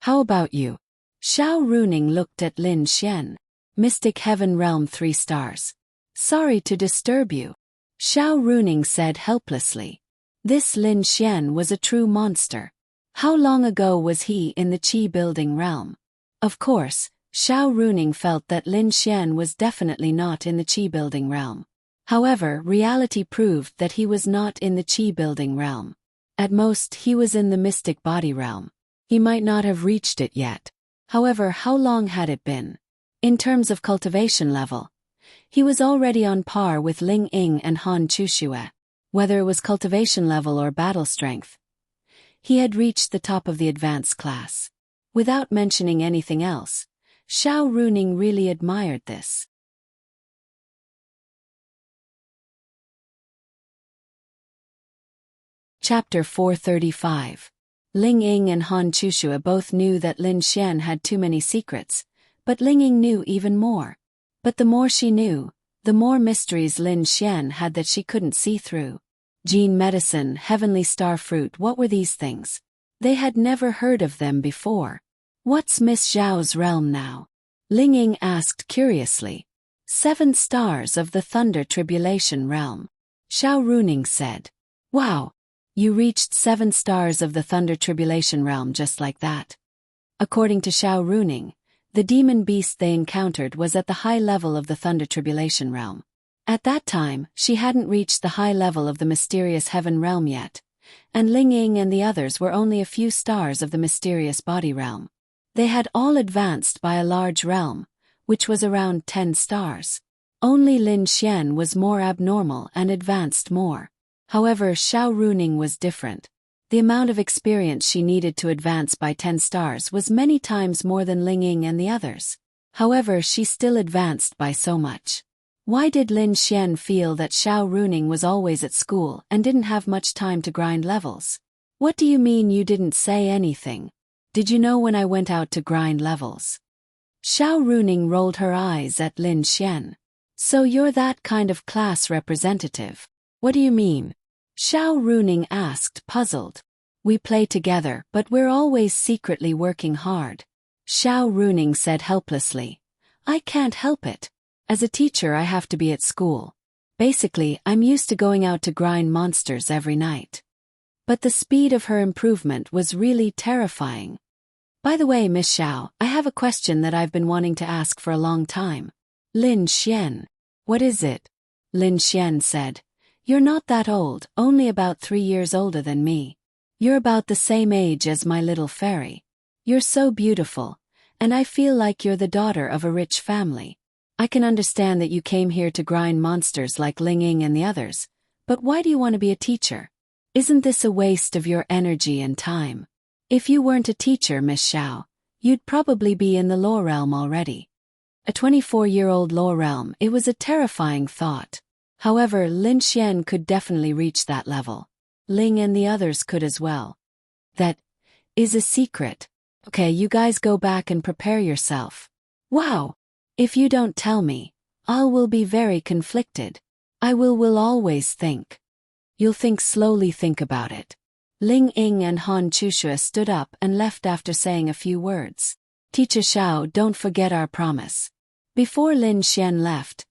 How about you? Xiao Runing looked at Lin Xian. Mystic Heaven Realm 3 stars. Sorry to disturb you. Xiao Runing said helplessly. This Lin Xian was a true monster. How long ago was he in the Qi building realm? Of course, Xiao Runing felt that Lin Xian was definitely not in the Qi building realm. However, reality proved that he was not in the Qi building realm. At most, he was in the mystic body realm. He might not have reached it yet. However, how long had it been? In terms of cultivation level, he was already on par with Ling Ying and Han Chushue. Whether it was cultivation level or battle strength, he had reached the top of the advanced class. Without mentioning anything else, Xiao Runing really admired this. Chapter 435. Ling Ying and Han Chushue both knew that Lin Xian had too many secrets, but Ling Ying knew even more. But the more she knew, the more mysteries Lin Xian had that she couldn't see through. Gene medicine, heavenly star fruit, what were these things? They had never heard of them before. What's Miss Zhao's realm now? Ling Ying asked curiously. 7 stars of the Thunder Tribulation realm. Xiao Runing said. Wow! You reached 7 stars of the Thunder Tribulation realm just like that. According to Xiao Runing, the demon beast they encountered was at the high level of the Thunder Tribulation realm. At that time, she hadn't reached the high level of the mysterious heaven realm yet, and Ling Ying and the others were only a few stars of the mysterious body realm. They had all advanced by a large realm, which was around 10 stars. Only Lin Xian was more abnormal and advanced more. However, Xiao Runing was different. The amount of experience she needed to advance by 10 stars was many times more than Ling Ying and the others. However, she still advanced by so much. Why did Lin Xian feel that Xiao Runing was always at school and didn't have much time to grind levels? What do you mean you didn't say anything? Did you know when I went out to grind levels? Xiao Runing rolled her eyes at Lin Xian. So you're that kind of class representative. What do you mean? Xiao Runing asked, puzzled. We play together, but we're always secretly working hard. Xiao Runing said helplessly. I can't help it. As a teacher, I have to be at school. Basically, I'm used to going out to grind monsters every night. But the speed of her improvement was really terrifying. By the way, Miss Xiao, I have a question that I've been wanting to ask for a long time. Lin Xian. What is it? Lin Xian said. You're not that old, only about 3 years older than me. You're about the same age as my little fairy. You're so beautiful, and I feel like you're the daughter of a rich family. I can understand that you came here to grind monsters like Ling Ying and the others, but why do you want to be a teacher? Isn't this a waste of your energy and time? If you weren't a teacher, Miss Xiao, you'd probably be in the law realm already. A 24-year-old law realm, it was a terrifying thought. However, Lin Xian could definitely reach that level. Ling and the others could as well. That is a secret. Okay, you guys go back and prepare yourself. Wow! If you don't tell me, I will be very conflicted. I will always think. You'll slowly think about it. Ling Ying and Han Chushue stood up and left after saying a few words. Teacher Xiao, don't forget our promise. Before Lin Xian left,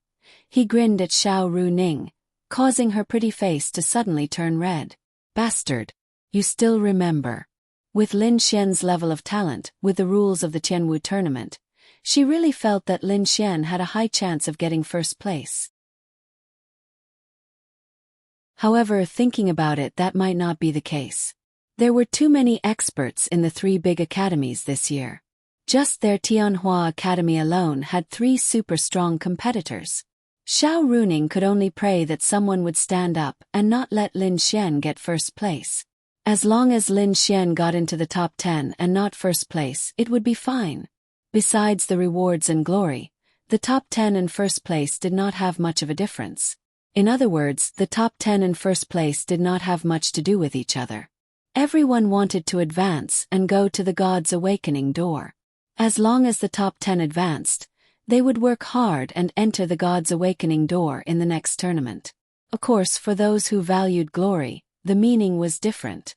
he grinned at Xiao Runing, causing her pretty face to suddenly turn red. Bastard. You still remember. With Lin Xian's level of talent, with the rules of the Tianwu tournament, she really felt that Lin Xian had a high chance of getting first place. However, thinking about it, that might not be the case. There were too many experts in the 3 big academies this year. Just their Tianhua Academy alone had 3 super strong competitors. Xiao Runing could only pray that someone would stand up and not let Lin Xian get first place. As long as Lin Xian got into the top 10 and not first place, it would be fine. Besides the rewards and glory, the top 10 and first place did not have much of a difference. In other words, the top 10 and first place did not have much to do with each other. Everyone wanted to advance and go to the God's Awakening door. As long as the top 10 advanced, they would work hard and enter the God's Awakening door in the next tournament. Of course, for those who valued glory, the meaning was different.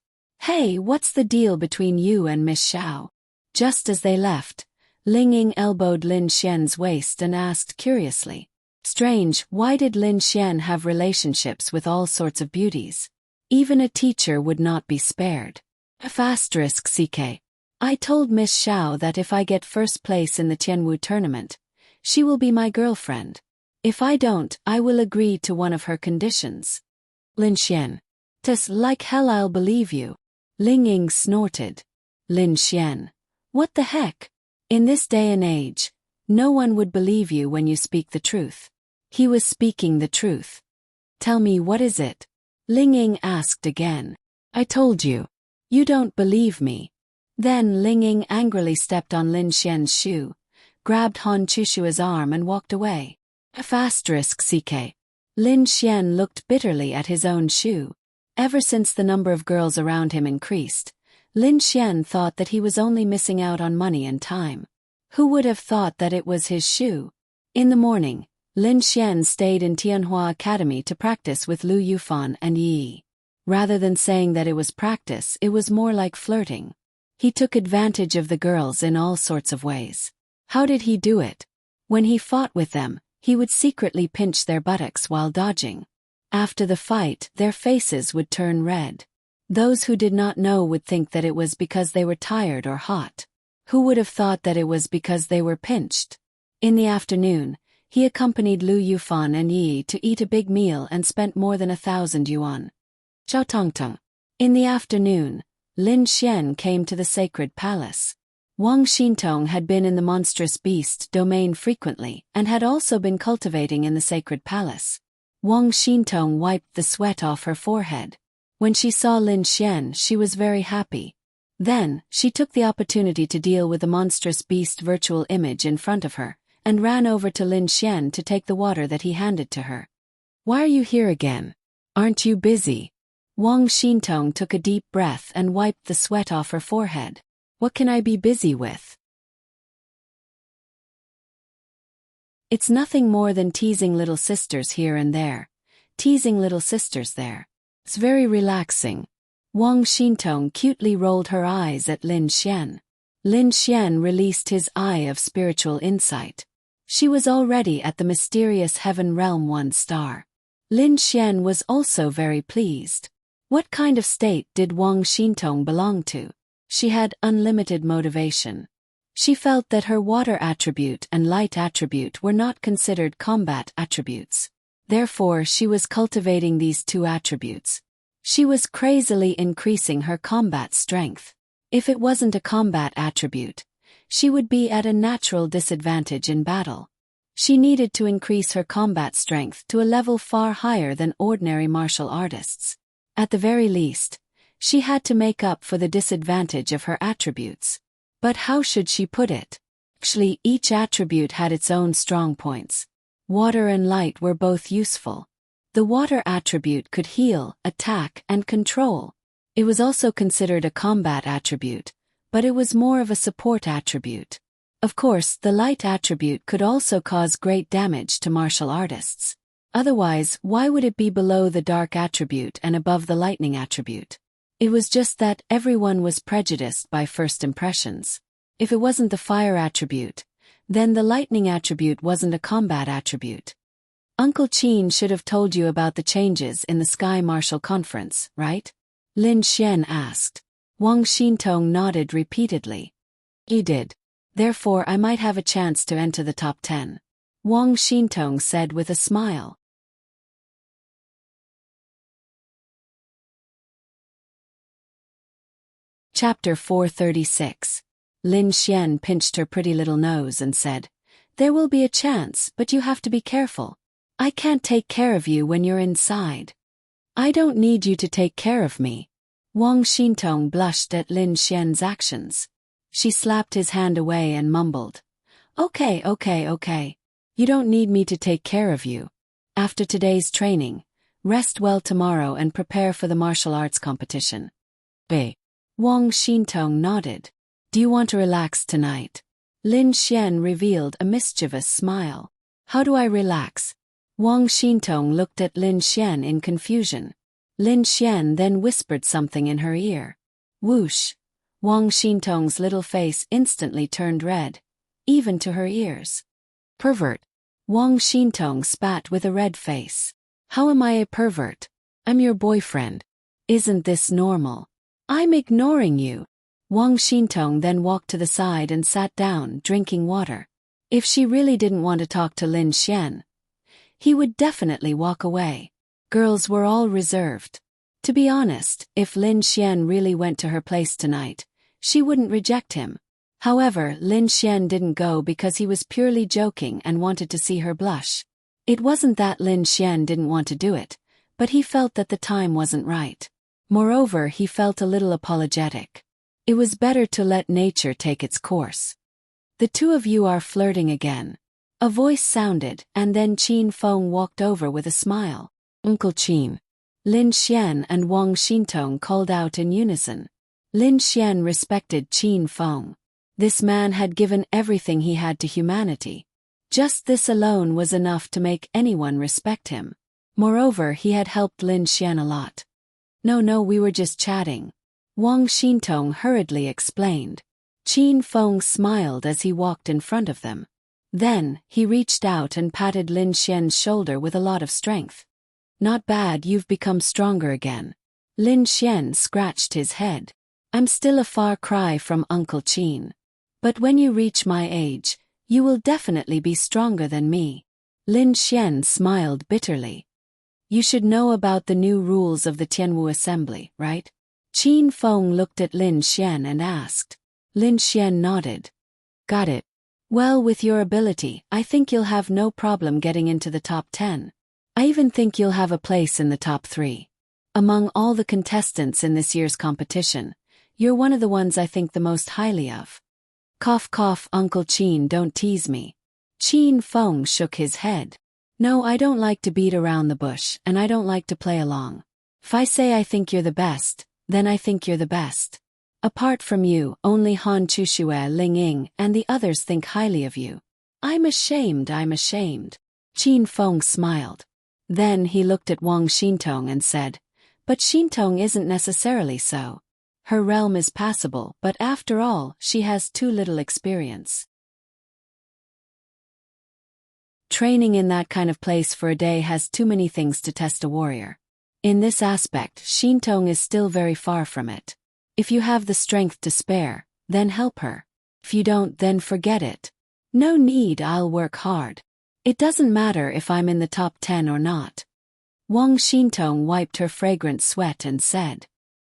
"Hey, what's the deal between you and Miss Xiao?" Just as they left, Ling Ying elbowed Lin Xian's waist and asked curiously. Strange, why did Lin Xian have relationships with all sorts of beauties? Even a teacher would not be spared. *CK. I told Miss Xiao that if I get first place in the Tianwu tournament, she will be my girlfriend. If I don't, I will agree to one of her conditions. Lin Xian. "'Tis like hell I'll believe you." Ling Ying snorted. Lin Xian. "What the heck? In this day and age, no one would believe you when you speak the truth." He was speaking the truth. "Tell me, what is it?" Ling Ying asked again. "I told you. You don't believe me." Then Ling Ying angrily stepped on Lin Xian's shoe, grabbed Han Chushua's arm and walked away. *CK. Lin Xian looked bitterly at his own shoe. Ever since the number of girls around him increased, Lin Xian thought that he was only missing out on money and time. Who would have thought that it was his shoe? In the morning, Lin Xian stayed in Tianhua Academy to practice with Lu Yufan and Yi. Rather than saying that it was practice, it was more like flirting. He took advantage of the girls in all sorts of ways. How did he do it? When he fought with them, he would secretly pinch their buttocks while dodging. After the fight, their faces would turn red. Those who did not know would think that it was because they were tired or hot. Who would have thought that it was because they were pinched? In the afternoon, he accompanied Lu Yufan and Yi to eat a big meal and spent more than 1,000 yuan. Zhao Tongtong. In the afternoon, Lin Xian came to the sacred palace. Wang Xintong had been in the monstrous beast domain frequently and had also been cultivating in the sacred palace. Wang Xintong wiped the sweat off her forehead. When she saw Lin Xian, she was very happy. Then, she took the opportunity to deal with the monstrous beast virtual image in front of her, and ran over to Lin Xian to take the water that he handed to her. "Why are you here again? Aren't you busy?" Wang Xintong took a deep breath and wiped the sweat off her forehead. "What can I be busy with?" It's nothing more than teasing little sisters here and there. Teasing little sisters there. It's very relaxing. Wang Xintong cutely rolled her eyes at Lin Xian. Lin Xian released his eye of spiritual insight. She was already at the mysterious heaven realm 1 star. Lin Xian was also very pleased. What kind of state did Wang Xintong belong to? She had unlimited motivation. She felt that her water attribute and light attribute were not considered combat attributes. Therefore, she was cultivating these two attributes. She was crazily increasing her combat strength. If it wasn't a combat attribute, she would be at a natural disadvantage in battle. She needed to increase her combat strength to a level far higher than ordinary martial artists. At the very least, she had to make up for the disadvantage of her attributes. But how should she put it? Actually, each attribute had its own strong points. Water and light were both useful. The water attribute could heal, attack, and control. It was also considered a combat attribute, but it was more of a support attribute. Of course, the light attribute could also cause great damage to martial artists. Otherwise, why would it be below the dark attribute and above the lightning attribute? It was just that everyone was prejudiced by first impressions. If it wasn't the fire attribute, then the lightning attribute wasn't a combat attribute. Uncle Qin should have told you about the changes in the Sky Martial Conference, right? Lin Xian asked. Wang Xintong nodded repeatedly. He did. Therefore I might have a chance to enter the top 10. Wang Xintong said with a smile. Chapter 436. Lin Xian pinched her pretty little nose and said, "There will be a chance, but you have to be careful. I can't take care of you when you're inside." "I don't need you to take care of me." Wang Xintong blushed at Lin Xian's actions. She slapped his hand away and mumbled, Okay. You don't need me to take care of you. After today's training, rest well tomorrow and prepare for the martial arts competition. B. Wang Xintong nodded. Do you want to relax tonight? Lin Xian revealed a mischievous smile. How do I relax? Wang Xintong looked at Lin Xian in confusion. Lin Xian then whispered something in her ear. Whoosh! Wang Xintong's little face instantly turned red, even to her ears. Pervert! Wang Xintong spat with a red face. How am I a pervert? I'm your boyfriend. Isn't this normal? I'm ignoring you. Wang Xintong then walked to the side and sat down, drinking water. If she really didn't want to talk to Lin Xian, he would definitely walk away. Girls were all reserved. To be honest, if Lin Xian really went to her place tonight, she wouldn't reject him. However, Lin Xian didn't go because he was purely joking and wanted to see her blush. It wasn't that Lin Xian didn't want to do it, but he felt that the time wasn't right. Moreover, he felt a little apologetic. It was better to let nature take its course. The two of you are flirting again. A voice sounded, and then Qin Feng walked over with a smile. Uncle Qin. Lin Xian and Wang Xintong called out in unison. Lin Xian respected Qin Feng. This man had given everything he had to humanity. Just this alone was enough to make anyone respect him. Moreover, he had helped Lin Xian a lot. No, we were just chatting. Wang Xintong hurriedly explained. Qin Feng smiled as he walked in front of them. Then, he reached out and patted Lin Xian's shoulder with a lot of strength. Not bad, you've become stronger again. Lin Xian scratched his head. I'm still a far cry from Uncle Qin. But when you reach my age, you will definitely be stronger than me. Lin Xian smiled bitterly. You should know about the new rules of the Tianwu Assembly, right? Qin Feng looked at Lin Xian and asked. Lin Xian nodded. Got it. Well, with your ability, I think you'll have no problem getting into the top 10. I even think you'll have a place in the top 3. Among all the contestants in this year's competition, you're one of the ones I think the most highly of. Cough cough, Uncle Qin, don't tease me. Qin Feng shook his head. No, I don't like to beat around the bush, and I don't like to play along. If I say I think you're the best, then I think you're the best. Apart from you, only Han Chushue, Ling Ying, and the others think highly of you. I'm ashamed. Qin Feng smiled. Then he looked at Wang Xintong and said, But Xintong isn't necessarily so. Her realm is passable, but after all, she has too little experience. Training in that kind of place for a day has too many things to test a warrior. In this aspect, Xintong is still very far from it. If you have the strength to spare, then help her. If you don't, then forget it. No need, I'll work hard. It doesn't matter if I'm in the top 10 or not. Wang Xintong wiped her fragrant sweat and said.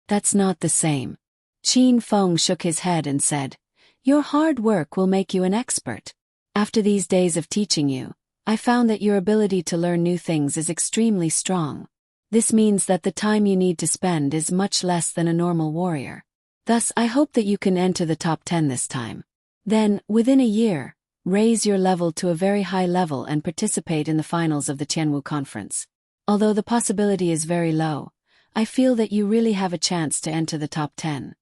That's not the same. Qin Feng shook his head and said, Your hard work will make you an expert. After these days of teaching you, I found that your ability to learn new things is extremely strong. This means that the time you need to spend is much less than a normal warrior. Thus, I hope that you can enter the top 10 this time. Then, within a year, raise your level to a very high level and participate in the finals of the Tianwu Conference. Although the possibility is very low, I feel that you really have a chance to enter the top 10.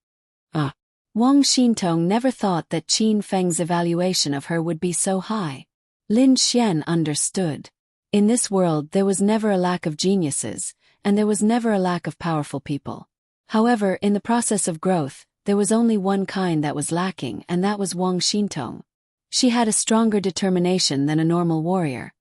Wang Xintong never thought that Qin Feng's evaluation of her would be so high. Lin Xian understood. In this world there was never a lack of geniuses, and there was never a lack of powerful people. However, in the process of growth, there was only one kind that was lacking, and that was Wang Xintong. She had a stronger determination than a normal warrior,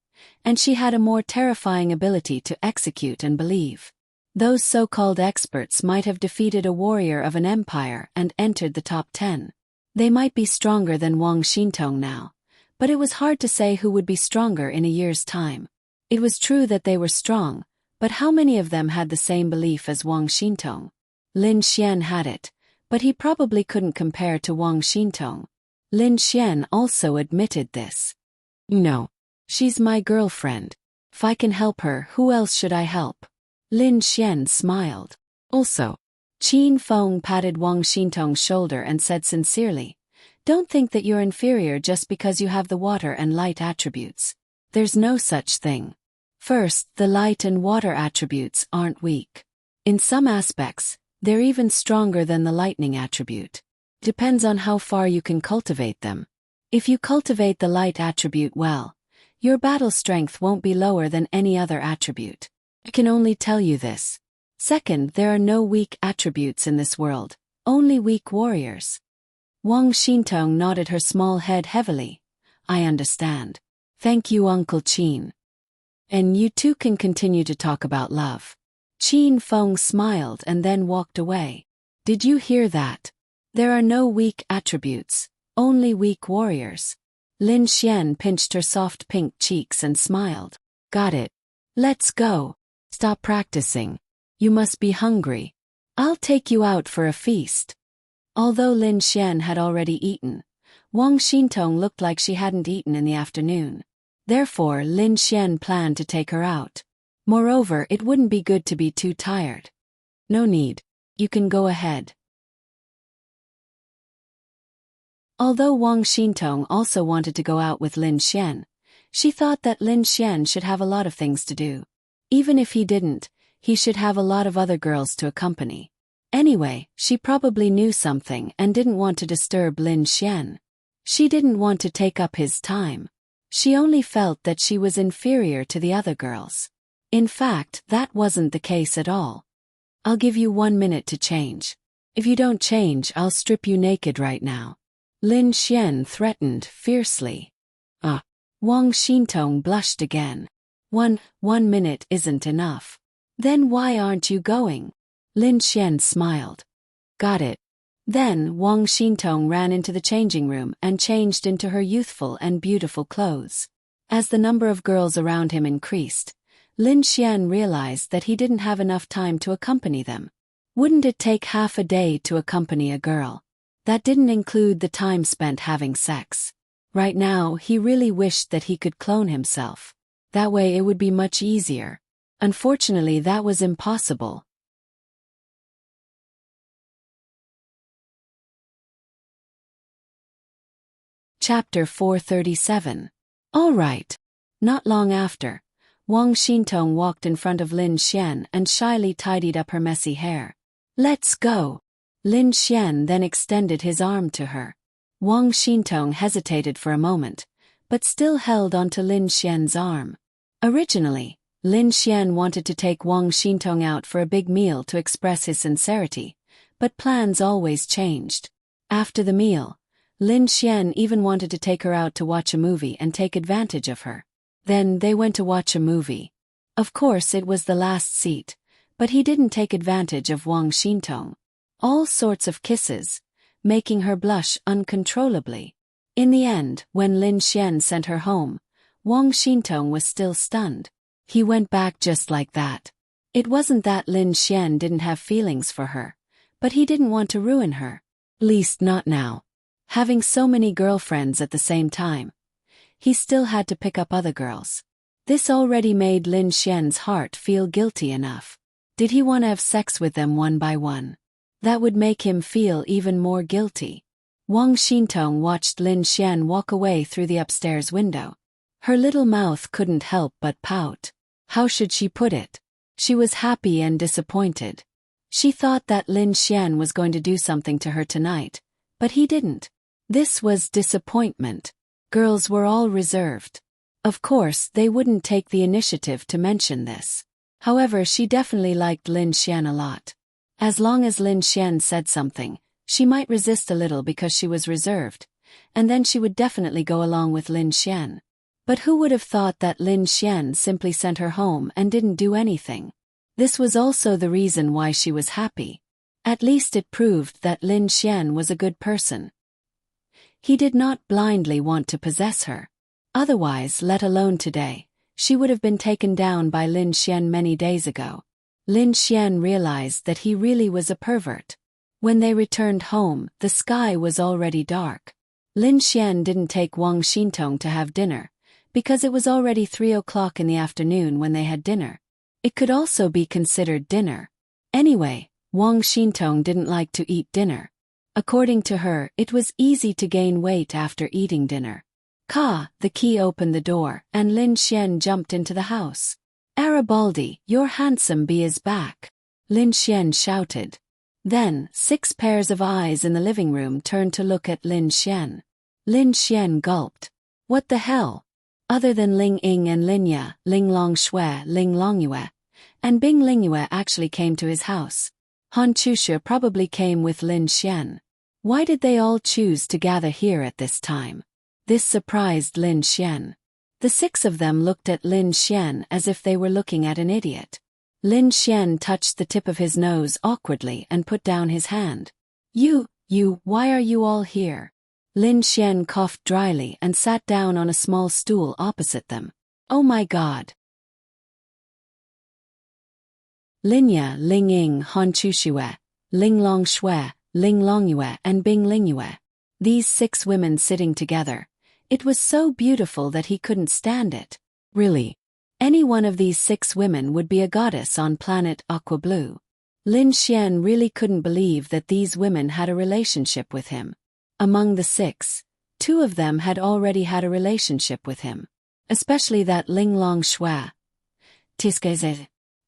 and she had a more terrifying ability to execute and believe. Those so-called experts might have defeated a warrior of an empire and entered the top 10. They might be stronger than Wang Xintong now, but it was hard to say who would be stronger in a year's time. It was true that they were strong, but how many of them had the same belief as Wang Xintong? Lin Xian had it, but he probably couldn't compare to Wang Xintong. Lin Xian also admitted this. No. She's my girlfriend. If I can help her, who else should I help? Lin Xian smiled. Also, Qin Feng patted Wang Xintong's shoulder and said sincerely, "Don't think that you're inferior just because you have the water and light attributes. There's no such thing. First, the light and water attributes aren't weak. In some aspects, they're even stronger than the lightning attribute. Depends on how far you can cultivate them. If you cultivate the light attribute well, your battle strength won't be lower than any other attribute. I can only tell you this. Second, there are no weak attributes in this world, only weak warriors." Wang Xintong nodded her small head heavily. "I understand. Thank you, Uncle Qin. And you two can continue to talk about love." Qin Feng smiled and then walked away. "Did you hear that? There are no weak attributes, only weak warriors." Lin Xian pinched her soft pink cheeks and smiled. "Got it. Let's go. Stop practicing. You must be hungry. I'll take you out for a feast." Although Lin Xian had already eaten, Wang Xintong looked like she hadn't eaten in the afternoon. Therefore, Lin Xian planned to take her out. Moreover, it wouldn't be good to be too tired. "No need. You can go ahead." Although Wang Xintong also wanted to go out with Lin Xian, she thought that Lin Xian should have a lot of things to do. Even if he didn't, he should have a lot of other girls to accompany. Anyway, she probably knew something and didn't want to disturb Lin Xian. She didn't want to take up his time. She only felt that she was inferior to the other girls. In fact, that wasn't the case at all. "I'll give you 1 minute to change. If you don't change, I'll strip you naked right now," Lin Xian threatened fiercely. Wang Xintong blushed again. One minute isn't enough. "Then why aren't you going?" Lin Xian smiled. "Got it." Then Wang Xintong ran into the changing room and changed into her youthful and beautiful clothes. As the number of girls around him increased, Lin Xian realized that he didn't have enough time to accompany them. Wouldn't it take half a day to accompany a girl? That didn't include the time spent having sex. Right now, he really wished that he could clone himself. That way it would be much easier. Unfortunately, that was impossible. Chapter 437. All right. Not long after, Wang Xintong walked in front of Lin Xian and shyly tidied up her messy hair. "Let's go." Lin Xian then extended his arm to her. Wang Xintong hesitated for a moment, but still held onto Lin Xian's arm. Originally, Lin Xian wanted to take Wang Xintong out for a big meal to express his sincerity, but plans always changed. After the meal, Lin Xian even wanted to take her out to watch a movie and take advantage of her. Then they went to watch a movie. Of course it was the last seat, but he didn't take advantage of Wang Xintong. All sorts of kisses, making her blush uncontrollably. In the end, when Lin Xian sent her home, Wang Xintong was still stunned. He went back just like that. It wasn't that Lin Xian didn't have feelings for her, but he didn't want to ruin her. Least not now. Having so many girlfriends at the same time, he still had to pick up other girls. This already made Lin Xian's heart feel guilty enough. Did he want to have sex with them one by one? That would make him feel even more guilty. Wang Xintong watched Lin Xian walk away through the upstairs window. Her little mouth couldn't help but pout. How should she put it? She was happy and disappointed. She thought that Lin Xian was going to do something to her tonight, but he didn't. This was disappointment. Girls were all reserved. Of course, they wouldn't take the initiative to mention this. However, she definitely liked Lin Xian a lot. As long as Lin Xian said something, she might resist a little because she was reserved, and then she would definitely go along with Lin Xian. But who would have thought that Lin Xian simply sent her home and didn't do anything? This was also the reason why she was happy. At least it proved that Lin Xian was a good person. He did not blindly want to possess her. Otherwise, let alone today, she would have been taken down by Lin Xian many days ago. Lin Xian realized that he really was a pervert. When they returned home, the sky was already dark. Lin Xian didn't take Wang Xintong to have dinner, because it was already 3 o'clock in the afternoon when they had dinner. It could also be considered dinner. Anyway, Wang Xintong didn't like to eat dinner. According to her, it was easy to gain weight after eating dinner. The key opened the door, and Lin Xian jumped into the house. "Arabaldi, your handsome bee is back," Lin Xian shouted. Then, 6 pairs of eyes in the living room turned to look at Lin Xian. Lin Xian gulped. What the hell? Other than Ling Ying and Lin Ya, Ling Longshui, Ling Longyue, and Bing Lingyue actually came to his house. Han Chushe probably came with Lin Xian. Why did they all choose to gather here at this time? This surprised Lin Xian. The 6 of them looked at Lin Xian as if they were looking at an idiot. Lin Xian touched the tip of his nose awkwardly and put down his hand. Why are you all here? Lin Xian coughed dryly and sat down on a small stool opposite them. Oh my god. Lin Ya, Ling Ying, Han Chushe, Ling Longshui, Ling Longyue, and Bing Lingyue. These 6 women sitting together. It was so beautiful that he couldn't stand it. Really. Any one of these 6 women would be a goddess on planet Aqua Blue. Lin Xian really couldn't believe that these women had a relationship with him. Among the 6, 2 of them had already had a relationship with him. Especially that Ling Longshui.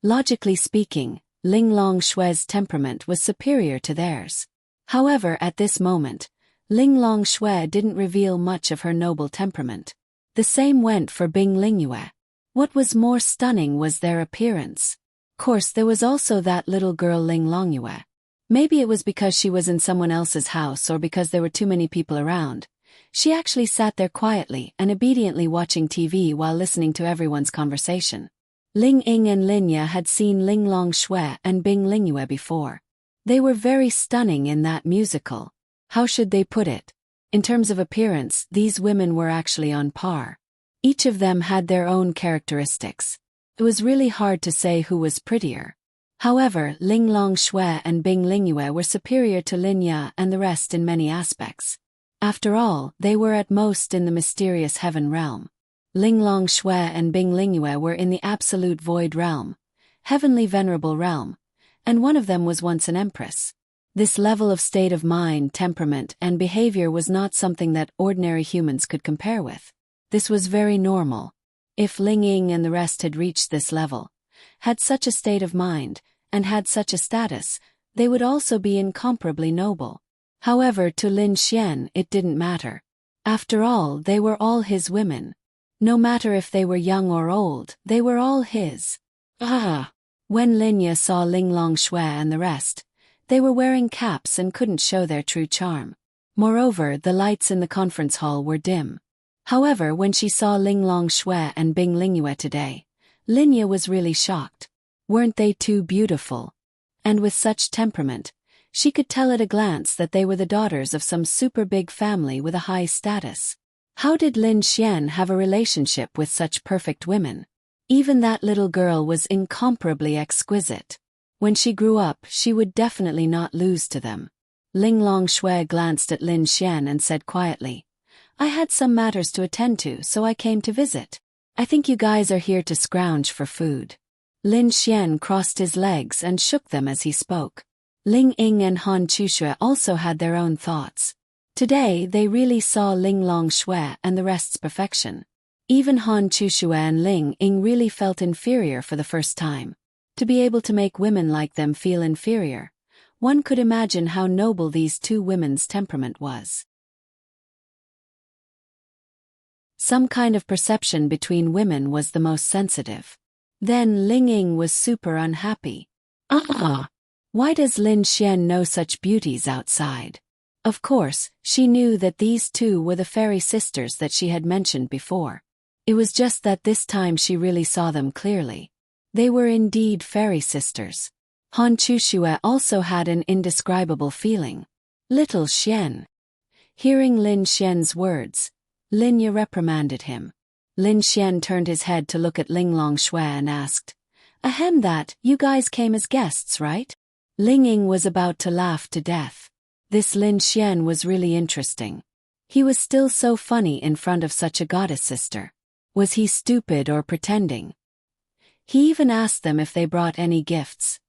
Logically speaking, Ling Longshui's temperament was superior to theirs. However, at this moment, Ling Longshui didn't reveal much of her noble temperament. The same went for Bing Lingyue. What was more stunning was their appearance. Course, there was also that little girl Ling Longyue. Maybe it was because she was in someone else's house or because there were too many people around. She actually sat there quietly and obediently watching TV while listening to everyone's conversation. Ling Ying and Lin Ya had seen Ling Longshui and Bing Lingyue before. They were very stunning in that musical. How should they put it? In terms of appearance, these women were actually on par. Each of them had their own characteristics. It was really hard to say who was prettier. However, Ling Longshui and Bing Lingyue were superior to Lin Ya and the rest in many aspects. After all, they were at most in the mysterious heaven realm. Ling Longshui and Bing Lingyue were in the absolute void realm, heavenly venerable realm, and one of them was once an empress. This level of state of mind, temperament, and behavior was not something that ordinary humans could compare with. This was very normal. If Ling Ying and the rest had reached this level, had such a state of mind, and had such a status, they would also be incomparably noble. However, to Lin Xian it didn't matter. After all, they were all his women. No matter if they were young or old, they were all his. When Lin Ya saw Ling Longshui and the rest, they were wearing caps and couldn't show their true charm. Moreover, the lights in the conference hall were dim. However, when she saw Ling Longshui and Bing Lingyue today, Lin Ya was really shocked. Weren't they too beautiful? And with such temperament, she could tell at a glance that they were the daughters of some super big family with a high status. How did Lin Xian have a relationship with such perfect women? Even that little girl was incomparably exquisite. When she grew up, she would definitely not lose to them. Ling Longshui glanced at Lin Xian and said quietly, "I had some matters to attend to, so I came to visit. I think you guys are here to scrounge for food." Lin Xian crossed his legs and shook them as he spoke. Ling Ying and Han Chushe also had their own thoughts. Today they really saw Ling Longshui and the rest's perfection. Even Han Chushe and Ling Ying really felt inferior for the first time. To be able to make women like them feel inferior, one could imagine how noble these 2 women's temperament was. Some kind of perception between women was the most sensitive. Then Ling Ying was super unhappy. Why does Lin Xian know such beauties outside? Of course, she knew that these 2 were the fairy sisters that she had mentioned before. It was just that this time she really saw them clearly. They were indeed fairy sisters. Han Chushe also had an indescribable feeling. Little Xian. Hearing Lin Xian's words, Lin Ya reprimanded him. Lin Xian turned his head to look at Ling Longshui and asked, that, you guys came as guests, right?" Ling Ying was about to laugh to death. This Lin Xian was really interesting. He was still so funny in front of such a goddess sister. Was he stupid or pretending? He even asked them if they brought any gifts.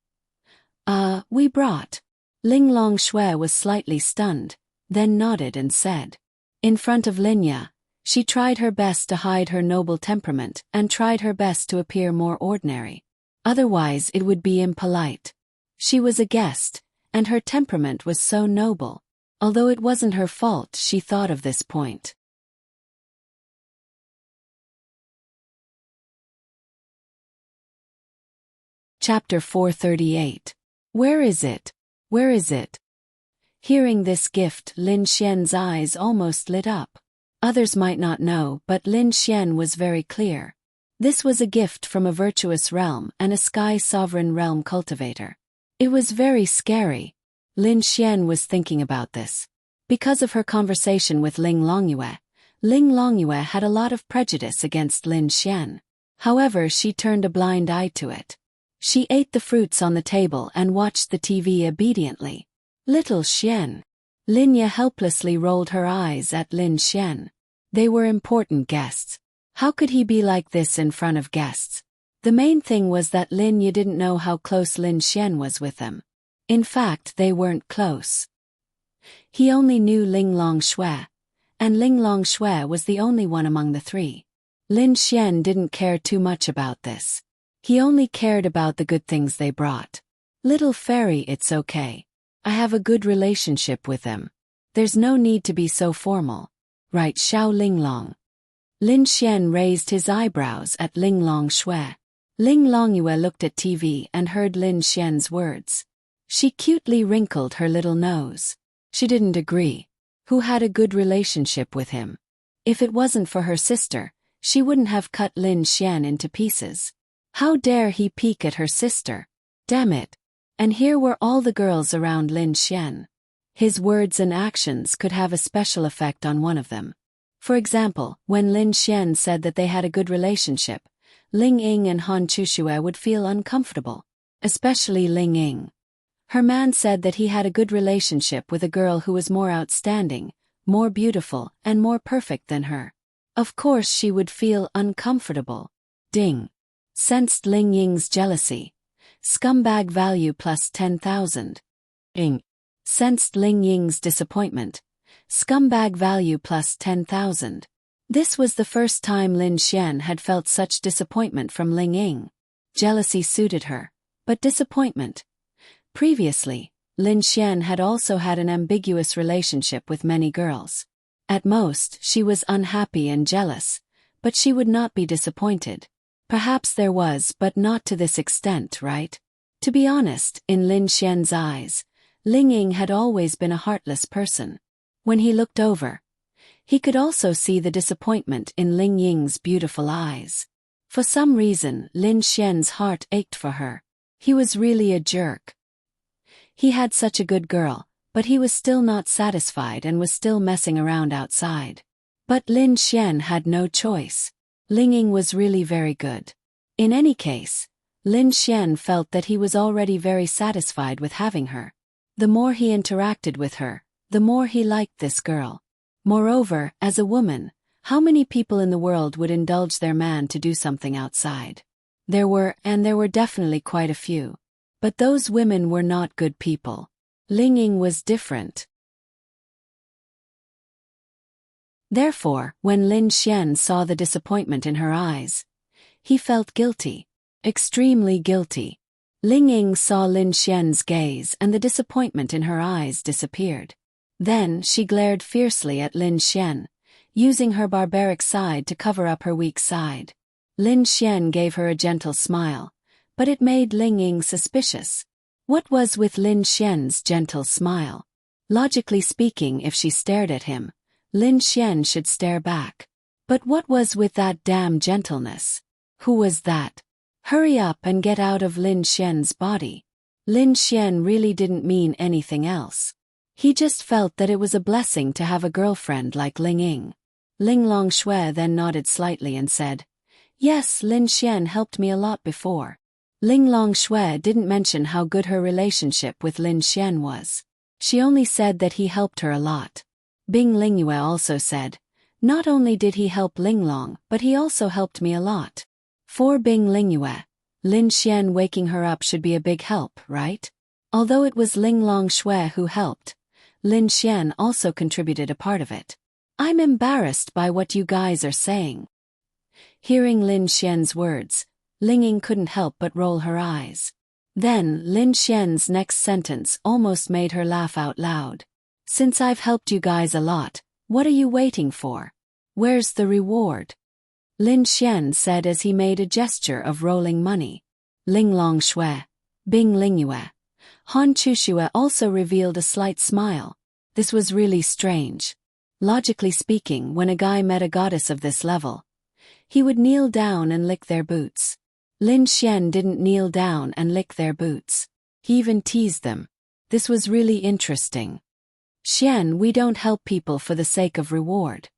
We brought. Ling Longshui was slightly stunned, then nodded and said. In front of Linya, she tried her best to hide her noble temperament and tried her best to appear more ordinary. Otherwise it would be impolite. She was a guest, and her temperament was so noble. Although it wasn't her fault, she thought of this point. Chapter 438. Where is it? Where is it? Hearing this gift, Lin Xian's eyes almost lit up. Others might not know, but Lin Xian was very clear. This was a gift from a virtuous realm and a sky sovereign realm cultivator. It was very scary. Lin Xian was thinking about this. Because of her conversation with Ling Longyue had a lot of prejudice against Lin Xian. However, she turned a blind eye to it. She ate the fruits on the table and watched the TV obediently. Little Xian. Linya helplessly rolled her eyes at Lin Xian. They were important guests. How could he be like this in front of guests? The main thing was that Linya didn't know how close Lin Xian was with them. In fact, they weren't close. He only knew Ling Longshui, and Ling Longshui was the only one among the three. Lin Xian didn't care too much about this. He only cared about the good things they brought. Little fairy, it's okay. I have a good relationship with them. There's no need to be so formal. Right, Xiao Linglong? Lin Xian raised his eyebrows at Ling Longshui. Ling Longyue looked at TV and heard Lin Xian's words. She cutely wrinkled her little nose. She didn't agree. Who had a good relationship with him? If it wasn't for her sister, she wouldn't have cut Lin Xian into pieces. How dare he peek at her sister? Damn it. And here were all the girls around Lin Xian. His words and actions could have a special effect on one of them. For example, when Lin Xian said that they had a good relationship, Ling Ying and Han Chushue would feel uncomfortable. Especially Ling Ying. Her man said that he had a good relationship with a girl who was more outstanding, more beautiful, and more perfect than her. Of course she would feel uncomfortable. Ding. Sensed Ling Ying's jealousy. Scumbag value plus 10,000. Ing. Sensed Ling Ying's disappointment. Scumbag value plus 10,000. This was the first time Lin Xian had felt such disappointment from Ling Ying. Jealousy suited her, but disappointment. Previously, Lin Xian had also had an ambiguous relationship with many girls. At most, she was unhappy and jealous, but she would not be disappointed. Perhaps there was, but not to this extent, right? To be honest, in Lin Xian's eyes, Ling Ying had always been a heartless person. When he looked over, he could also see the disappointment in Ling Ying's beautiful eyes. For some reason, Lin Xian's heart ached for her. He was really a jerk. He had such a good girl, but he was still not satisfied and was still messing around outside. But Lin Xian had no choice. Ling Ying was really very good. In any case, Lin Xian felt that he was already very satisfied with having her. The more he interacted with her, the more he liked this girl. Moreover, as a woman, how many people in the world would indulge their man to do something outside? There were definitely quite a few. But those women were not good people. Ling Ying was different. Therefore, when Lin Xian saw the disappointment in her eyes, he felt guilty. Extremely guilty. Ling Ying saw Lin Xian's gaze and the disappointment in her eyes disappeared. Then she glared fiercely at Lin Xian, using her barbaric side to cover up her weak side. Lin Xian gave her a gentle smile, but it made Ling Ying suspicious. What was with Lin Xian's gentle smile? Logically speaking, if she stared at him, Lin Xian should stare back. But what was with that damn gentleness? Who was that? Hurry up and get out of Lin Xian's body. Lin Xian really didn't mean anything else. He just felt that it was a blessing to have a girlfriend like Ling Ying. Ling Longshui then nodded slightly and said, "Yes, Lin Xian helped me a lot before." Ling Longshui didn't mention how good her relationship with Lin Xian was. She only said that he helped her a lot. Bing Lingyue also said, "Not only did he help Linglong, but he also helped me a lot." For Bing Lingyue, Lin Xian waking her up should be a big help, right? Although it was Ling Longshui who helped, Lin Xian also contributed a part of it. I'm embarrassed by what you guys are saying. Hearing Lin Xian's words, Ling Ying couldn't help but roll her eyes. Then Lin Xian's next sentence almost made her laugh out loud. Since I've helped you guys a lot, what are you waiting for? Where's the reward? Lin Xian said as he made a gesture of rolling money. Ling Longshui, Bing Lingyue, Han Chushue also revealed a slight smile. This was really strange. Logically speaking, when a guy met a goddess of this level, he would kneel down and lick their boots. Lin Xian didn't kneel down and lick their boots. He even teased them. This was really interesting. Xian, we don't help people for the sake of reward.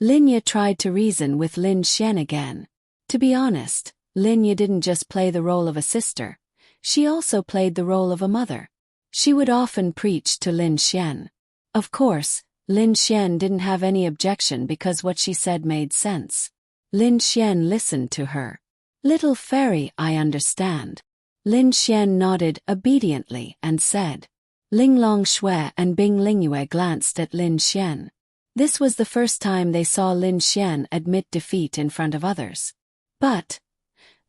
Linya tried to reason with Lin Xian again. To be honest, Linya didn't just play the role of a sister. She also played the role of a mother. She would often preach to Lin Xian. Of course, Lin Xian didn't have any objection because what she said made sense. Lin Xian listened to her. Little fairy, I understand. Lin Xian nodded obediently and said. Ling Longshui and Bing Lingyue glanced at Lin Xian. This was the first time they saw Lin Xian admit defeat in front of others. But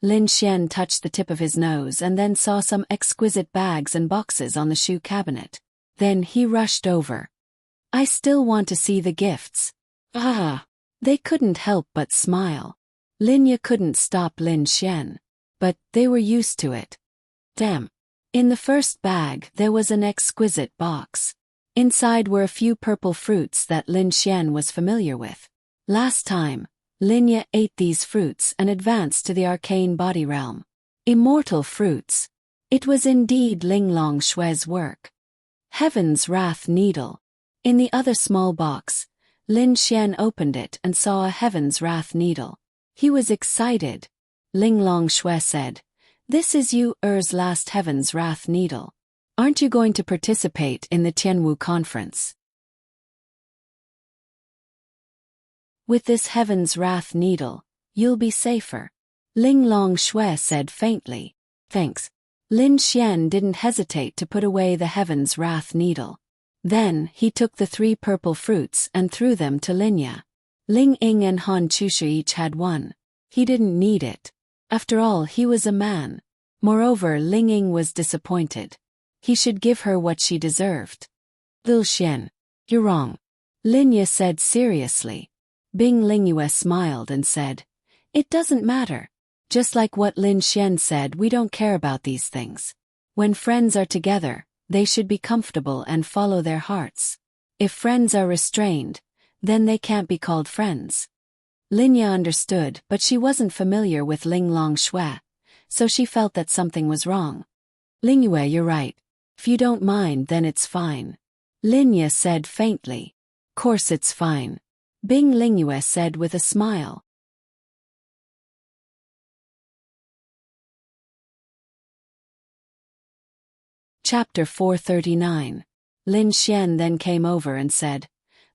Lin Xian touched the tip of his nose and then saw some exquisite bags and boxes on the shoe cabinet. Then he rushed over. I still want to see the gifts. Ah! They couldn't help but smile. Linya couldn't stop Lin Xian. But they were used to it. Damn. In the first bag there was an exquisite box. Inside were a few purple fruits that Lin Xian was familiar with. Last time, Linya ate these fruits and advanced to the arcane body realm. Immortal fruits. It was indeed Ling Longshui's work. Heaven's Wrath Needle. In the other small box, Lin Xian opened it and saw a Heaven's Wrath Needle. He was excited. Ling Longshui said, This is Er's last Heaven's Wrath Needle. Aren't you going to participate in the Tianwu conference? With this Heaven's Wrath Needle, you'll be safer. Ling Longshui said faintly. Thanks. Lin Xian didn't hesitate to put away the Heaven's Wrath Needle. Then he took the 3 purple fruits and threw them to Linya. Ling Ying and Han Chushu each had one. He didn't need it. After all, he was a man. Moreover, Ling Ying was disappointed. He should give her what she deserved. Lil Xian, you're wrong. Linya said seriously. Bing Lingyue smiled and said, It doesn't matter. Just like what Lin Xian said, we don't care about these things. When friends are together, they should be comfortable and follow their hearts. If friends are restrained, then they can't be called friends. Linya understood, but she wasn't familiar with Ling Longshui, so she felt that something was wrong. Lingyue, you're right. If you don't mind, then it's fine. Linya said faintly. Course it's fine. Bing Lingyue said with a smile. Chapter 439. Lin Xian then came over and said,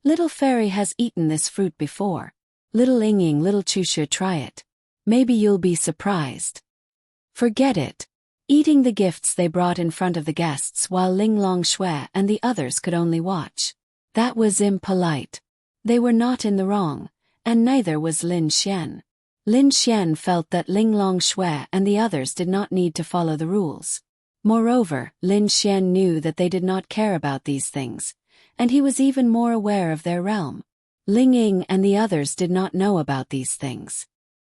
Little fairy has eaten this fruit before. Little Ying, little Chushu, try it. Maybe you'll be surprised. Forget it. Eating the gifts they brought in front of the guests while Ling Longshui and the others could only watch. That was impolite. They were not in the wrong, and neither was Lin Xian. Lin Xian felt that Ling Longshui and the others did not need to follow the rules. Moreover, Lin Xian knew that they did not care about these things, and he was even more aware of their realm. Ling Ying and the others did not know about these things.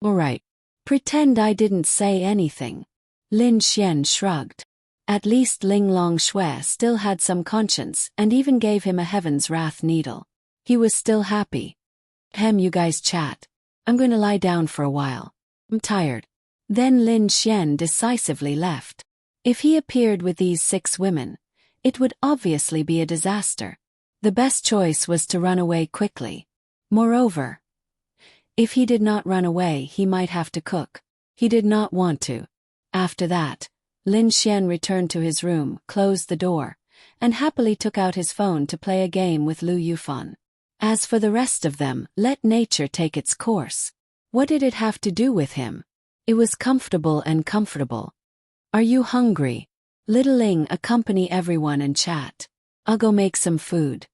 All right. Pretend I didn't say anything. Lin Xian shrugged. At least Ling Longshui still had some conscience and even gave him a Heaven's Wrath Needle. He was still happy. You guys chat. I'm going to lie down for a while. I'm tired. Then Lin Xian decisively left. If he appeared with these 6 women, it would obviously be a disaster. The best choice was to run away quickly. Moreover, if he did not run away, he might have to cook. He did not want to. After that, Lin Xian returned to his room, closed the door, and happily took out his phone to play a game with Lu Yufan. As for the rest of them, let nature take its course. What did it have to do with him? It was comfortable and comfortable. Are you hungry? Little Ling, accompany everyone and chat. I'll go make some food.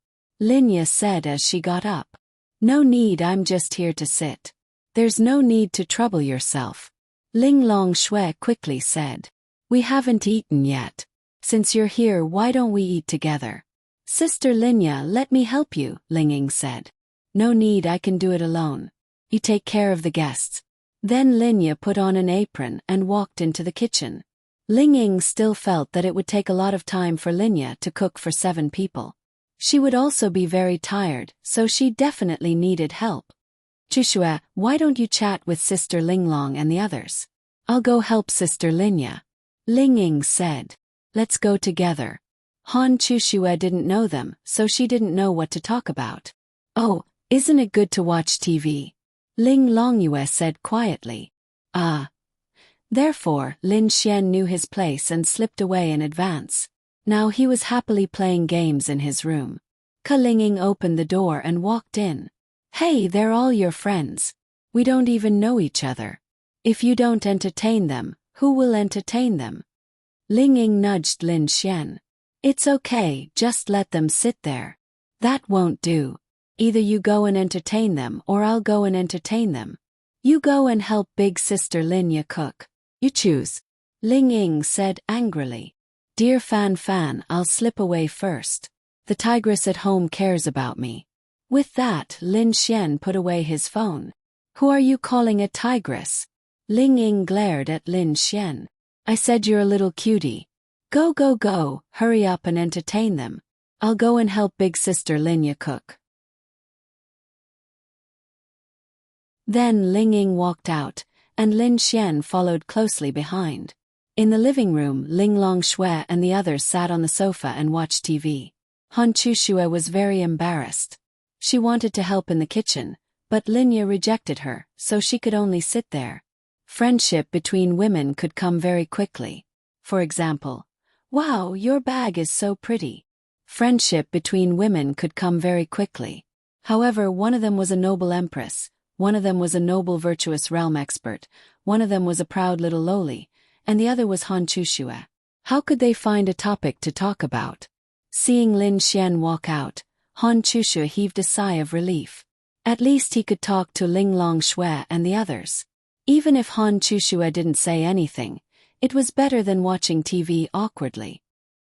Linya said as she got up. No need, I'm just here to sit. There's no need to trouble yourself. Ling Long Shui quickly said. We haven't eaten yet. Since you're here, why don't we eat together? Sister Linya, let me help you, Ling Ying said. No need, I can do it alone. You take care of the guests. Then Linya put on an apron and walked into the kitchen. Ling Ying still felt that it would take a lot of time for Linya to cook for 7 people. She would also be very tired, so she definitely needed help. Chushue, why don't you chat with Sister Linglong and the others? I'll go help Sister Linya. Ling Ying said. Let's go together. Han Chushue didn't know them, so she didn't know what to talk about. Oh, isn't it good to watch TV? Ling Longyue said quietly. Ah. Therefore, Lin Xian knew his place and slipped away in advance. Now he was happily playing games in his room. Ka Linging opened the door and walked in. Hey, they're all your friends. We don't even know each other. If you don't entertain them, who will entertain them? Ling Ying nudged Lin Xian. It's okay, just let them sit there. That won't do. Either you go and entertain them or I'll go and entertain them. You go and help big sister Linya cook. You choose. Ling Ying said angrily. Dear Fan Fan, I'll slip away first. The tigress at home cares about me. With that, Lin Xian put away his phone. Who are you calling a tigress? Ling Ying glared at Lin Xian. I said you're a little cutie. Go go go, hurry up and entertain them. I'll go and help big sister Linya cook. Then Ling Ying walked out, and Lin Xian followed closely behind. In the living room, Ling Long Shui and the others sat on the sofa and watched TV. Han Chushue was very embarrassed. She wanted to help in the kitchen, but Linya rejected her, so she could only sit there. Friendship between women could come very quickly. For example, wow, your bag is so pretty. Friendship between women could come very quickly. However, one of them was a noble empress, one of them was a noble virtuous realm expert, one of them was a proud little lowly, and the other was Han Chushue. How could they find a topic to talk about? Seeing Lin Xian walk out, Han Chushue heaved a sigh of relief. At least he could talk to Ling Long Shui and the others. Even if Han Chushue didn't say anything, it was better than watching TV awkwardly.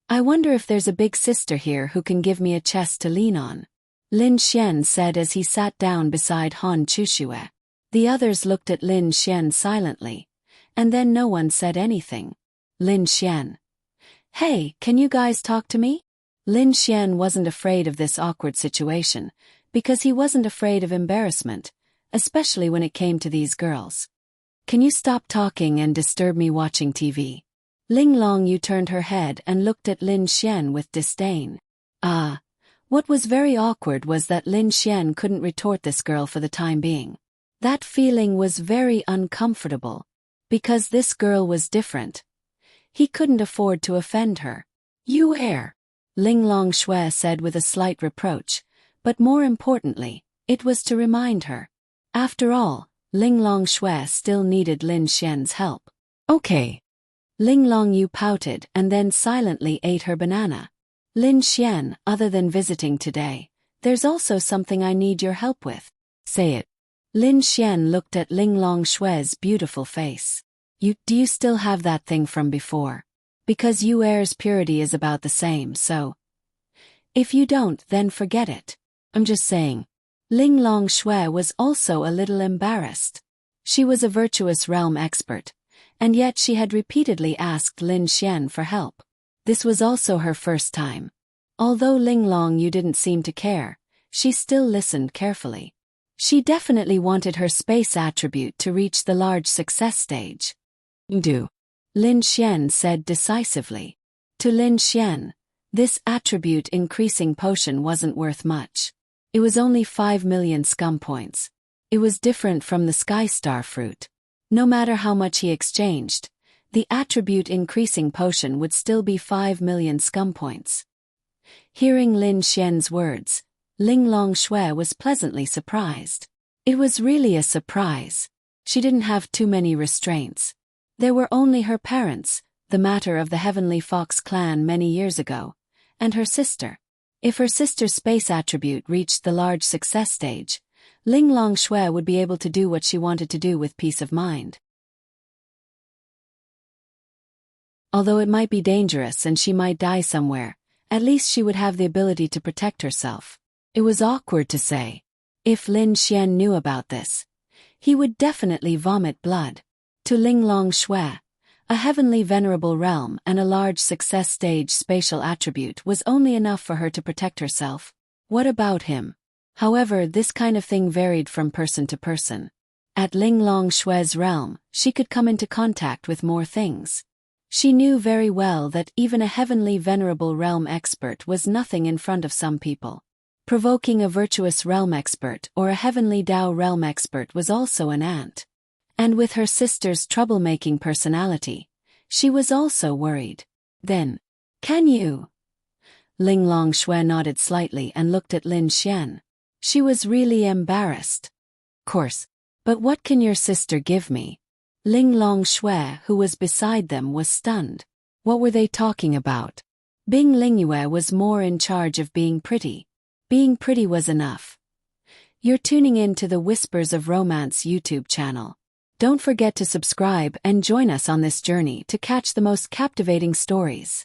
I wonder if there's a big sister here who can give me a chest to lean on. Lin Xian said as he sat down beside Han Chushue. The others looked at Lin Xian silently, and then no one said anything. Lin Xian. Hey, can you guys talk to me? Lin Xian wasn't afraid of this awkward situation, because he wasn't afraid of embarrassment, especially when it came to these girls. Can you stop talking and disturb me watching TV? Ling Long Yu turned her head and looked at Lin Xian with disdain. Ah. What was very awkward was that Lin Xian couldn't retort this girl for the time being. That feeling was very uncomfortable. Because this girl was different. He couldn't afford to offend her. You air. Ling Long Shui said with a slight reproach, but more importantly, it was to remind her. After all, Ling Long Shui still needed Lin Xian's help. Okay. Ling Long Yu pouted and then silently ate her banana. Lin Xian, other than visiting today, there's also something I need your help with. Say it. Lin Xian looked at Ling Long Shui's beautiful face. Do you still have that thing from before? Because Yu Er's purity is about the same, so. If you don't, then forget it. I'm just saying. Ling Long Shui was also a little embarrassed. She was a virtuous realm expert, and yet she had repeatedly asked Lin Xian for help. This was also her first time. Although Ling Long Yu didn't seem to care, she still listened carefully. She definitely wanted her space attribute to reach the large success stage. Do. Lin Xian said decisively. To Lin Xian, this attribute increasing potion wasn't worth much. It was only 5 million scum points. It was different from the Sky Star fruit. No matter how much he exchanged, the attribute increasing potion would still be 5 million scum points. Hearing Lin Xian's words, Ling Long Shui was pleasantly surprised. It was really a surprise. She didn't have too many restraints. There were only her parents, the matter of the Heavenly Fox clan many years ago, and her sister. If her sister's space attribute reached the large success stage, Ling Longshui would be able to do what she wanted to do with peace of mind. Although it might be dangerous and she might die somewhere, at least she would have the ability to protect herself. It was awkward to say. If Lin Xian knew about this, he would definitely vomit blood. To Ling Longshui, a heavenly venerable realm and a large success stage spatial attribute was only enough for her to protect herself. What about him? However, this kind of thing varied from person to person. At Ling Longshui's realm, she could come into contact with more things. She knew very well that even a heavenly venerable realm expert was nothing in front of some people. Provoking a virtuous realm expert or a heavenly Dao realm expert was also an ant. And with her sister's troublemaking personality, she was also worried. Then, can you? Ling Longshui nodded slightly and looked at Lin Xian. She was really embarrassed. Course, but what can your sister give me? Ling Longshui, who was beside them, was stunned. What were they talking about? Bing Lingyue was more in charge of being pretty. Being pretty was enough. You're tuning in to the Whispers of Romance YouTube channel. Don't forget to subscribe and join us on this journey to catch the most captivating stories.